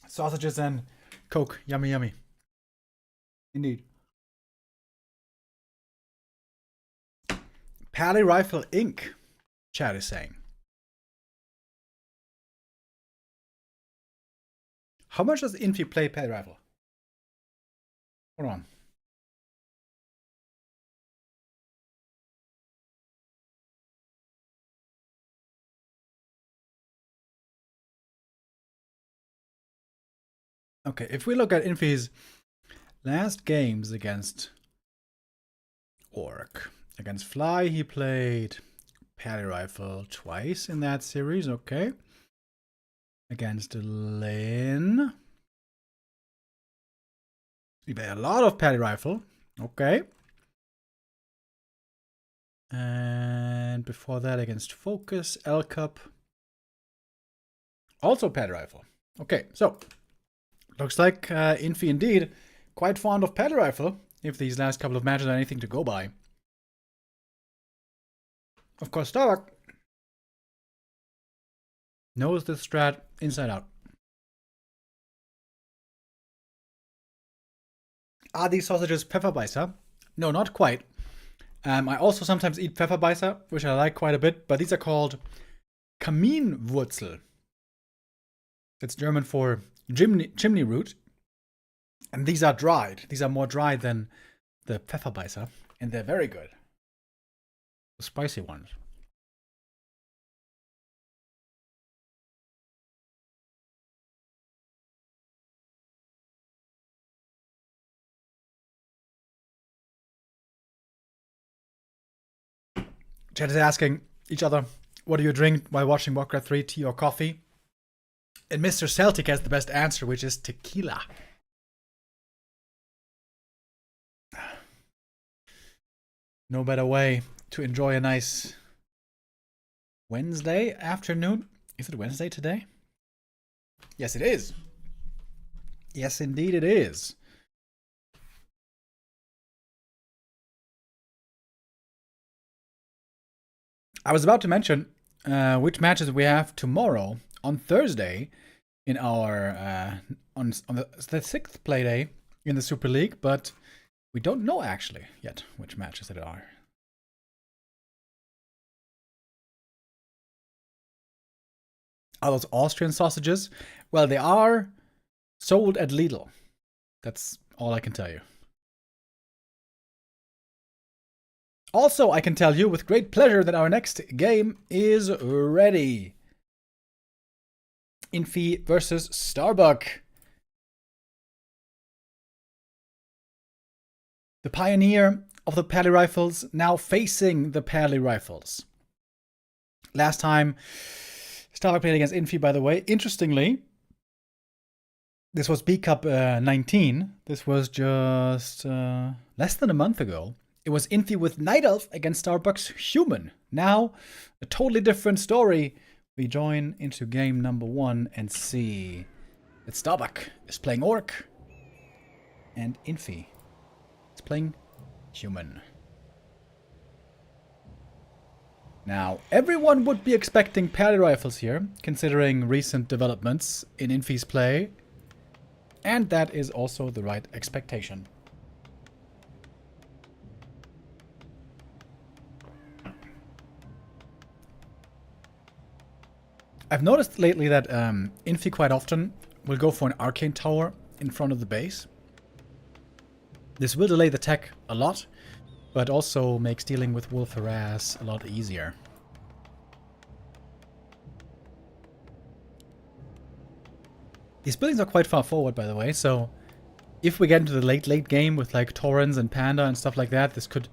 Sausages and Coke. Yummy, yummy. Indeed. Pally Rifle Inc. Chad is saying. How much does Infy play Pally Rifle? Hold on. Okay, if we look at Infy's last games against Orc. Against Fly, he played Parry Rifle twice in that series, okay. Against Lin, he played a lot of Parry Rifle, okay. And before that, against Focus, L Cup, also Parry Rifle. Okay, so looks like Infy indeed quite fond of Parry Rifle, if these last couple of matches are anything to go by. Of course, Starbuck knows this strat inside out. Are these sausages Pfefferbeißer? No, not quite. I also sometimes eat Pfefferbeißer, which I like quite a bit, but these are called Kaminwurzel. It's German for chimney root. And these are dried. These are more dried than the Pfefferbeißer, and they're very good. The spicy ones. Chat is asking each other, what do you drink while watching Warcraft 3, tea or coffee? And Mr. Celtic has the best answer, which is tequila. No better way to enjoy a nice Wednesday afternoon. Is it Wednesday today? Yes, it is. Yes, indeed it is. I was about to mention which matches we have tomorrow on Thursday in our on the sixth Playday in the Super League, but we don't know actually yet which matches it are. Are those Austrian sausages? Well, they are sold at Lidl. That's all I can tell you. Also, I can tell you with great pleasure that our next game is ready. Infy versus Starbuck. The pioneer of the Parry Rifles now facing the Parry Rifles. Last time, Starbuck played against Infy, by the way. Interestingly, this was B Cup 19. This was just less than a month ago. It was Infy with Night Elf against Starbuck's Human. Now, a totally different story. We join into game number 1 and see that Starbuck is playing Orc and Infy is playing Human. Now, everyone would be expecting Parry Rifles here, considering recent developments in Infy's play. And that is also the right expectation. I've noticed lately that Infy quite often will go for an arcane tower in front of the base. This will delay the tech a lot, but also makes dealing with Wolf Harass a lot easier. These buildings are quite far forward, by the way, so if we get into the late game with like Torrens and Panda and stuff like that, this could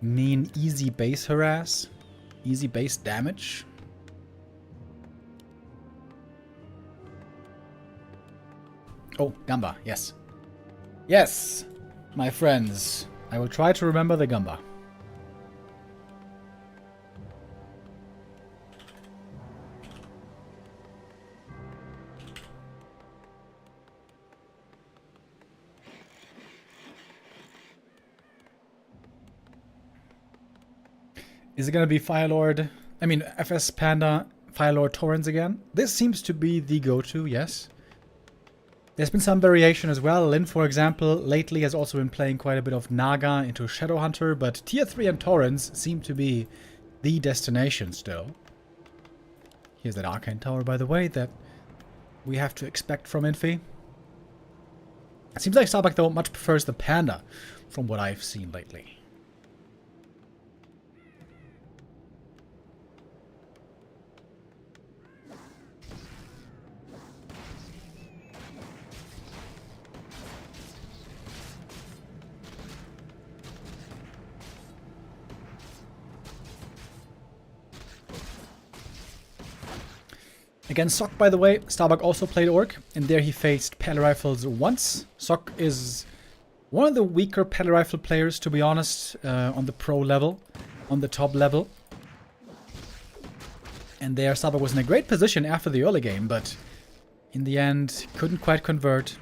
mean easy base harass, easy base damage. Oh, Gamba, yes. Yes, my friends. I will try to remember the Gamba. Is it going to be Firelord? I mean, FS Panda, Firelord Torrens again? This seems to be the go-to, yes. There's been some variation as well. Lin, for example, lately has also been playing quite a bit of Naga into Shadowhunter, but Tier 3 and Torrens seem to be the destination still. Here's that Arcane Tower, by the way, that we have to expect from Infy. It seems like Starbuck, though, much prefers the Panda from what I've seen lately. Against Sock, by the way, Starbuck also played Orc, and there he faced Pele Rifles once. Sock is one of the weaker Pele Rifle players, to be honest, on the pro level, on the top level. And there Starbuck was in a great position after the early game, but in the end couldn't quite convert.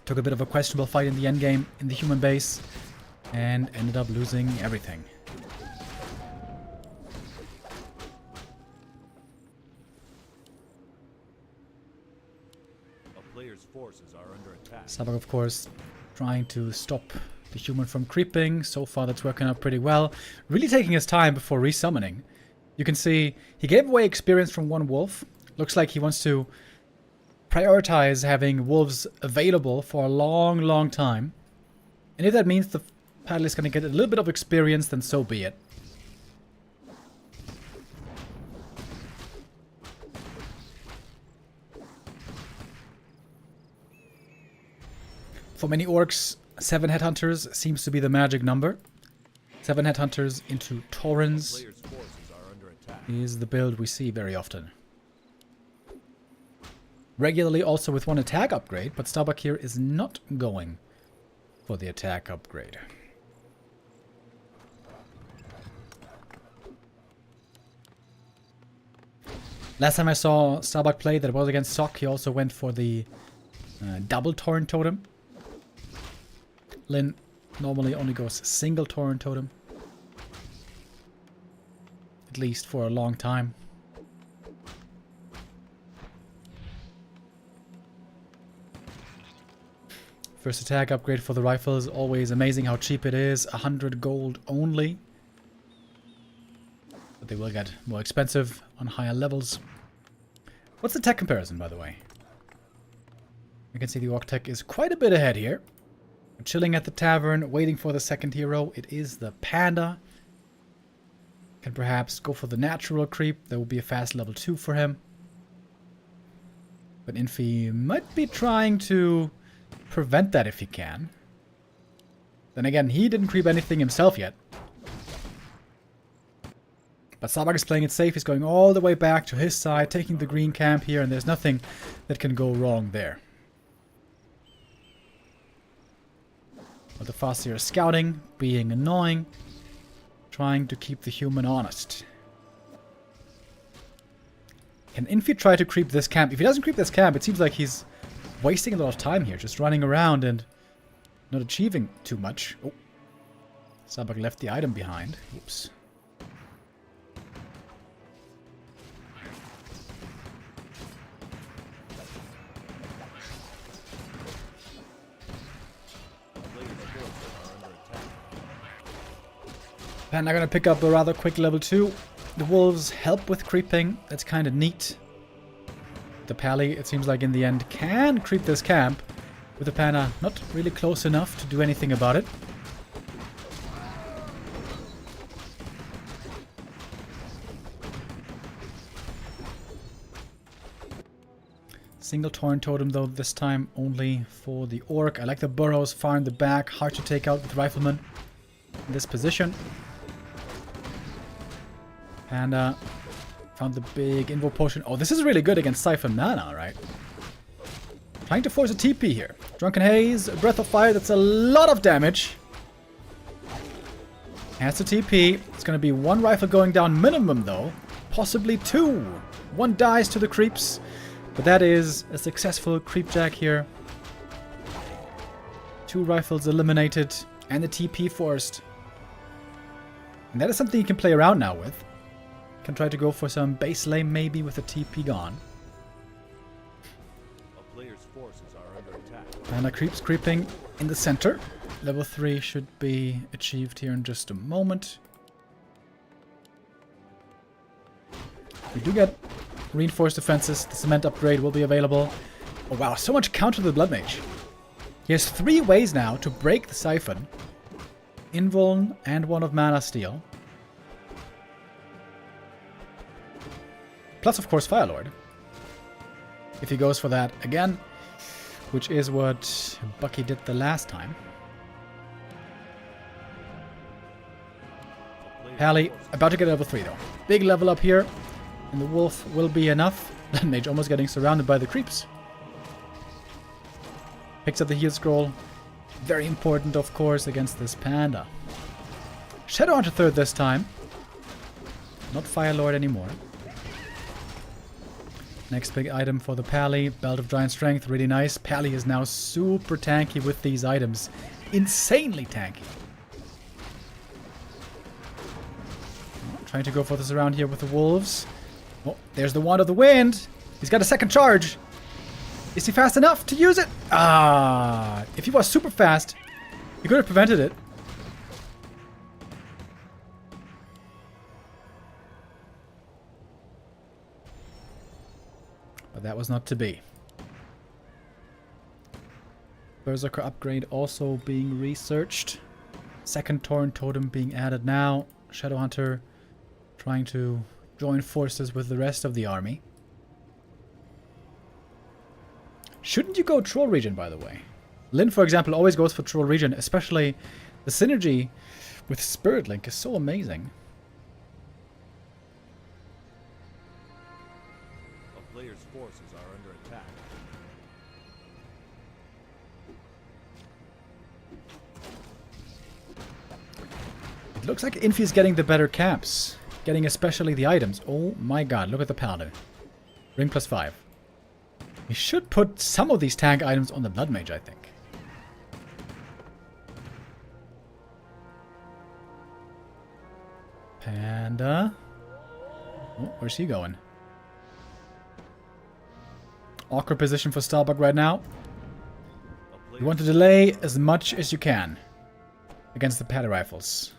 Took a bit of a questionable fight in the end game in the human base, and ended up losing everything. Players' forces are under attack. Starbuck, of course, trying to stop the human from creeping. So far, that's working out pretty well. Really taking his time before resummoning. You can see he gave away experience from one wolf. Looks like he wants to prioritize having wolves available for a long, long time. And if that means the paddle is going to get a little bit of experience, then so be it. For many orcs, 7 headhunters seems to be the magic number. 7 headhunters into Taurens Players' forces are under attack. is the build we see very often. Regularly also with 1 attack upgrade, but Starbuck here is not going for the attack upgrade. Last time I saw Starbuck play that was against Sock, he also went for the double Torrent Totem. Lin normally only goes single Torrent Totem. At least for a long time. First attack upgrade for the rifles, always amazing how cheap it is. 100 gold only. But they will get more expensive on higher levels. What's the tech comparison, by the way? You can see the Orc tech is quite a bit ahead here. We're chilling at the tavern, waiting for the second hero. It is the Panda. Can perhaps go for the natural creep. That will be a fast level 2 for him. But Infy might be trying to prevent that if he can. Then again, he didn't creep anything himself yet. But Starbuck is playing it safe. He's going all the way back to his side, taking the green camp here, and there's nothing that can go wrong there. But the Farseer is scouting, being annoying, trying to keep the human honest. Can Infy try to creep this camp? If he doesn't creep this camp, it seems like he's wasting a lot of time here, just running around and not achieving too much. Oh, Starbuck left the item behind. Oops. And I'm gonna pick up a rather quick level 2. The wolves help with creeping. That's kind of neat. The Pally, it seems like in the end, can creep this camp. With the Panda not really close enough to do anything about it. Single Torrent Totem though, this time only for the Orc. I like the burrows far in the back. Hard to take out with Rifleman in this position. Panda found the big Invo Potion. Oh, this is really good against Siphon Mana, right? Trying to force a TP here. Drunken Haze, Breath of Fire, that's a lot of damage. Has the TP. It's going to be 1 rifle going down minimum, though. Possibly 2. 1 dies to the creeps. But that is a successful creep jack here. 2 rifles eliminated. And the TP forced. And that is something you can play around now with. Can try to go for some base lane maybe with the TP gone. A player's forces are under attack. Panda creeps creeping in the center. Level 3 should be achieved here in just a moment. We do get reinforced defenses. The cement upgrade will be available. Oh wow, so much counter to the Blood Mage. He has 3 ways now to break the Siphon. Invuln and 1 of Mana Steel. Plus, of course, Firelord. If he goes for that again, which is what Bucky did the last time. Pally, about to get level 3 though. Big level up here. And And the wolf will be enough. Mage almost getting surrounded by the creeps. Picks up the heal scroll. Very important, of course, against this panda. Shadowhunter third this time. Not Firelord anymore. Next big item for the Pally. Belt of Giant Strength. Really nice. Pally is now super tanky with these items. Insanely tanky. Trying to go for this around here with the wolves. Oh, there's the Wand of the Wind. He's got a second charge. Is he fast enough to use it? Ah, if he was super fast, he could have prevented it. But that was not to be. Berserker upgrade also being researched. Second Torrent Totem being added now. Shadowhunter trying to join forces with the rest of the army. Shouldn't you go Troll Region, by the way? Lyn, for example, always goes for Troll Region, especially the synergy with Spirit Link is so amazing. A player's forces are under attack. It looks like Infy is getting the better camps. Getting especially the items. Oh my god, look at the Paladin. Ring +5. We should put some of these tank items on the Blood Mage, I think. Panda. Oh, where's he going? Awkward position for Starbuck right now. You want to delay as much as you can against the Pally Rifles.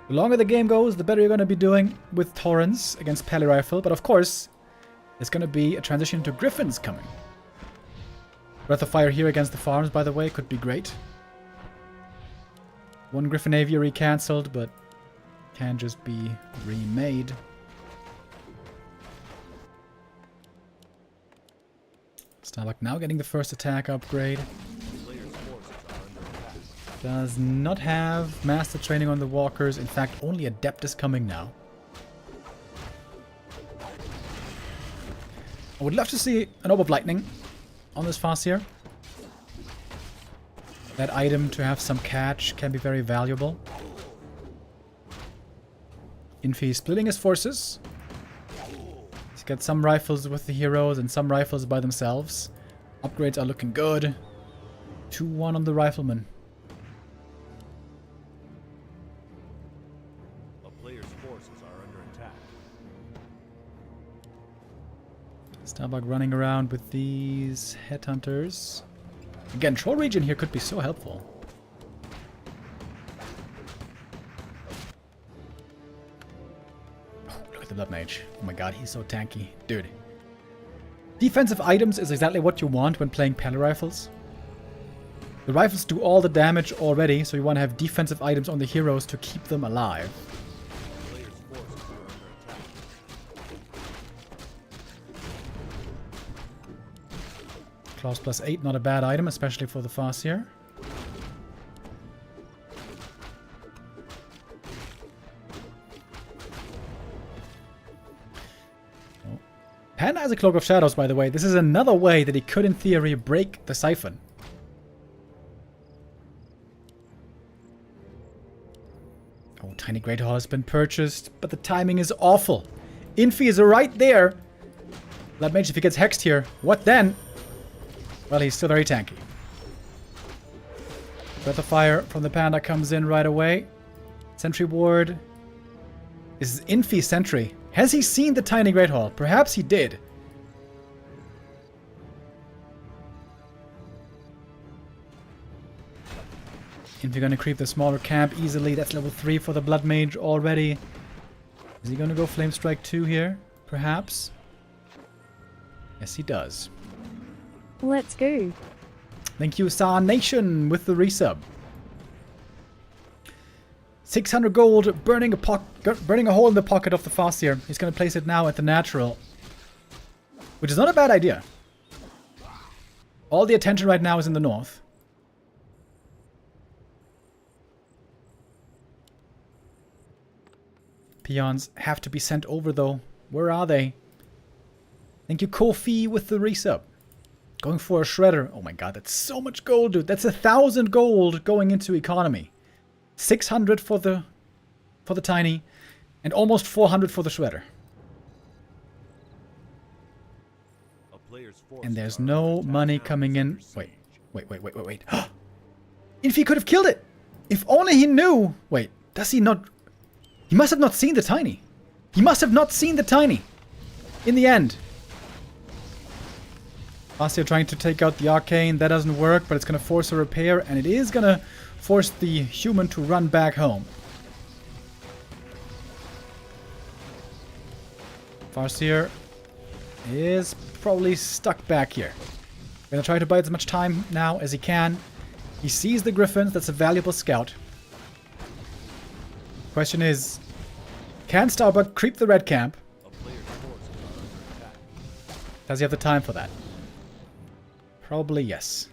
The longer the game goes, the better you're going to be doing with Torrents against Pally Rifle. But of course, there's going to be a transition to Griffins coming. Breath of Fire here against the farms, by the way, could be great. One Griffin Aviary cancelled, but can just be remade. Starbuck now getting the first attack upgrade. Does not have Master Training on the Walkers. In fact, only Adept is coming now. I would love to see an Orb of Lightning on this Farseer. That item to have some catch can be very valuable. Infy splitting his forces. He's got some rifles with the heroes and some rifles by themselves. Upgrades are looking good. 2-1 on the Rifleman. Starbuck running around with these headhunters. Again, Troll Region here could be so helpful. Oh, look at the Blood Mage. Oh my god, he's so tanky. Dude. Defensive items is exactly what you want when playing Pally Rifles. The rifles do all the damage already, so you want to have defensive items on the heroes to keep them alive. Claws +8, not a bad item, especially for the Farseer. Oh. Panda has a Cloak of Shadows, by the way. This is another way that he could, in theory, break the Siphon. Oh, Tiny Great Hall has been purchased, but the timing is awful. Infy is right there. Blood Mage, if he gets hexed here, what then? Well, he's still very tanky. Breath of Fire from the Panda comes in right away. Sentry Ward. This is Infy Sentry. Has he seen the Tiny Great Hall? Perhaps he did. Infy gonna creep the smaller camp easily. That's level 3 for the Blood Mage already. Is he gonna go Flame Strike 2 here? Perhaps? Yes, he does. Let's go. Thank you, Sar Nation, with the resub. 600 gold, burning a hole in the pocket of the Farseer. He's going to place it now at the natural, which is not a bad idea. All the attention right now is in the north. Peons have to be sent over, though. Where are they? Thank you, Kofi, with the resub. Going for a shredder. Oh my god, that's so much gold, dude. That's 1,000 gold going into economy. 600 for the tiny, and almost 400 for the shredder. A player's forces And there's are no under money attack. coming in. Towns under Wait. siege. Infy could have killed it! If only he knew! Wait, does he not... He must have not seen the tiny. He must have not seen the tiny. In the end. Bastia trying to take out the arcane. That doesn't work, but it's going to force a repair. And it is going to force the human to run back home. Farseer is probably stuck back here. Gonna try to buy as much time now as he can. He sees the griffins. That's a valuable scout. Question is, can Starbuck creep the red camp? A player's forces are under attack. Does he have the time for that? Probably yes.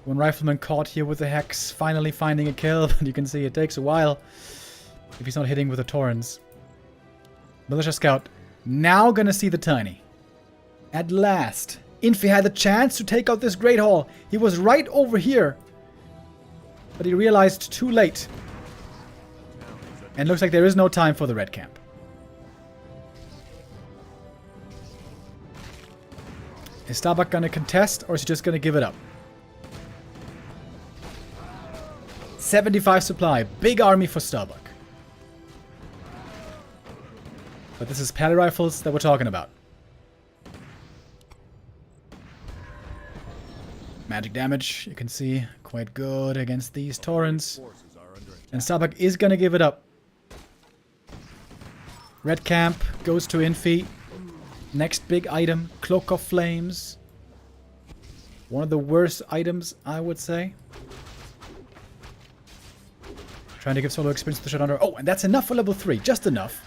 One rifleman caught here with the hex, finally finding a kill, but you can see it takes a while if he's not hitting with the torrents. Militia scout now gonna see the tiny. At last, Infy had the chance to take out this Great Hall. He was right over here, but he realized too late. And looks like there is no time for the red camp. Is Starbuck gonna contest, or is he just gonna give it up? 75 supply. Big army for Starbuck. But this is pally rifles that we're talking about. Magic damage, you can see, quite good against these torrents. Forces are under attack. And Starbuck is gonna give it up. Red camp goes to Infy. Next big item, Cloak of Flames. One of the worst items, I would say. Trying to give solo experience to the Shadowhunter. Oh, and that's enough for level 3. Just enough.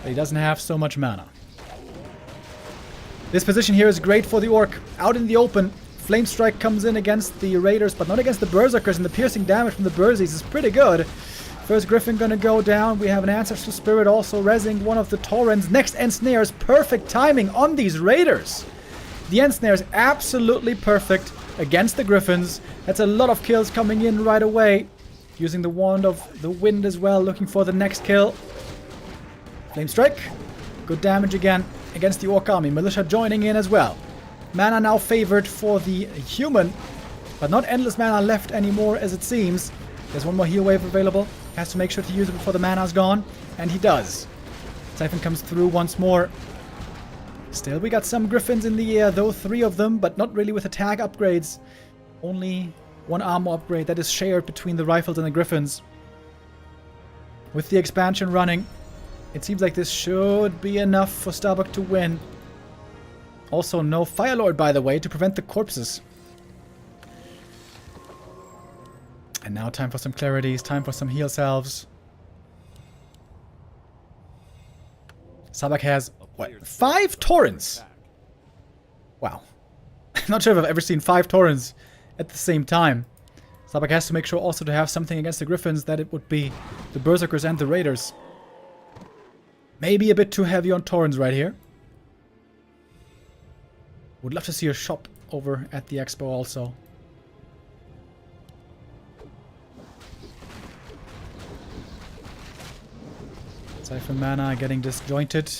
But he doesn't have so much mana. This position here is great for the Orc. Out in the open, Flame Strike comes in against the Raiders, but not against the Berserkers, and the piercing damage from the Bersies is pretty good. First Griffin gonna go down. We have an Ancestral Spirit also rezzing one of the Torrents. Next Ensnares, perfect timing on these Raiders. The Ensnare is absolutely perfect against the Griffins. That's a lot of kills coming in right away. Using the Wand of the Wind as well, looking for the next kill. Flame Strike. Good damage again against the Orc army. Militia joining in as well. Mana now favored for the human, but not endless mana left anymore as it seems. There's one more heal wave available. Has to make sure to use it before the mana's gone, and he does. Siphon comes through once more. Still, we got some Griffins in the air, though 3 of them, but not really with attack upgrades. Only one armor upgrade that is shared between the rifles and the Griffins. With the expansion running, it seems like this should be enough for Starbuck to win. Also, no Firelord, by the way, to prevent the corpses. And now time for some clarities, time for some heal salves. Starbuck has, what, 5 torrents? Wow. Not sure if I've ever seen 5 torrents at the same time. Starbuck has to make sure also to have something against the Griffins, that it would be the Berserkers and the Raiders. Maybe a bit too heavy on torrents right here. Would love to see a shop over at the expo also. Siphon mana getting disjointed.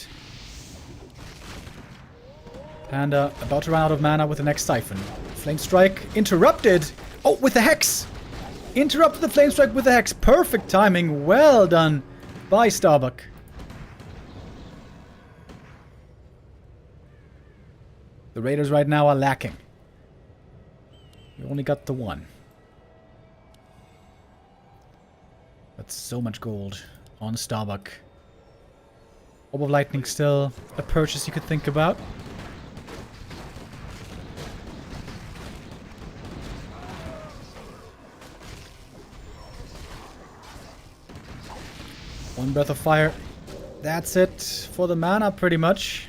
Panda about to run out of mana with the next Siphon. Flame Strike interrupted. Oh, with the Hex! Interrupted the Flame Strike with the Hex. Perfect timing. Well done by Starbuck. The Raiders right now are lacking. We only got the 1. That's so much gold on Starbuck. Orb of Lightning still a purchase you could think about. One Breath of Fire. That's it for the mana pretty much.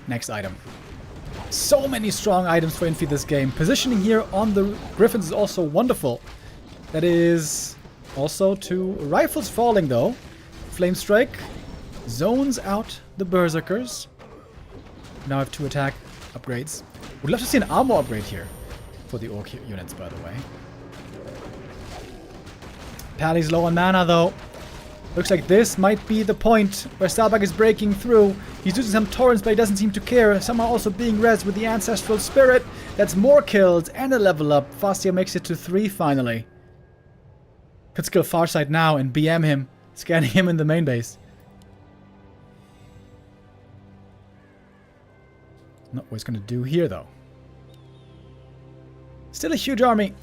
Next item. So many strong items for Infy this game. Positioning here on the Griffins is also wonderful. That is also two rifles falling though. Flame Strike zones out the Berserkers. Now I have 2 attack upgrades. Would love to see an armor upgrade here for the Orc units, by the way. Pally's low on mana though. Looks like this might be the point where Starbuck is breaking through. He's using some torrents, but he doesn't seem to care. Somehow also being rezzed with the Ancestral Spirit. That's more kills and a level up. Fastia makes it to 3 finally. Could skill Farsight now and BM him, scanning him in the main base. Not what he's going to do here though. Still a huge army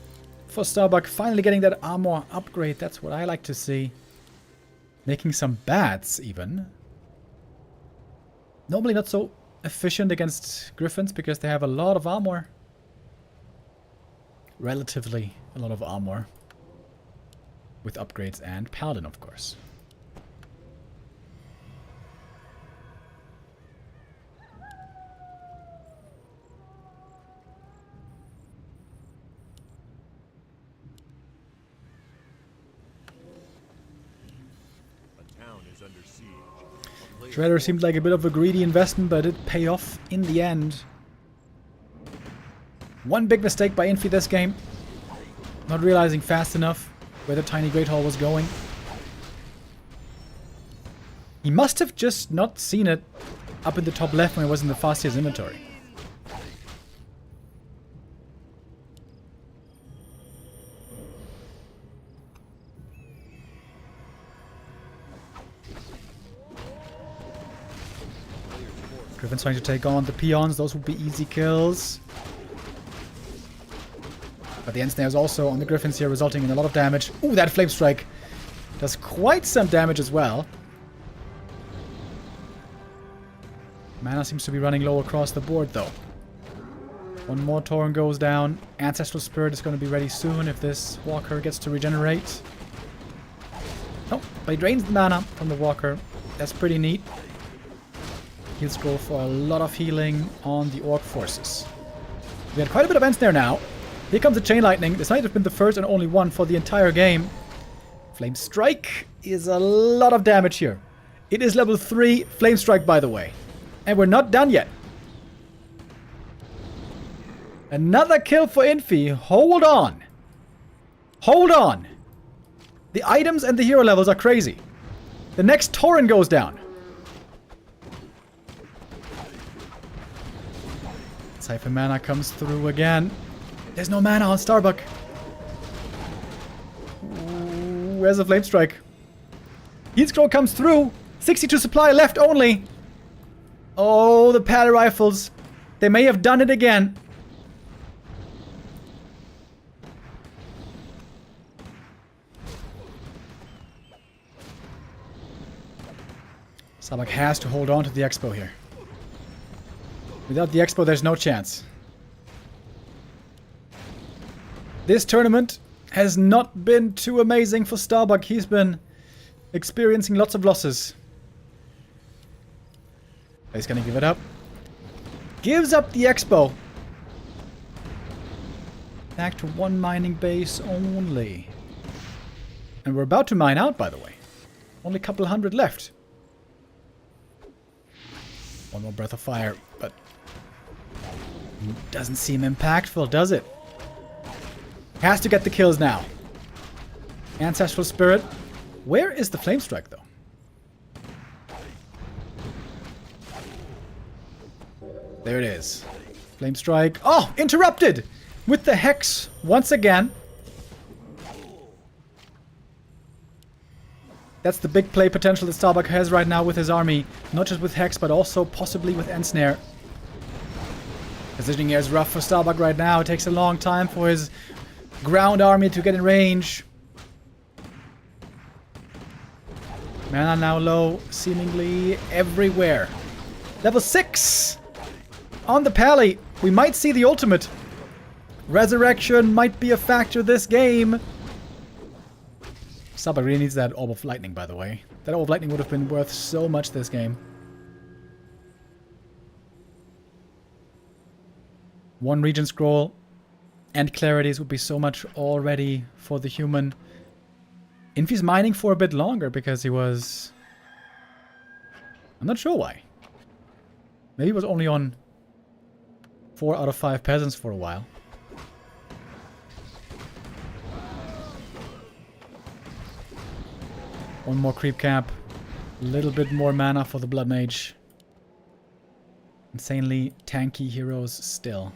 for Starbuck. Finally getting that armor upgrade. That's what I like to see. Making some bats, even. Normally not so efficient against Griffins because they have a lot of armor. Relatively a lot of armor. With upgrades and Paladin, of course. Shredder seemed like a bit of a greedy investment, but it paid off in the end. One big mistake by Infy this game. Not realizing fast enough where the tiny Great Hall was going. He must have just not seen it up in the top left when it was in the Fastia's inventory. Griffin's trying to take on the peons. Those would be easy kills. But the end snare is also on the Griffins here, resulting in a lot of damage. Ooh, that Flame Strike does quite some damage as well. Mana seems to be running low across the board, though. One more Tauren goes down. Ancestral Spirit is going to be ready soon if this Walker gets to regenerate. Oh, but he drains the mana from the Walker. That's pretty neat. He'll scroll for a lot of healing on the Orc forces. We had quite a bit of ends there now. Here comes the Chain Lightning. This might have been the first and only one for the entire game. Flame Strike is a lot of damage here. It is level 3 Flame Strike, by the way. And we're not done yet. Another kill for Infy. Hold on. Hold on. The items and the hero levels are crazy. The next Tauren goes down. Siphon mana comes through again. There's no mana on Starbuck. Ooh, where's the Flame Strike? Heat Scroll comes through. 62 supply left only. Oh, the Pally Rifles. They may have done it again. Starbuck has to hold on to the Expo here. Without the Expo, there's no chance. This tournament has not been too amazing for Starbuck. He's been experiencing lots of losses. He's gonna give it up. Gives up the Expo. Back to one mining base only. And we're about to mine out, by the way. Only a couple hundred left. One more Breath of Fire, but doesn't seem impactful, does it? Has to get the kills now. Ancestral Spirit. Where is the Flame Strike, though? There it is. Flame Strike. Oh, interrupted! With the Hex once again. That's the big play potential that Starbuck has right now with his army. Not just with Hex, but also possibly with Ensnare. Positioning here is rough for Starbuck right now. It takes a long time for his ground army to get in range. Mana now low, seemingly everywhere. Level 6 on the Pally. We might see the ultimate. Resurrection might be a factor this game. Starbuck really needs that Orb of Lightning, by the way. That Orb of Lightning would have been worth so much this game. 1 region scroll and clarities would be so much already for the human. Infy's mining for a bit longer because he was... I'm not sure why. Maybe he was only on 4 out of 5 peasants for a while. One more creep cap. A little bit more mana for the Blood Mage. Insanely tanky heroes still.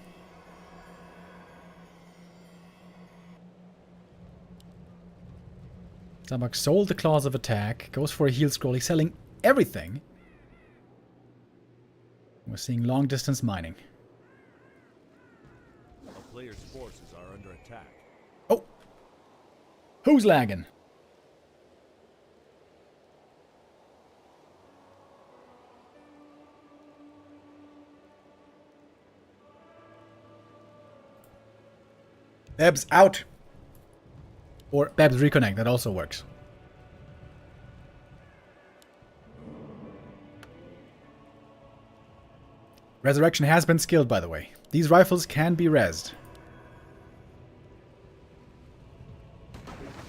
Starbuck sold the Claws of Attack. Goes for a heal scroll. He's selling everything. We're seeing long distance mining. A player's forces are under attack. Oh! Who's lagging? Beb's out! Or Beb's reconnect, that also works. Resurrection has been skilled, by the way. These rifles can be rezzed.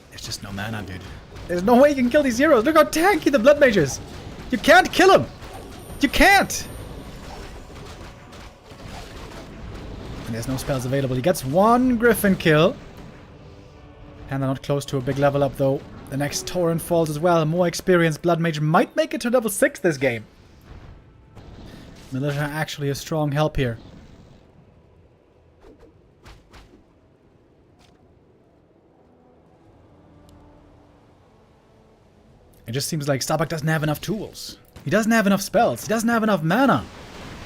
There's just no mana, dude. There's no way you can kill these heroes. Look how tanky the Blood Mage is. You can't kill him. You can't. And there's no spells available. He gets 1 Griffin kill. And they're not close to a big level up, though. The next Torrent falls as well. More experienced Blood Mage might make it to level 6 this game. Militia actually a strong help here. It just seems like Starbuck doesn't have enough tools. He doesn't have enough spells. He doesn't have enough mana.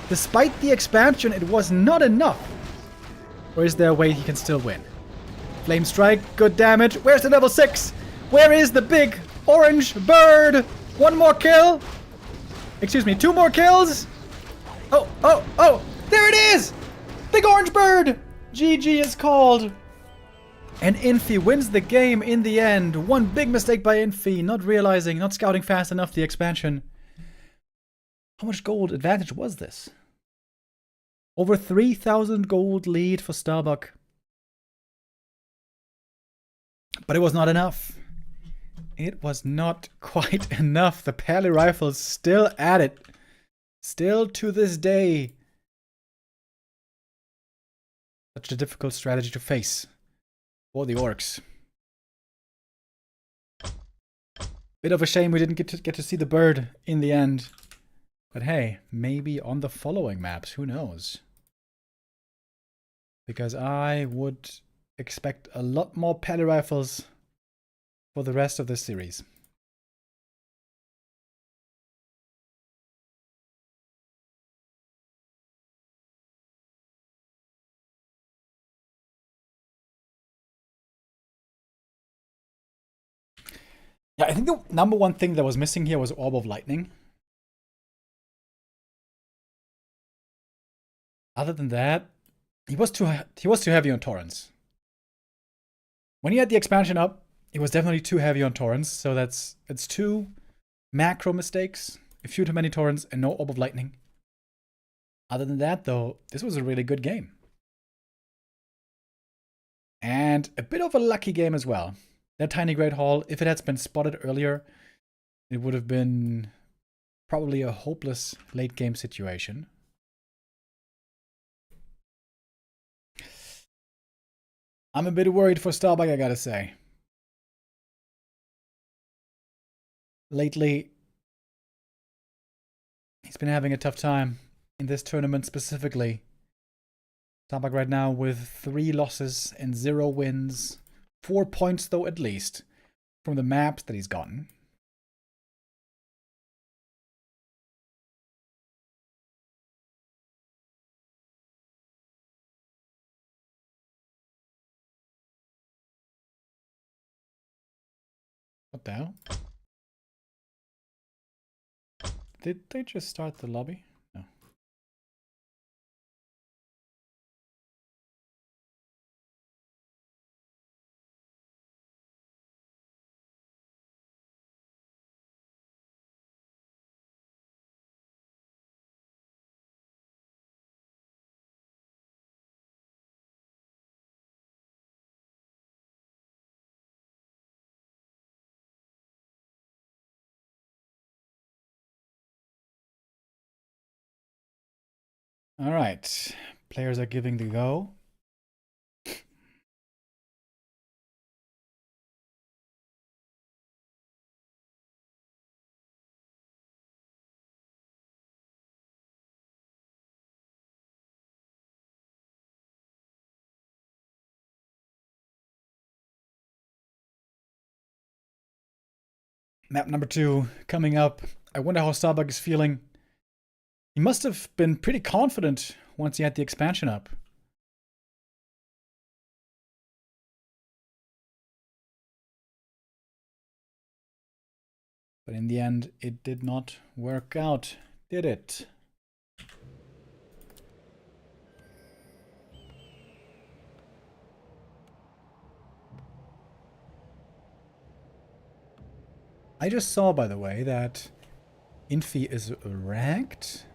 Despite the expansion, it was not enough. Or is there a way he can still win? Flame Strike, good damage. Where's the level 6? Where is the big orange bird? 1 more kill. Excuse me, 2 more kills. Oh, oh, oh! There it is! Big orange bird! GG is called. And Infy wins the game in the end. One big mistake by Infy, not realizing, not scouting fast enough the expansion. How much gold advantage was this? Over 3,000 gold lead for Starbuck. But it was not enough. It was not quite enough. The Pally Rifles still at it. Still to this day. Such a difficult strategy to face for the Orcs. Bit of a shame we didn't get to see the bird in the end. But hey, maybe on the following maps, who knows? Because I would expect a lot more Pally Rifles for the rest of this series. Yeah, I think the number one thing that was missing here was Orb of Lightning. Other than that, he was too heavy on torrents. When he had the expansion up, he was definitely too heavy on torrents. So it's 2 macro mistakes, a few too many torrents, and no Orb of Lightning. Other than that, though, this was a really good game. And a bit of a lucky game as well. That Tiny Great Hall, if it had been spotted earlier, it would have been probably a hopeless late game situation. I'm a bit worried for Starbuck, I gotta say. Lately, he's been having a tough time in this tournament specifically. Starbuck right now with 3 losses and 0 wins. 4 points, though, at least, from the maps that he's gotten. What the hell? Did they just start the lobby? No. Alright. Players are giving the go. Map number 2 coming up. I wonder how Starbuck is feeling. He must have been pretty confident once he had the expansion up. But in the end, it did not work out, did it? I just saw, by the way, that Infy is ranked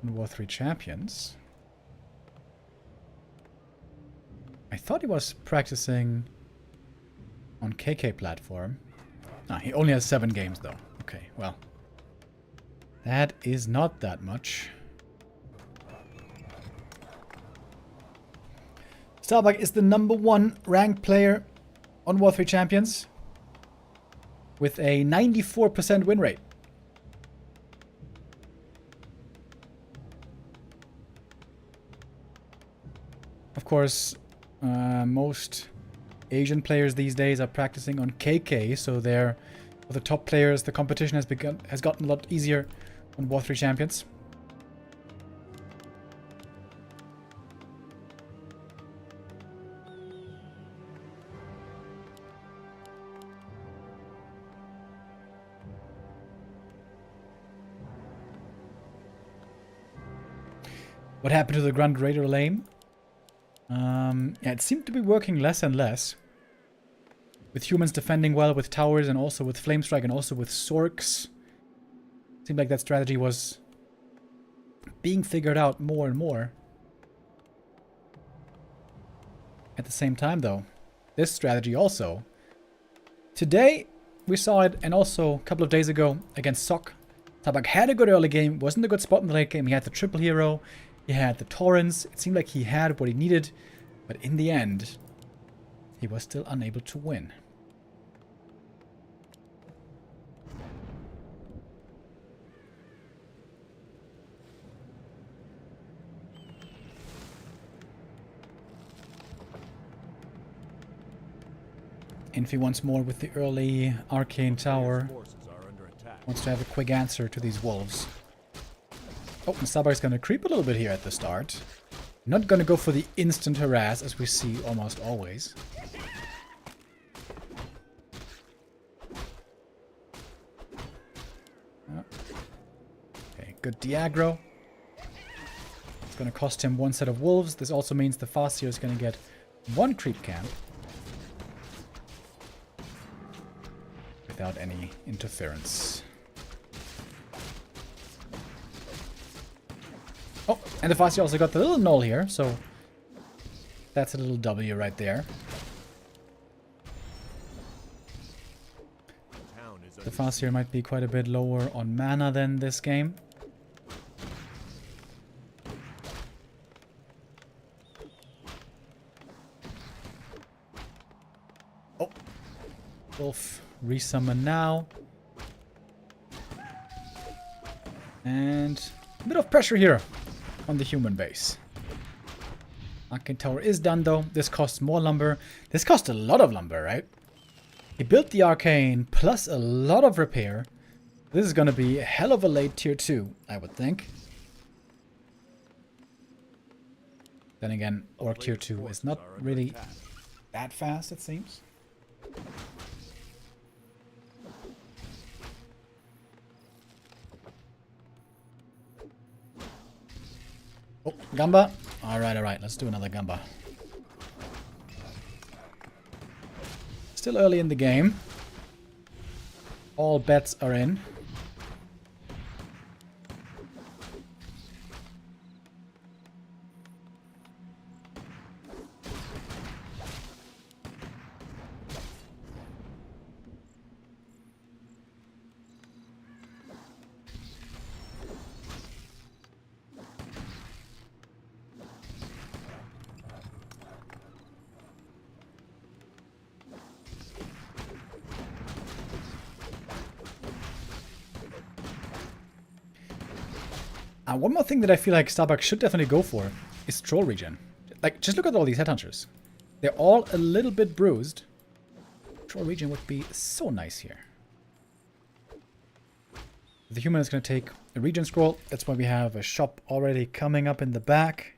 in War 3 Champions. I thought he was practicing on KK platform. Ah, he only has 7 games, though. Okay, well. That is not that much. Starbuck is the #1 ranked player on War 3 Champions with a 94% win rate. Of course, most Asian players these days are practicing on KK, so they're for the top players. The competition has gotten a lot easier on War 3 Champions. What happened to the Grand Raider lane? Yeah, it seemed to be working less and less. With humans defending well, with towers, and also with Flamestrike, and also with Sorks. Seemed like that strategy was being figured out more and more. At the same time, though, this strategy also. Today, we saw it, and also a couple of days ago against Sok. Starbuck had a good early game, wasn't a good spot in the late game. He had the triple hero, he had the Torrents. It seemed like he had what he needed, but in the end, he was still unable to win. Infy once more with the early arcane tower. Wants to have a quick answer to these wolves. Oh, and Starbuck's gonna creep a little bit here at the start. Not gonna go for the instant harass, as we see almost always. Okay, good de-aggro. It's gonna cost him 1 set of wolves. This also means the Farseer is gonna get 1 creep camp. Without any interference. Oh, and the Farseer also got the little null here, so that's a little W right there. The Farseer might be quite a bit lower on mana than this game. Oh, Wolf resummon now. And a bit of pressure here on the human base. Arcane Tower is done though. This costs more lumber. This cost a lot of lumber, right? He built the Arcane plus a lot of repair. This is going to be a hell of a late tier 2, I would think. Then again, Orc tier 2 is not really that fast, it seems. Oh, Gamba. Alright, let's do another Gamba. Still early in the game. All bets are in. One more thing that I feel like Starbuck should definitely go for is Troll Region. Like, just look at all these headhunters. They're all a little bit bruised. Troll Region would be so nice here. The human is going to take a region scroll. That's why we have a shop already coming up in the back.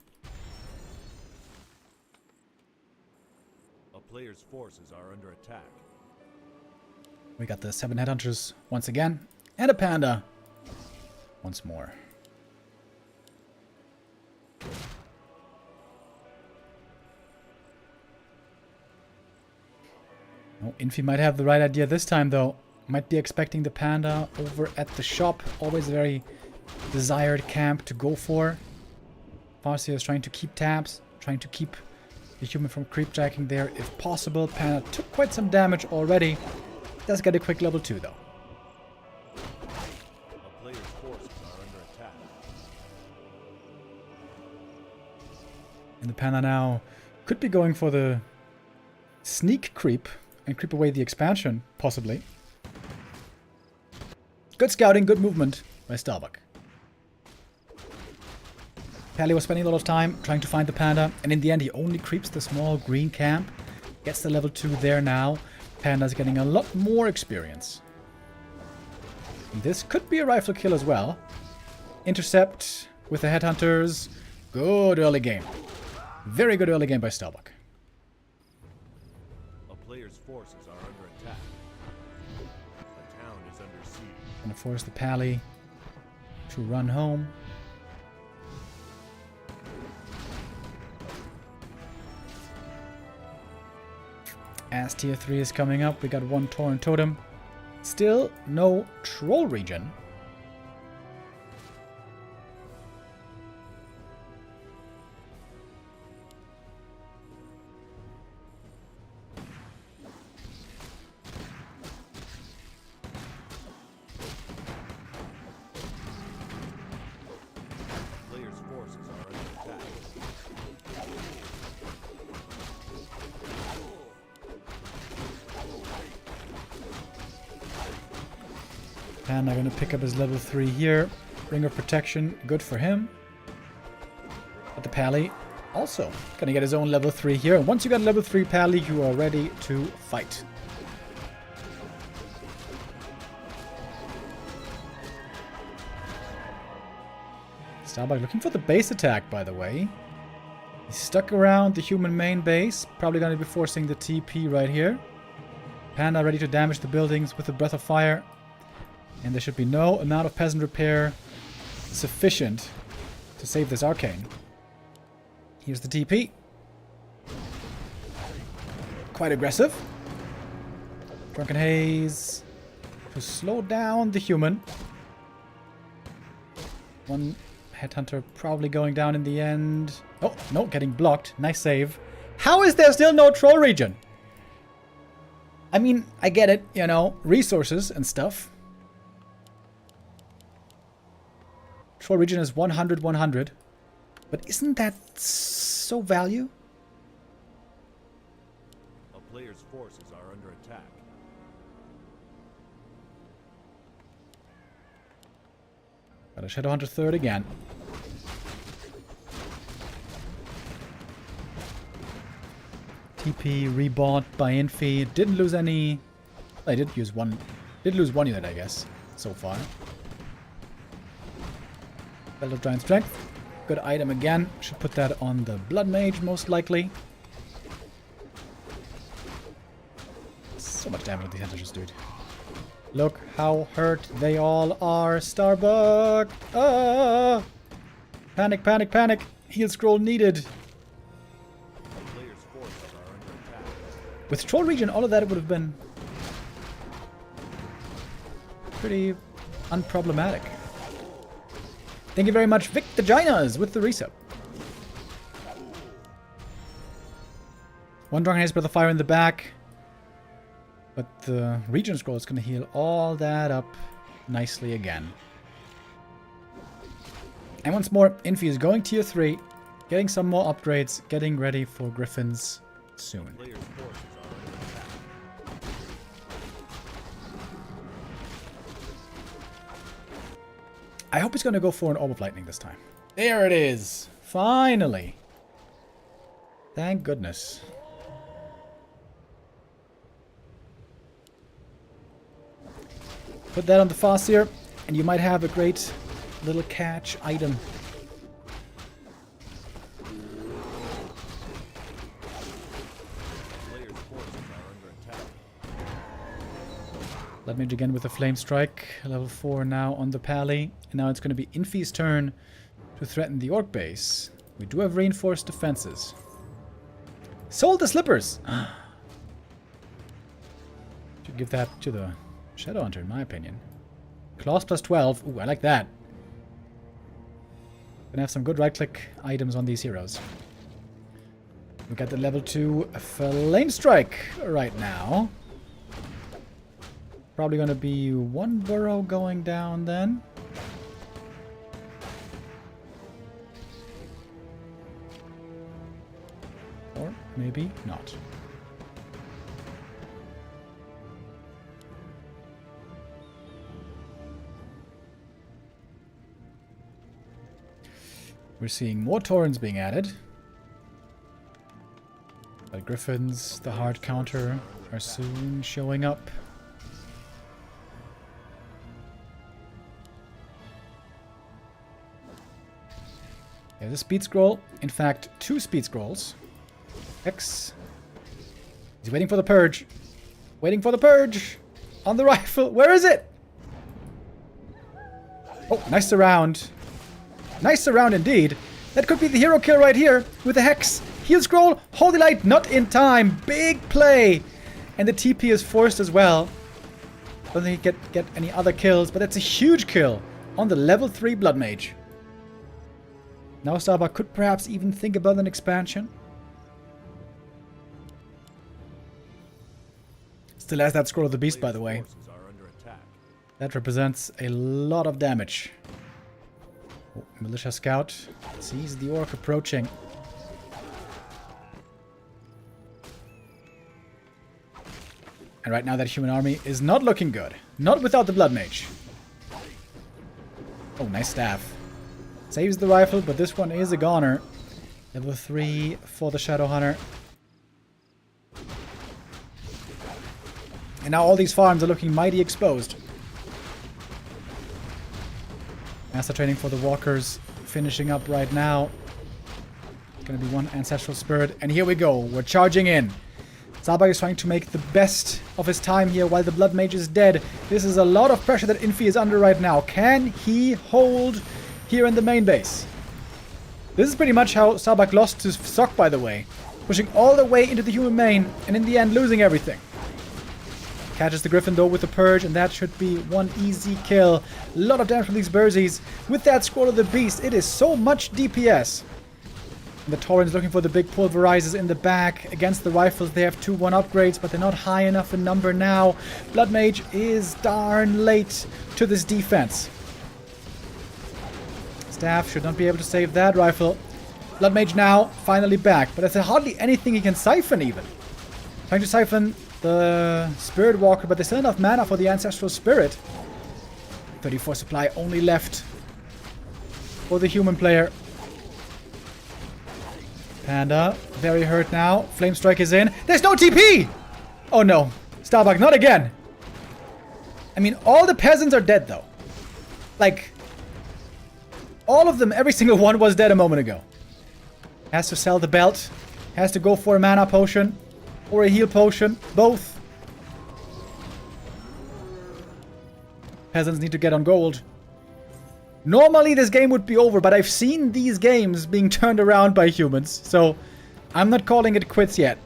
A player's forces are under attack. We got the 7 headhunters once again. And a panda once more. Oh, Infy might have the right idea this time, though. Might be expecting the panda over at the shop. Always a very desired camp to go for. Farseer is trying to keep tabs. Trying to keep the human from creepjacking there if possible. Panda took quite some damage already. Does get a quick level 2, though. A player's forces are under attack. And the panda now could be going for the sneak creep and creep away the expansion, possibly. Good scouting, good movement by Starbuck. Pally was spending a lot of time trying to find the panda, and in the end he only creeps the small green camp. Gets the level 2 there now. Panda's getting a lot more experience. And this could be a rifle kill as well. Intercept with the headhunters. Good early game. Very good early game by Starbuck. A player's forces are under attack. The town is under siege. Gonna force the Pally to run home. As tier 3 is coming up, we got 1 Torrent Totem. Still no Troll Region. Player's forces are under attack. Panda gonna pick up his level 3 here. Ring of Protection, good for him. But the Pally also gonna get his own level 3 here. And once you got level 3 Pally, you are ready to fight. Starbuck looking for the base attack, by the way. He's stuck around the human main base. Probably gonna be forcing the TP right here. Panda ready to damage the buildings with the Breath of Fire. And there should be no amount of peasant repair sufficient to save this arcane. Here's the TP. Quite aggressive. Drunken Haze to slow down the human. One headhunter probably going down in the end. Oh, no, getting blocked. Nice save. How is there still no Troll Region? I mean, I get it, you know, resources and stuff. Troll Region is 100, 100. But isn't that so value? A player's forces are under attack. Got a Shadowhunter third again. TP rebought by Infy. Didn't lose any. I did use one. Did lose one unit, I guess, so far. Belt of Giant Strength. Good item again. Should put that on the Blood Mage, most likely. So much damage on these hunters, dude. Look how hurt they all are. Starbuck! Ah! Panic, panic, panic! Heal scroll needed. A player's forces are under attack. With Troll Region, all of that would have been pretty unproblematic. Thank you very much, Vic the Ginas, with the resub. One Drunken Haze Breath of Fire in the back. But the Region Scroll is going to heal all that up nicely again. And once more, Infy is going tier 3, getting some more upgrades, getting ready for Griffins soon. Player's forces are under attack. I hope he's going to go for an Orb of Lightning this time. There it is. Finally. Thank goodness. Put that on the Farseer, and you might have a great little catch item. Player's forces are under attack. Blood Mage again with a Flame Strike. Level 4 now on the Pally. And now it's going to be Infy's turn to threaten the Orc base. We do have reinforced defenses. Sold the Slippers! Should give that to the Shadowhunter, in my opinion. Claws plus 12. Ooh, I like that. Gonna have some good right-click items on these heroes. We got the level 2 Flame Strike right now. Probably gonna be one burrow going down then. Or maybe not. We're seeing more Taurens being added. But Griffins, the hard counter, are soon showing up. There's a speed scroll. In fact, 2 speed scrolls. X. He's waiting for the purge. Waiting for the purge. On the rifle. Where is it? Oh, nice surround. Nice surround indeed. That could be the hero kill right here with the Hex. Heal scroll. Holy Light not in time. Big play. And the TP is forced as well. Don't think he get any other kills, but that's a huge kill on the level 3 Blood Mage. Now Starbuck could perhaps even think about an expansion. Still has that Scroll of the Beast, by the way. Forces are under attack. That represents a lot of damage. Oh, Militia Scout sees the Orc approaching. And right now that human army is not looking good. Not without the Blood Mage. Oh, nice staff. Saves the rifle, but this one is a goner. Level 3 for the Shadowhunter. And now all these farms are looking mighty exposed. Master training for the Walkers finishing up right now. It's going to be one Ancestral Spirit. And here we go. We're charging in. Starbuck is trying to make the best of his time here while the Blood Mage is dead. This is a lot of pressure that Infy is under right now. Can he hold here in the main base? This is pretty much how Starbuck lost to Sock, by the way. Pushing all the way into the human main and in the end losing everything. Catches the Griffin though with the Purge, and that should be one easy kill. A lot of damage from these Burzies. With that Scroll of the Beast, it is so much DPS. And the Taurens looking for the big pulverizers in the back. Against the rifles, they have 2-1 upgrades, but they're not high enough in number now. Blood Mage is darn late to this defense. Staff should not be able to save that rifle. Blood Mage now finally back, but there's hardly anything he can siphon even. Trying to siphon the Spirit Walker, but there's still enough mana for the Ancestral Spirit. 34 supply only left for the human player. Panda, very hurt now. Flame Strike is in. There's no TP! Oh no. Starbuck, not again. I mean, all the peasants are dead though. Like, all of them, every single one was dead a moment ago. Has to sell the belt. Has to go for a mana potion. Or a heal potion. Both. Peasants need to get on gold. Normally this game would be over, but I've seen these games being turned around by humans. So, I'm not calling it quits yet.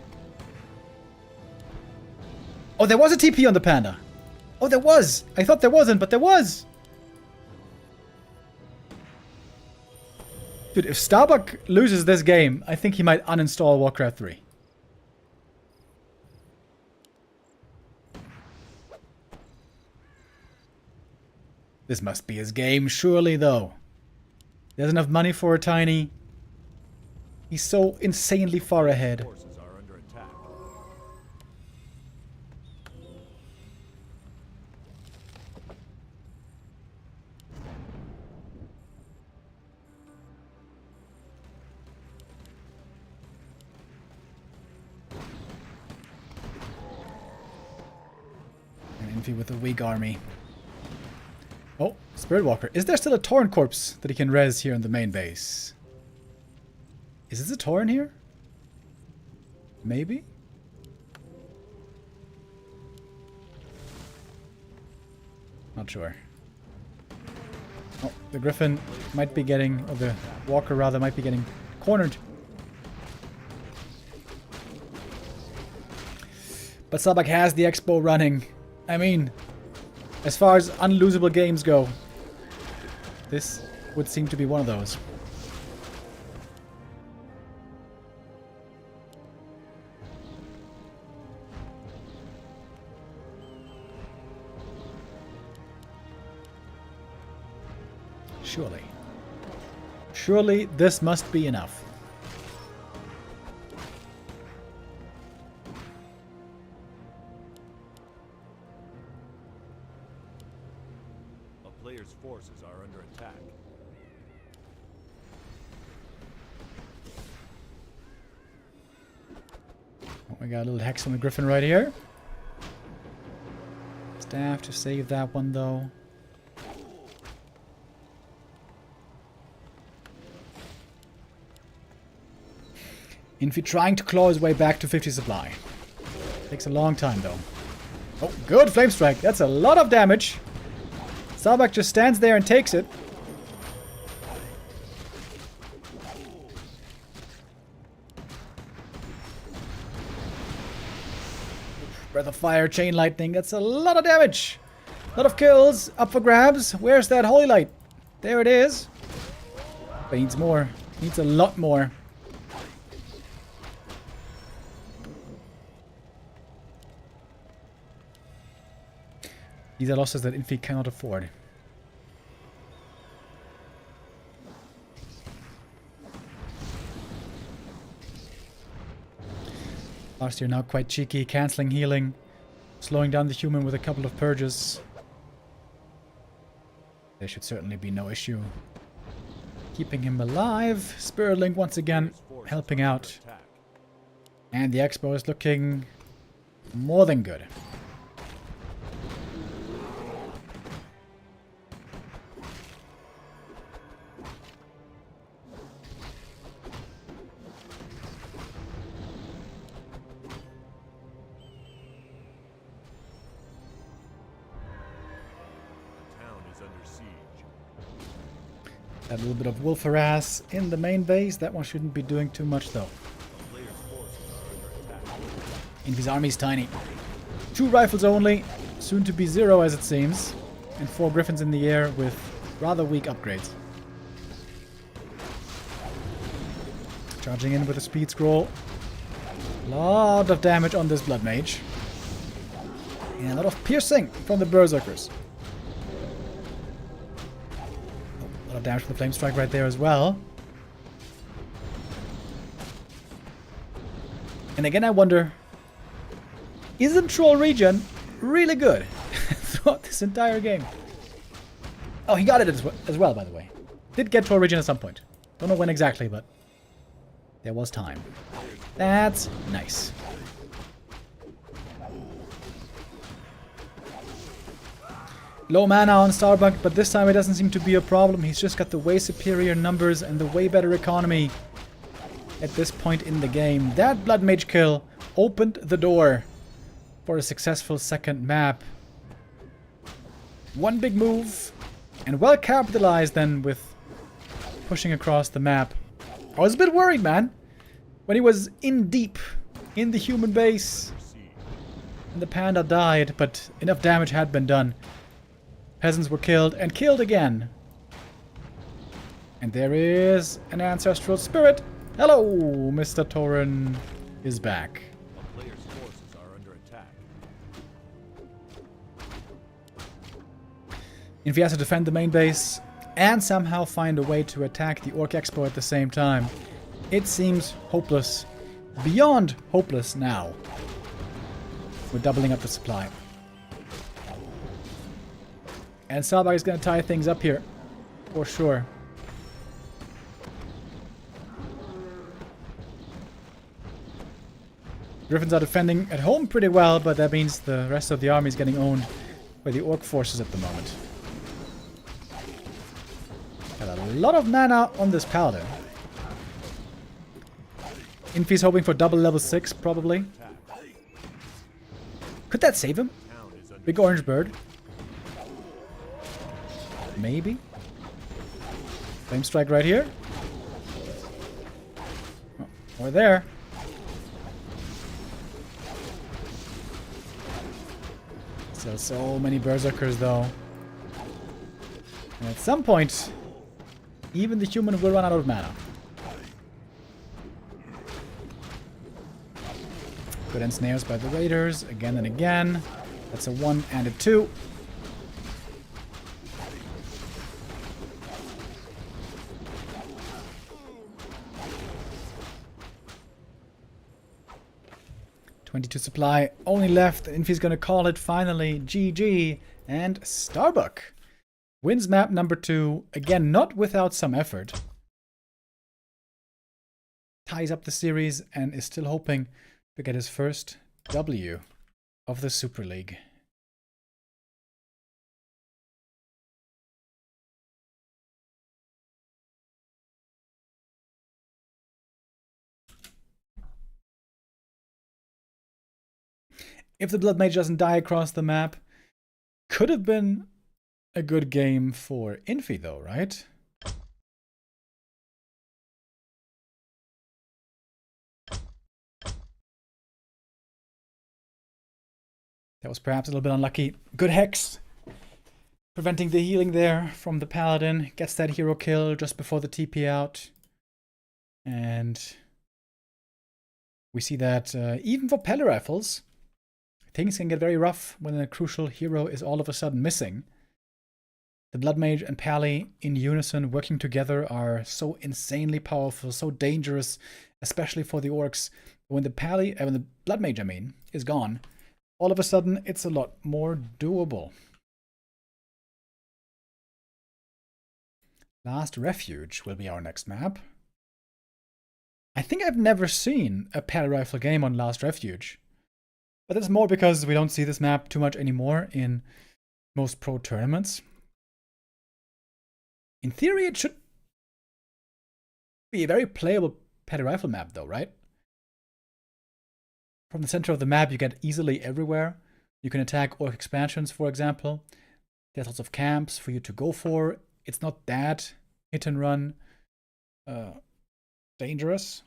Oh, there was a TP on the Panda. Oh, there was. I thought there wasn't, but there was. Dude, if Starbuck loses this game, I think he might uninstall Warcraft 3. This must be his game, surely, though. He has enough money for a tiny. He's so insanely far ahead. Forces are under attack. Infy with a weak army. Oh, Spirit Walker. Is there still a Tauren corpse that he can res here in the main base? Is this a Tauren here? Maybe? Not sure. Oh, the Griffin might be getting, or the Walker rather, might be getting cornered. But Starbuck has the Expo running. I mean, as far as unlosable games go, this would seem to be one of those. Surely. Surely this must be enough. A player's forces are under attack. Oh, we got a little hex on the Griffin right here. Staff to save that one though. Infy trying to claw his way back to 50 supply. Takes a long time though. Oh, good flame strike. That's a lot of damage. Starbuck just stands there and takes it. Breath of Fire, Chain Lightning. That's a lot of damage. A lot of kills. Up for grabs. Where's that Holy Light? There it is. But he needs more. He needs a lot more. These are losses that Infy cannot afford. Last year now quite cheeky, cancelling healing, slowing down the human with a couple of purges. There should certainly be no issue. Keeping him alive. Spirit Link once again helping out. And the Expo is looking more than good. That little bit of wolf harass in the main base. That one shouldn't be doing too much though. Infy's army's tiny. 2 rifles only, soon to be 0 as it seems. And 4 griffins in the air with rather weak upgrades. Charging in with a speed scroll. Lot of damage on this blood mage. And a lot of piercing from the berserkers. A lot of damage from the flame strike right there as well. And again I wonder, isn't troll regen really good throughout this entire game? Oh, he got it as well, by the way. Did get troll regen at some point. Don't know when exactly, but there was time. That's nice. Low mana on Starbuck, but this time it doesn't seem to be a problem. He's just got the way superior numbers and the way better economy at this point in the game. That Blood Mage kill opened the door for a successful second map. One big move, and well capitalized then with pushing across the map. I was a bit worried, man, when he was in deep in the human base and the panda died, but enough damage had been done. Peasants were killed and killed again. And there is an ancestral spirit. Hello, Mr. Tauren is back. A player's forces are under attack. If he has to defend the main base and somehow find a way to attack the Orc Expo at the same time, it seems hopeless. Beyond hopeless now. We're doubling up the supply. And Starbuck is going to tie things up here, for sure. Griffins are defending at home pretty well, but that means the rest of the army is getting owned where the orc force is at the moment. Got a lot of mana on this paladin. Infy's hoping for double level 6, probably. Could that save him? Big orange bird. Maybe. Flame strike right here. Oh, we're there. Still so many berserkers though. And at some point, even the human will run out of mana. Good ensnares by the raiders again and again. That's a 1 and a 2. .22 supply only left. Infy's gonna call it finally. GG. And Starbuck wins map number 2. Again, not without some effort. Ties up the series and is still hoping to get his first W of the Super League. If the Blood Mage doesn't die across the map, could have been a good game for Infy though, right? That was perhaps a little bit unlucky. Good Hex. Preventing the healing there from the Paladin. Gets that hero kill just before the TP out. And we see that even for Pele Rifles, things can get very rough when a crucial hero is all of a sudden missing. The Blood Mage and Pele in unison working together are so insanely powerful, so dangerous, especially for the orcs. When the Blood Mage, is gone, all of a sudden, it's a lot more doable. Last Refuge will be our next map. I think I've never seen a Pele Rifle game on Last Refuge. But that's more because we don't see this map too much anymore in most pro tournaments. In theory, it should be a very playable Pele Rifle map though, right? From the center of the map, you get easily everywhere. You can attack orc expansions, for example. There's lots of camps for you to go for. It's not that hit and run dangerous.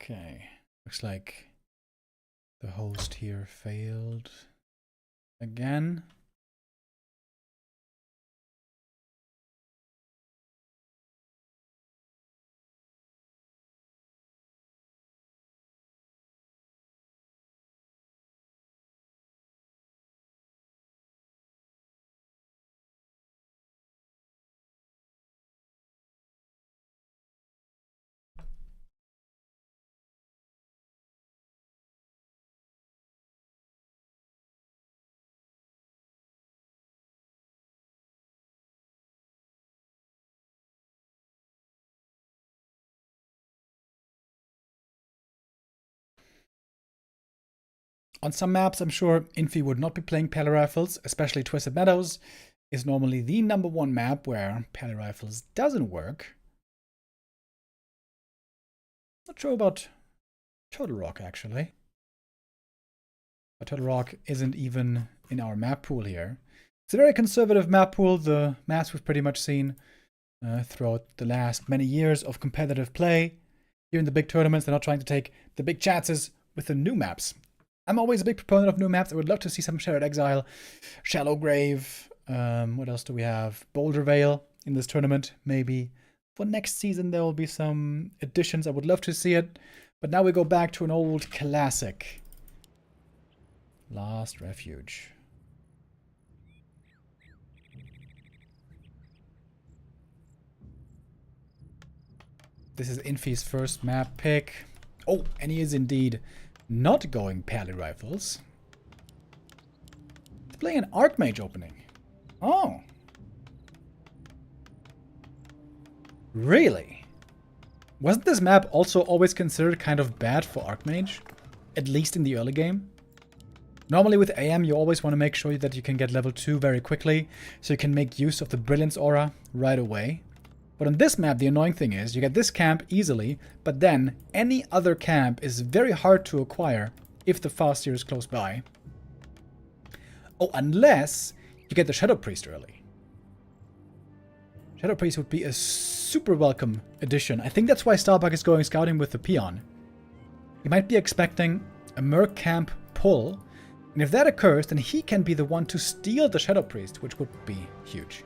Okay, looks like the host here failed again. On some maps, I'm sure Infy would not be playing Pele Rifles, especially Twisted Meadows is normally the #1 map where Pele Rifles doesn't work. Not sure about Turtle Rock, actually. But Turtle Rock isn't even in our map pool here. It's a very conservative map pool, the maps we've pretty much seen throughout the last many years of competitive play. Here in the big tournaments, they're not trying to take the big chances with the new maps. I'm always a big proponent of new maps. I would love to see some Shattered Exile, Shallow Grave. What else do we have? Boulder Vale in this tournament, maybe. For next season, there will be some additions. I would love to see it. But now we go back to an old classic. Last Refuge. This is Infy's first map pick. Oh, and he is indeed not going Pele Rifles. playing an Archmage opening. Oh. Really? Wasn't this map also always considered kind of bad for Archmage? At least in the early game? Normally with AM you always want to make sure that you can get level 2 very quickly, so you can make use of the Brilliance aura right away. But on this map the annoying thing is you get this camp easily, but then any other camp is very hard to acquire if the Farseer is close by. Oh, unless you get the Shadow Priest early. Shadow Priest would be a super welcome addition. I think that's why Starbuck is going scouting with the Peon. He might be expecting a Merc camp pull, and if that occurs, then he can be the one to steal the Shadow Priest, which would be huge.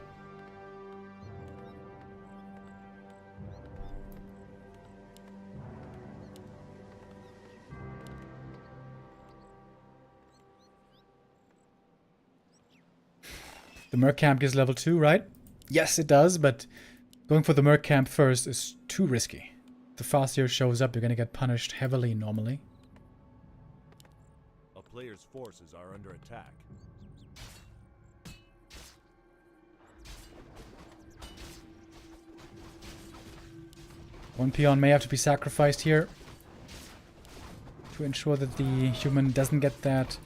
The Merc camp gives level 2, right? Yes, it does, but going for the Merc camp first is too risky. If the Farseer shows up, you're going to get punished heavily normally. A player's forces are under attack. One peon may have to be sacrificed here to ensure that the human doesn't get that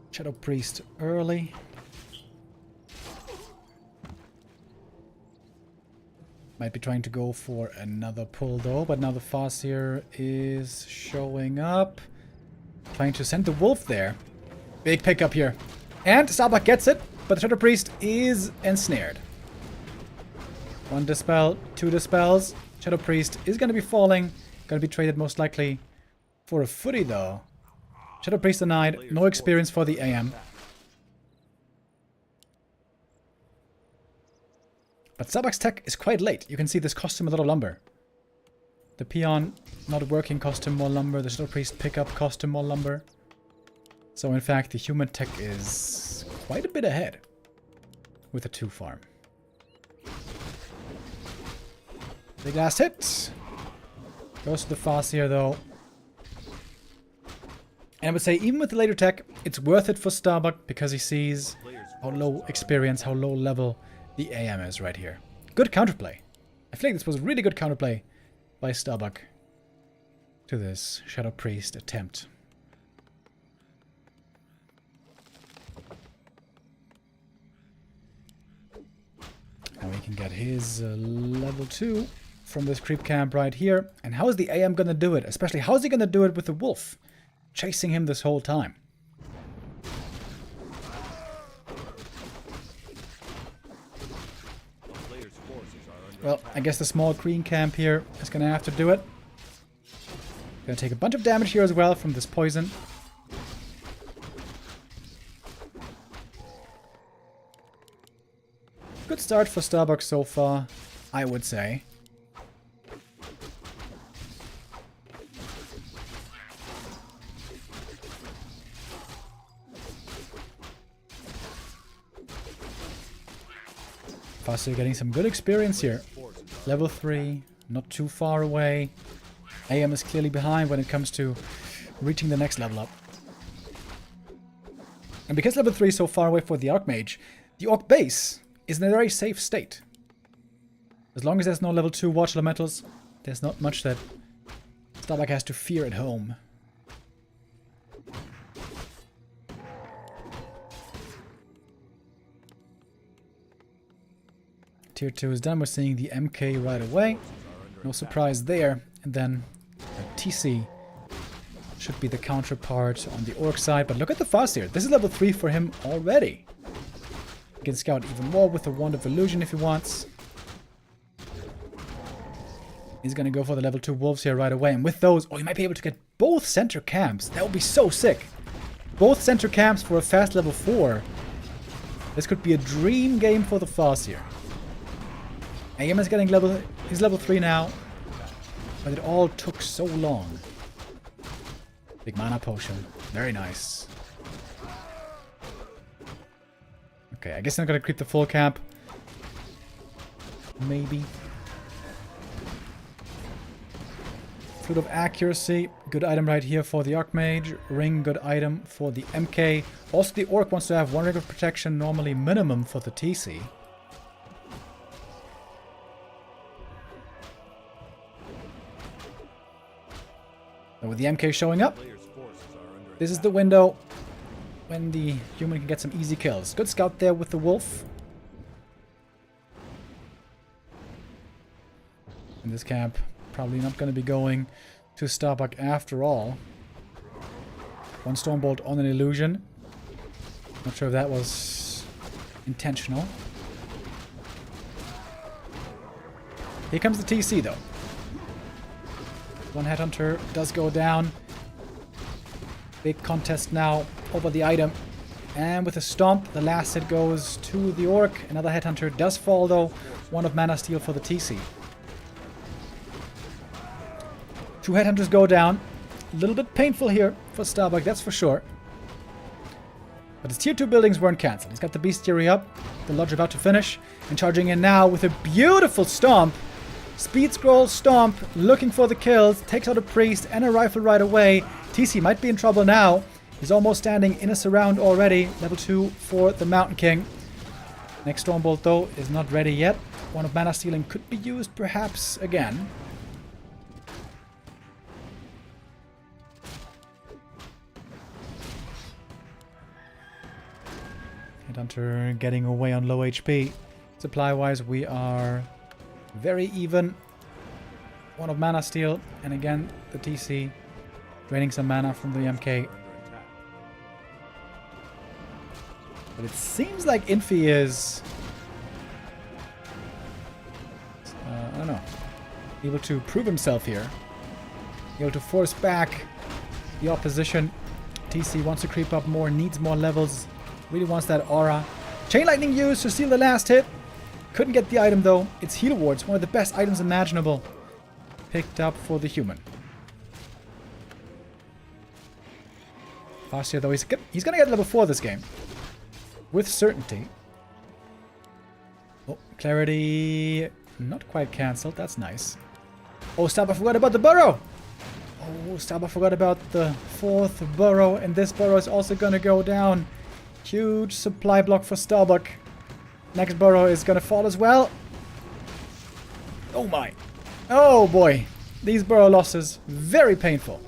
Shadow Priest early. Might be trying to go for another pull though, but now the Farseer is showing up. Trying to send the wolf there. Big pickup here. And Starbuck gets it, but the Shadow Priest is ensnared. 1 dispel, 2 dispels. Shadow Priest is going to be falling. Going to be traded most likely for a footy though. Shadow Priest denied. No experience for the AM. But Starbuck's tech is quite late. You can see this cost him a lot of lumber. The peon not working cost him more lumber. The Shadow Priest pickup cost him more lumber. So in fact the human tech is quite a bit ahead with the 2 farm. Big last hit. Goes to the Farseer though. And I would say even with the later tech, it's worth it for Starbuck because he sees how low experience, how low level the AM is right here. Good counterplay. I feel like this was really good counterplay by Starbuck to this Shadow Priest attempt. Now we can get his level 2 from this creep camp right here. And how is the AM gonna do it? Especially, how is he gonna do it with the wolf chasing him this whole time? Well, I guess the small green camp here is going to have to do it. Going to take a bunch of damage here as well from this poison. Good start for Starbuck so far, I would say. Farseer getting some good experience here. Level 3, not too far away. AM is clearly behind when it comes to reaching the next level up. And because level 3 is so far away for the Archmage, the Orc base is in a very safe state. As long as there's no level 2 Watch Elementals, there's not much that Starbuck has to fear at home. Tier 2 is done. We're seeing the MK right away. No surprise there. And then a TC should be the counterpart on the Orc side. But look at the Farseer. This is level 3 for him already. He can scout even more with the Wand of Illusion if he wants. He's going to go for the level 2 Wolves here right away. And with those, oh, he might be able to get both center camps. That would be so sick. Both center camps for a fast level 4. This could be a dream game for the Farseer. AM is getting he's level 3 now, but it all took so long. Big mana potion, very nice. Okay, I guess I'm gonna creep the full camp. Maybe. Flute of Accuracy, good item right here for the Archmage. Ring, good item for the MK. Also, the Orc wants to have 1 ring of protection, normally minimum for the TC. So with the MK showing up, this is the window when the human can get some easy kills. Good scout there with the wolf. In this camp, probably not going to be going to Starbuck after all. 1 Stormbolt on an illusion. Not sure if that was intentional. Here comes the TC though. 1 Headhunter does go down. Big contest now over the item. And with a stomp, the last hit goes to the Orc. Another Headhunter does fall though. 1 of Mana Steel for the TC. 2 Headhunters go down. A little bit painful here for Starbuck, that's for sure. But his tier 2 buildings weren't cancelled. He's got the Bestiary up. The Lodge about to finish. And charging in now with a beautiful stomp. Speed scroll, stomp, looking for the kills. Takes out a priest and a rifle right away. TC might be in trouble now. He's almost standing in a surround already. Level 2 for the Mountain King. Next Stormbolt though is not ready yet. 1 of Mana Stealing could be used perhaps again. Headhunter getting away on low HP. Supply-wise, we are very even. 1 of Mana Steal, and again, the TC draining some mana from the MK. But it seems like Infy is... I don't know. Able to prove himself here. Able to force back the opposition. TC wants to creep up more, needs more levels. Really wants that aura. Chain Lightning used to steal the last hit. Couldn't get the item though. It's Heal Wards, one of the best items imaginable. Picked up for the human. Farseer though, he's gonna get level 4 this game. With certainty. Oh, Clarity not quite cancelled. That's nice. Oh, Starbuck forgot about the burrow. Oh, Starbuck forgot about the 4th burrow. And this burrow is also gonna go down. Huge supply block for Starbuck. Next burrow is gonna fall as well. Oh my. Oh boy. These burrow losses, very painful.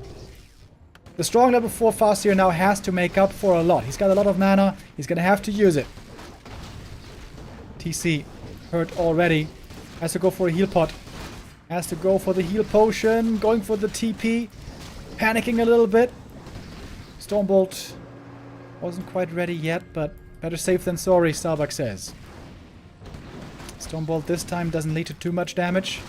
The strong level 4 Farseer now has to make up for a lot. He's got a lot of mana. He's gonna have to use it. TC hurt already. Has to go for a heal pot. Has to go for the heal potion. Going for the TP. Panicking a little bit. Stormbolt wasn't quite ready yet, but better safe than sorry, Starbuck says. Stormbolt this time doesn't lead to too much damage.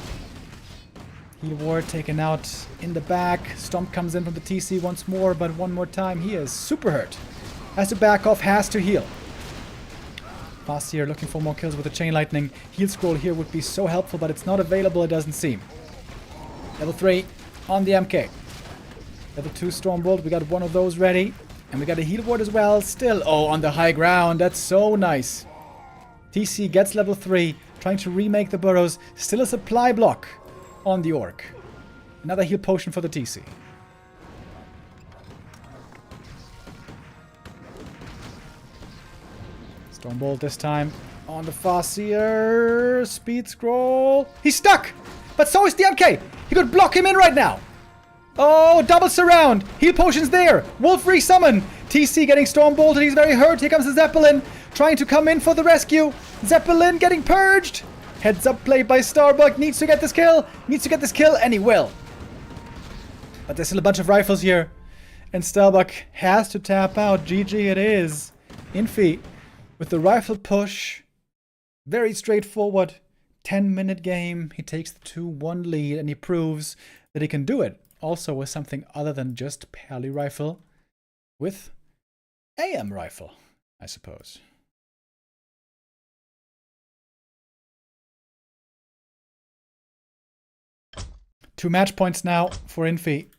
Heal Ward taken out in the back. Stomp comes in from the TC once more, but one more time he is super hurt. Has to back off, has to heal. Farseer looking for more kills with the Chain Lightning. Heal Scroll here would be so helpful, but it's not available, it doesn't seem. Level 3 on the MK. Level 2 Stormbolt, we got one of those ready. And we got a Heal Ward as well. Still, oh, on the high ground. That's so nice. TC gets level 3. Trying to remake the burrows. Still a supply block on the Orc. Another heal potion for the TC. Stormbolt this time on the Farseer. Speed scroll. He's stuck! But so is the MK! He could block him in right now! Oh, double surround! Heal potions there! Wolf resummon! TC getting Stormbolted, he's very hurt. Here comes the Zeppelin, trying to come in for the rescue. Zeppelin getting purged! Heads up play by Starbuck, needs to get this kill! Needs to get this kill, and he will! But there's still a bunch of rifles here. And Starbuck has to tap out. GG it is. Infy with the rifle push. Very straightforward. 10-minute game. He takes the 2-1 lead, and he proves that he can do it. Also with something other than just Pally rifle, with AM rifle, I suppose. 2 match points now for Infy.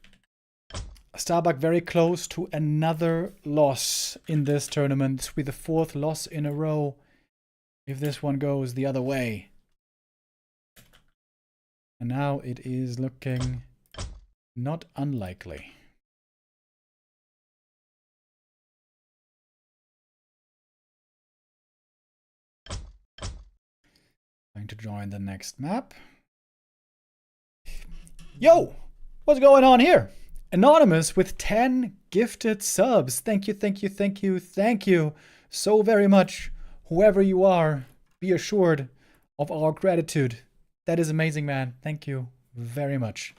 Starbuck very close to another loss in this tournament. This will be the 4th loss in a row if this one goes the other way. And now it is looking Not unlikely. Going to join the next map. Yo! What's going on here? Anonymous with 10 gifted subs. Thank you, thank you, thank you, thank you so very much. Whoever you are, be assured of our gratitude. That is amazing, man. Thank you very much.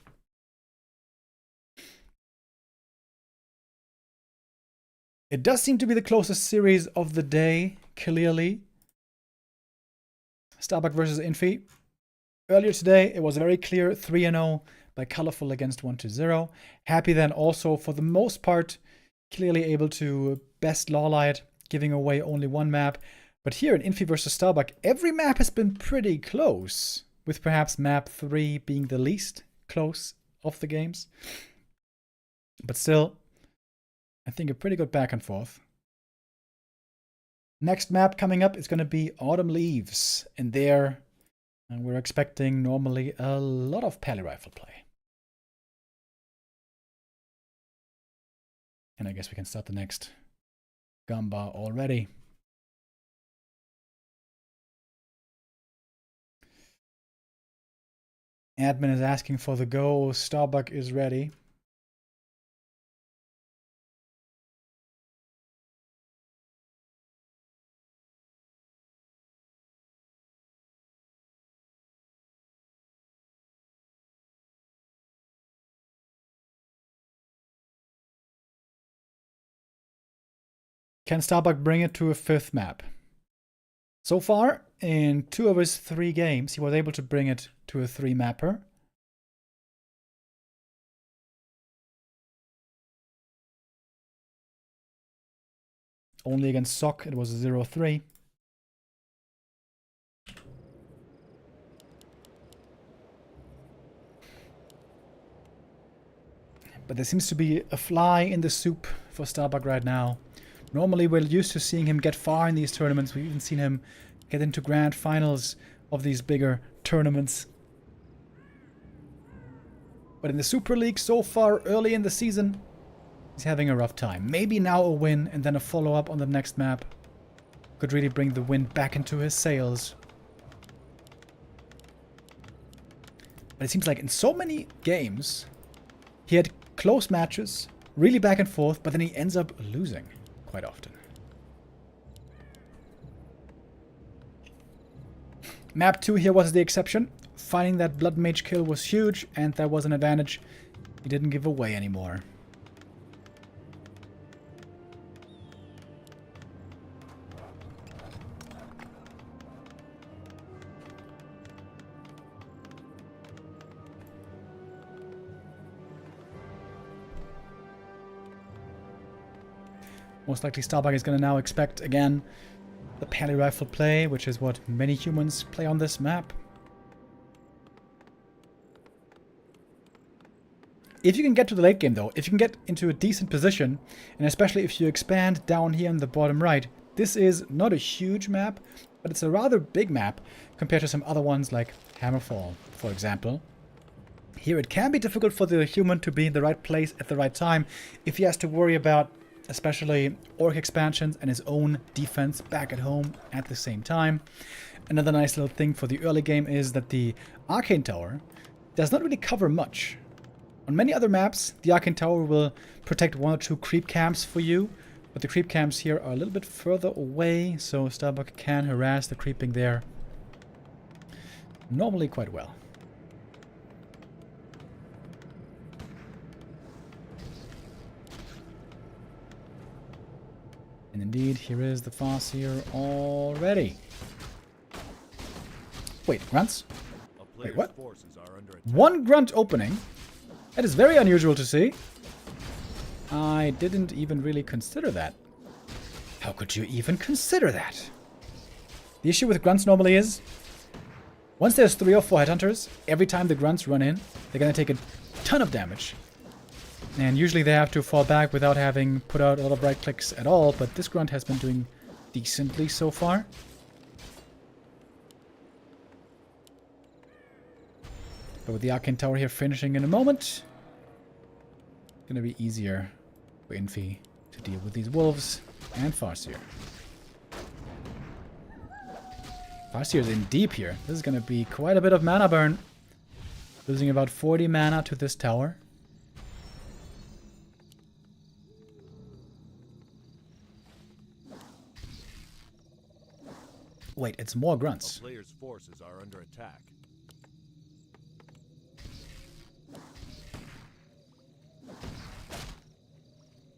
It does seem to be the closest series of the day, clearly. Starbuck versus Infy. Earlier today, it was very clear 3-0 by Colorful against 1-0. Happy then also, for the most part, clearly able to best LawLiet, giving away only one map. But here in Infy versus Starbuck, every map has been pretty close, with perhaps map 3 being the least close of the games. But still, I think a pretty good back and forth. Next map coming up is going to be Autumn Leaves. And there, we're expecting normally a lot of pally rifle play. And I guess we can start the next Gamba already. Admin is asking for the go. Starbuck is ready. Can Starbuck bring it to a 5th map? So far, in 2 of his 3 games, he was able to bring it to a 3-mapper. Only against Sock, it was a 0-3. But there seems to be a fly in the soup for Starbuck right now. Normally, we're used to seeing him get far in these tournaments. We've even seen him get into grand finals of these bigger tournaments. But in the Super League so far, early in the season, he's having a rough time. Maybe now a win and then a follow-up on the next map could really bring the wind back into his sails. But it seems like in so many games, he had close matches, really back and forth, but then he ends up losing quite often. Map 2 here was the exception. Finding that Blood Mage kill was huge, and that was an advantage he didn't give away anymore. Most likely Starbuck is going to now expect, again, the pally rifle play, which is what many humans play on this map. If you can get to the late game, though, if you can get into a decent position, and especially if you expand down here in the bottom right, this is not a huge map, but it's a rather big map compared to some other ones like Hammerfall, for example. Here it can be difficult for the human to be in the right place at the right time if he has to worry about especially orc expansions and his own defense back at home at the same time. Another nice little thing for the early game is that the Arcane Tower does not really cover much. On many other maps, the Arcane Tower will protect 1 or 2 creep camps for you, but the creep camps here are a little bit further away, so Starbuck can harass the creeping there normally quite well. And indeed, here is the Farseer already. Wait, grunts? Wait, what? 1 grunt opening? That is very unusual to see. I didn't even really consider that. How could you even consider that? The issue with grunts normally is, once there's 3 or 4 headhunters, every time the grunts run in, they're gonna take a ton of damage. And usually they have to fall back without having put out a lot of right clicks at all, but this grunt has been doing decently so far. But with the Arcane Tower here finishing in a moment, Gonna be easier for Infy to deal with these wolves and Farseer. Farseer's in deep here. This is gonna be quite a bit of mana burn. Losing about 40 mana to this tower. Wait, it's more grunts. A player's forces are under attack.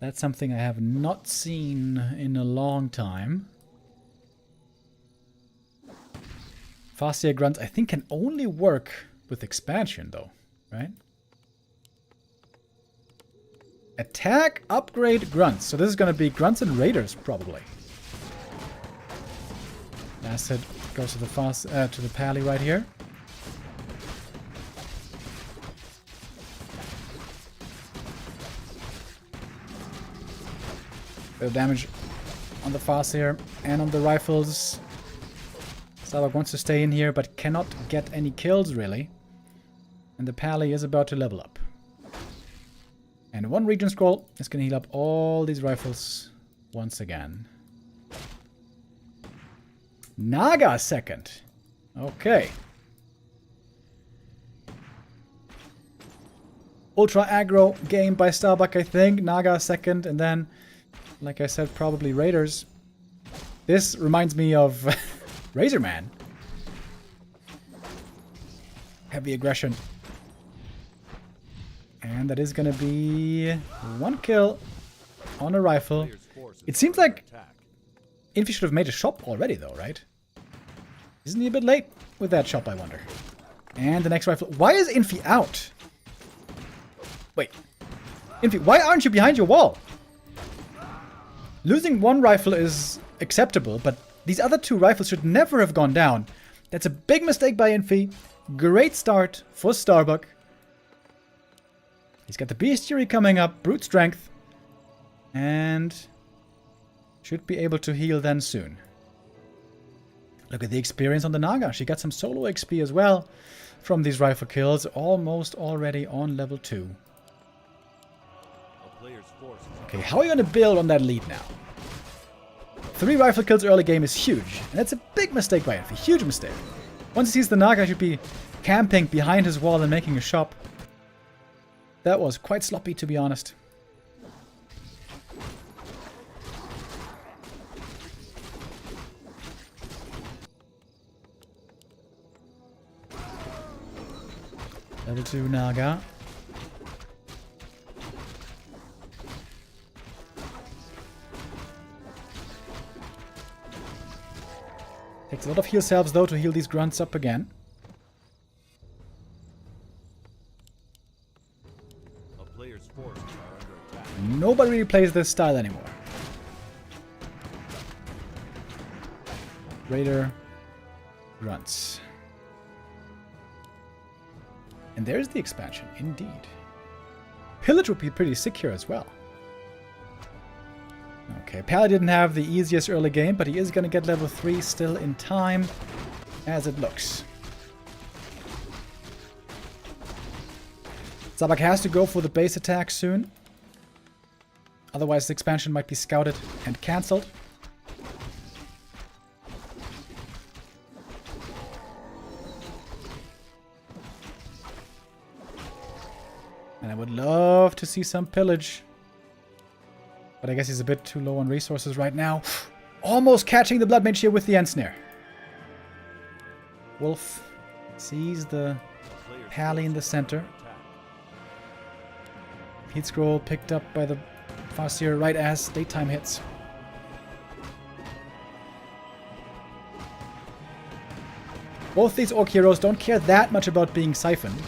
That's something I have not seen in a long time. Farseer grunts, I think, can only work with expansion, though, right? Attack, upgrade, grunts. So this is going to be grunts and raiders, probably. Last hit goes to the pally right here. Bit of damage on the Farseer and on the rifles. Starbuck wants to stay in here, but cannot get any kills, really. And the pally is about to level up. And one region scroll is going to heal up all these rifles once again. Naga second. Okay. Ultra aggro game by Starbuck, I think. Naga second, and then, like I said, probably Raiders. This reminds me of Razorman. Heavy aggression. And that is going to be one kill on a rifle. It seems like Infy should have made a shop already, though, right? Isn't he a bit late with that shop, I wonder? And the next rifle. Why is Infy out? Wait. Infy, why aren't you behind your wall? Losing one rifle is acceptable, but these other two rifles should never have gone down. That's a big mistake by Infy. Great start for Starbuck. He's got the bestiary coming up, brute strength, and should be able to heal then soon. Look at the experience on the Naga. She got some solo XP as well from these rifle kills, almost already on level 2. Okay, how are you going to build on that lead now? 3 rifle kills early game is huge, and that's a big mistake by Infy. Huge mistake. Once he sees the Naga, he should be camping behind his wall and making a shop. That was quite sloppy, to be honest. Level 2 Naga. Takes a lot of heal salves, though, to heal these grunts up again. Nobody really plays this style anymore. Raider grunts. And there's the expansion, indeed. Pillage would be pretty sick here as well. Okay, Pally didn't have the easiest early game, but he is going to get level 3 still in time, as it looks. Starbuck has to go for the base attack soon. Otherwise, the expansion might be scouted and cancelled. And I would love to see some pillage. But I guess he's a bit too low on resources right now. Almost catching the Blood Mage here with the End Snare. Wolf sees the Pally in the center. Heat Scroll picked up by the Farseer right as daytime hits. Both these Orc heroes don't care that much about being siphoned.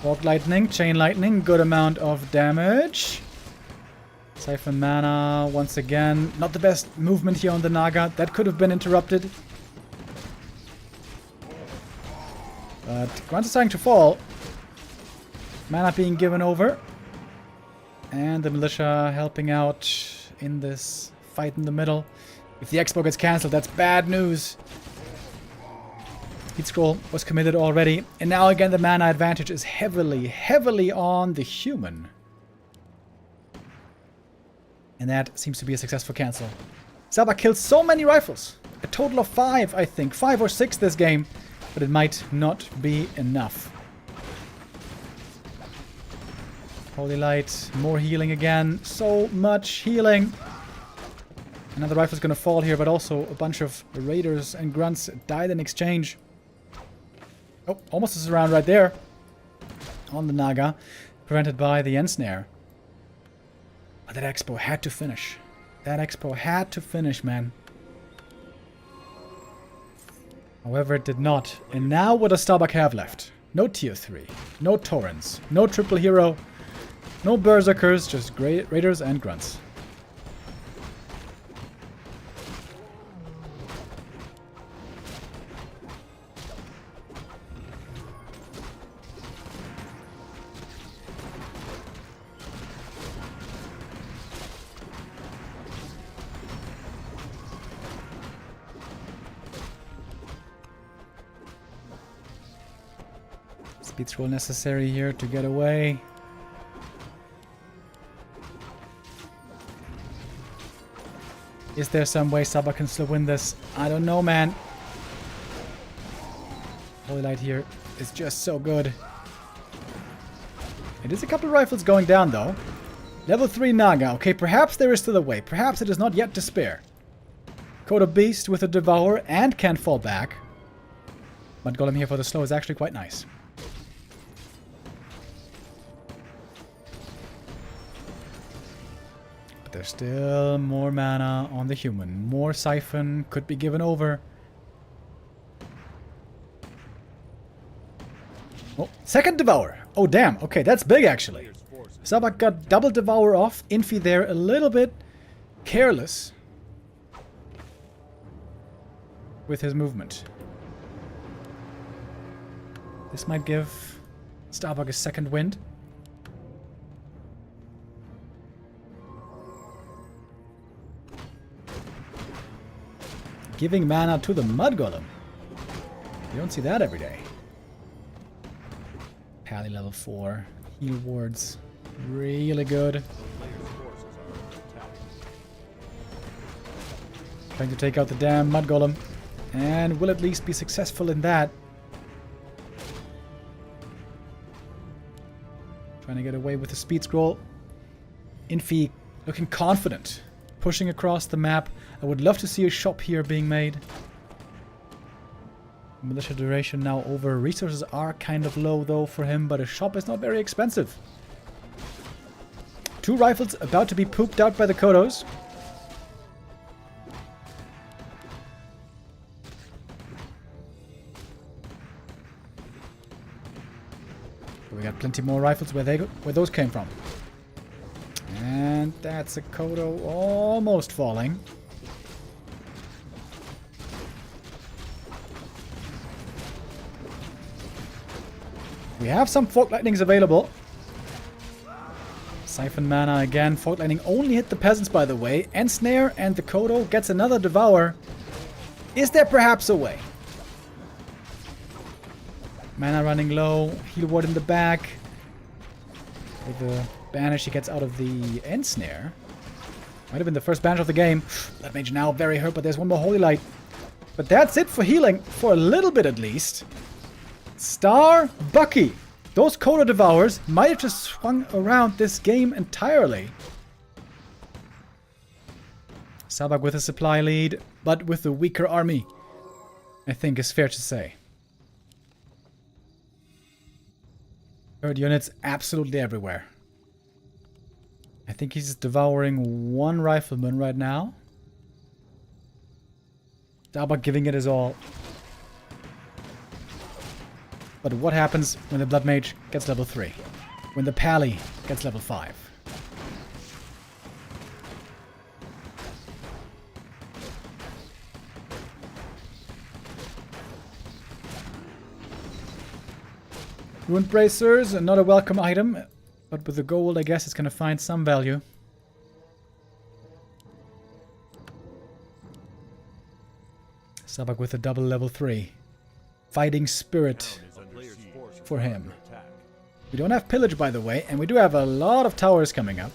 Orc Lightning, Chain Lightning, good amount of damage. Siphon mana once again. Not the best movement here on the Naga. That could have been interrupted. But Grunt is starting to fall. Mana being given over. And the militia helping out in this fight in the middle. If the expo gets cancelled, that's bad news. Speed scroll was committed already. And now again the mana advantage is heavily, heavily on the human. And that seems to be a successful cancel. Starbuck killed so many rifles. A total of 5, I think. 5 or 6 this game. But it might not be enough. Holy Light. More healing again. So much healing. Another rifle's gonna fall here, but also a bunch of raiders and grunts died in exchange. Oh, almost a round right there. On the Naga. Prevented by the Ensnare. But that expo had to finish. That expo had to finish, man. However, it did not. And now what does Starbuck have left? No tier 3. No Torrents. No triple hero. No berserkers. Just great raiders and grunts. Speed scroll necessary here to get away. Is there some way Starbuck can still win this? I don't know, man. Holy Light here is just so good. It is a couple of rifles going down, though. Level 3 Naga. Okay, perhaps there is still a way. Perhaps it is not yet despair. Coda Beast with a Devour and can fall back. But Golem here for the slow is actually quite nice. There's still more mana on the human. More Siphon could be given over. Oh, second Devour. Oh, damn. Okay, that's big, actually. Starbuck got double Devour off. Infy there a little bit careless with his movement. This might give Starbuck a second wind. Giving mana to the Mud Golem. You don't see that every day. Pally level 4. Heal wards. Really good. Trying to take out the damn Mud Golem. And will at least be successful in that. Trying to get away with the speed scroll. Infy looking confident. Pushing across the map. I would love to see a shop here being made. Militia duration now over. Resources are kind of low though for him, but a shop is not very expensive. 2 rifles about to be pooped out by the Kodos. We got plenty more rifles. Where those came from. And that's a Kodo almost falling. We have some Fork Lightnings available. Siphon mana again. Fork Lightning only hit the peasants, by the way. Ensnare and the Kodo gets another Devour. Is there perhaps a way? Mana running low. Heal ward in the back. With the banish he gets out of the Ensnare. Might have been the first banish of the game. Blood Mage now very hurt, but there's one more Holy Light. But that's it for healing. For a little bit at least. Starbucky. Those Kodo Devours might have just swung around this game entirely. Starbuck with a supply lead, but with a weaker army, I think is fair to say. Third units absolutely everywhere. I think he's devouring 1 rifleman right now. Starbuck giving it his all. But what happens when the Blood Mage gets level 3? When the Pally gets level 5? Ruined Bracers, not a welcome item. But with the gold, I guess it's going to find some value. Starbuck with a double level 3. fighting spirit Town is under siege. for him. Attack. We don't have pillage, by the way, and we do have a lot of towers coming up.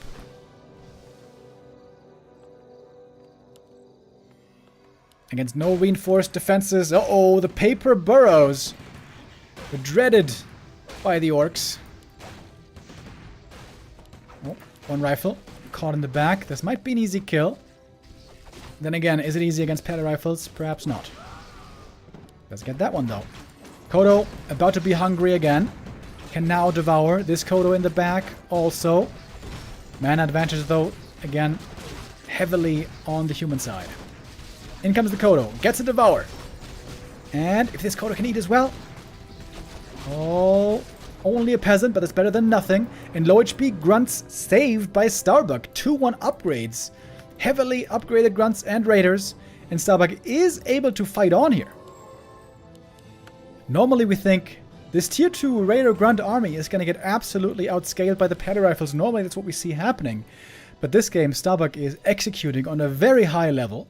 Against no reinforced defenses. Uh-oh, the paper burrows. Were dreaded by the orcs. Oh, one rifle. Caught in the back. This might be an easy kill. Then again, is it easy against pele rifles? Perhaps not. Let's get that one, though. Kodo, about to be hungry again. Can now devour. This Kodo in the back also. Mana advantage, though, again, heavily on the human side. In comes the Kodo. Gets a devour. And if this Kodo can eat as well. Oh, only a peasant, but it's better than nothing. And low HP grunts saved by Starbuck. 2-1 upgrades. Heavily upgraded grunts and raiders. And Starbuck is able to fight on here. Normally we think this tier 2 raider grunt army is going to get absolutely outscaled by the pele rifles. Normally that's what we see happening. But this game, Starbuck is executing on a very high level.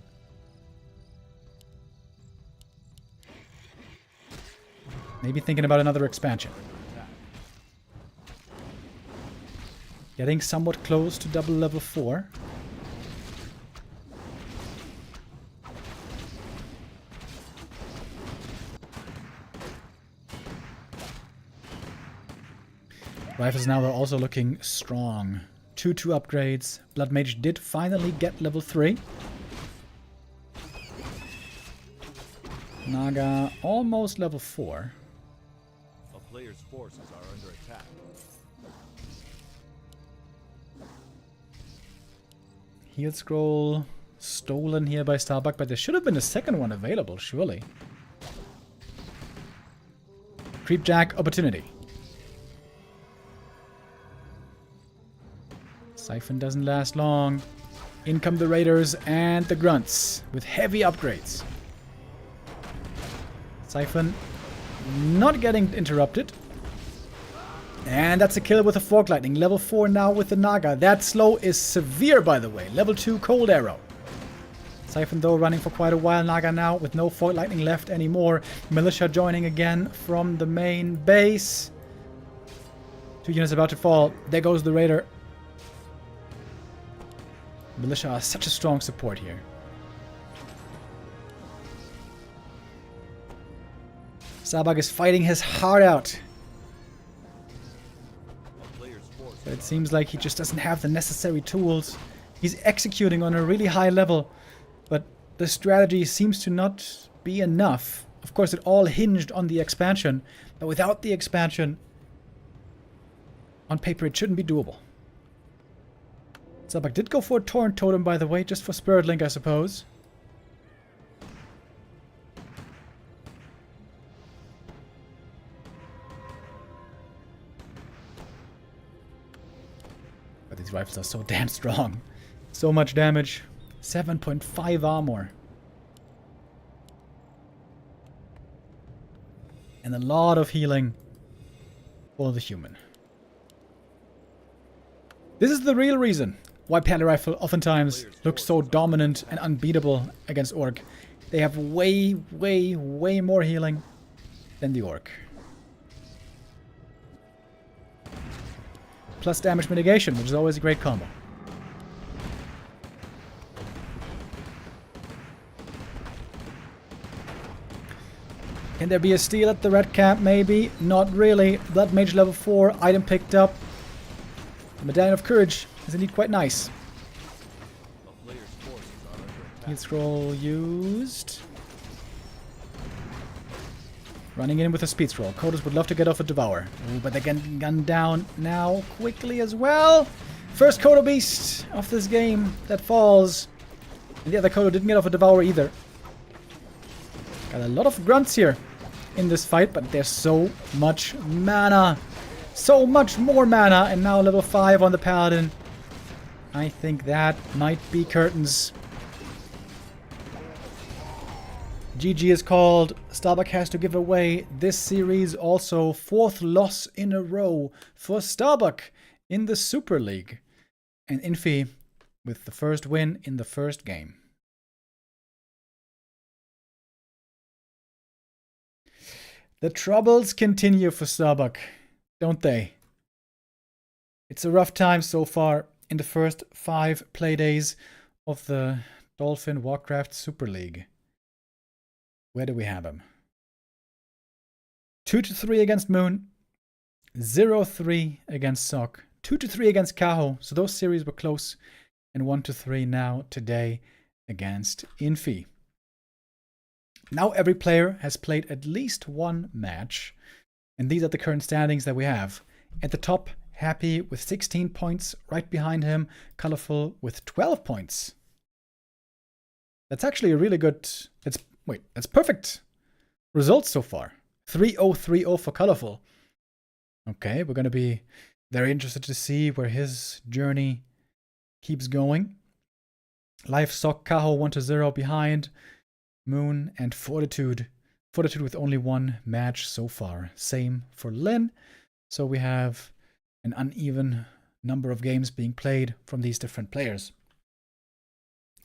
Maybe thinking about another expansion. Getting somewhat close to double level 4. Rifles now are also looking strong. 2-2 upgrades. Blood Mage did finally get level 3. Naga almost level 4. A player's forces are under attack. Heal scroll stolen here by Starbuck, but there should have been a second one available, surely. Creepjack opportunity. Siphon doesn't last long. In come the raiders and the grunts with heavy upgrades. Siphon not getting interrupted. And that's a kill with a Fork Lightning. Level 4 now with the Naga. That slow is severe, by the way. Level 2 Cold Arrow. Siphon, though, running for quite a while. Naga now with no Fork Lightning left anymore. Militia joining again from the main base. 2 units about to fall. There goes the Raider. Militia are such a strong support here. Starbuck is fighting his heart out. But it seems like he just doesn't have the necessary tools. He's executing on a really high level, but the strategy seems to not be enough. Of course, it all hinged on the expansion, but without the expansion, on paper, it shouldn't be doable. Starbuck did go for a Torrent Totem, by the way, just for Spirit Link, I suppose. But these rifles are so damn strong. So much damage. 7.5 armor. And a lot of healing for the human. This is the real reason why pele rifle oftentimes looks so dominant and unbeatable against orc. They have way, way, way more healing than the orc. Plus damage mitigation, which is always a great combo. Can there be a steal at the red camp? Maybe. Not really. Blood Mage level 4. Item picked up. The Medallion of Courage is indeed quite nice. Heal scroll used. Running in with a speed scroll. Kodos would love to get off a Devour. Ooh, but they're getting gunned down now quickly as well. First Kodo Beast of this game that falls. And the other Kodo didn't get off a Devour either. Got a lot of grunts here in this fight, but there's so much mana. So much more mana, and now level 5 on the Paladin. I think that might be curtains. GG is called. Starbuck has to give away this series. Also, 4th loss in a row for Starbuck in the Super League. And Infy with the first win in the first game. The troubles continue for Starbuck, don't they? It's a rough time so far in the first 5 playdays of the Dolphin Warcraft Super League. Where do we have him? 2-3 against Moon, 0-3 against Sock, 2-3 against Kaho, so those series were close, and 1-3 now today against Infy. Now every player has played at least one match, and these are the current standings that we have. At the top, Happy with 16 points, right behind him, Colorful with 12 points. That's actually a really good, that's perfect results so far. 3-0, 3-0 for Colorful. Okay, we're going to be very interested to see where his journey keeps going. Life Sock, Kaho 1-0 behind. Moon and Fortitude. Fortitude with only one match so far. Same for Lin. So we have an uneven number of games being played from these different players.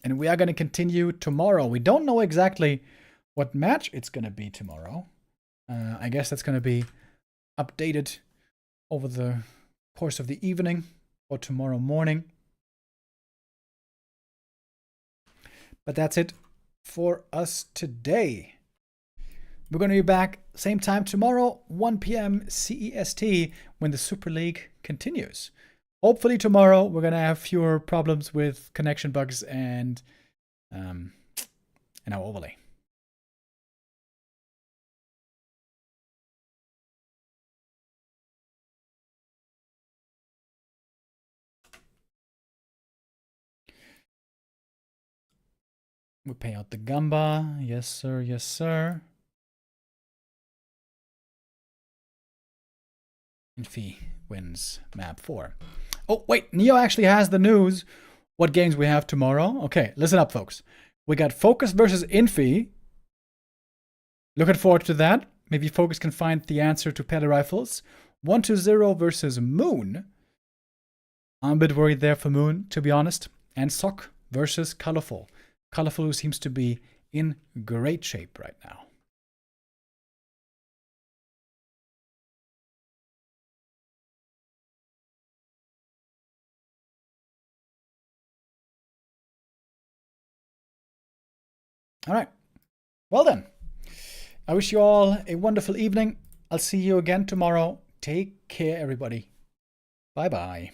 And we are going to continue tomorrow. We don't know exactly what match it's going to be tomorrow. I guess that's going to be updated over the course of the evening or tomorrow morning. But that's it for us today. We're going to be back same time tomorrow, 1 p.m. CEST, when the Super League continues. Hopefully tomorrow we're going to have fewer problems with connection bugs and our overlay. We pay out the Gamba. Yes, sir. Yes, sir. Infy wins map 4. Oh, wait. Neo actually has the news. What games we have tomorrow. Okay, listen up, folks. We got Focus versus Infy. Looking forward to that. Maybe Focus can find the answer to Pele Rifles. 1-0 versus Moon. I'm a bit worried there for Moon, to be honest. And Sock versus Colorful. Colorful seems to be in great shape right now. All right. Well then, I wish you all a wonderful evening. I'll see you again tomorrow. Take care, everybody. Bye-bye.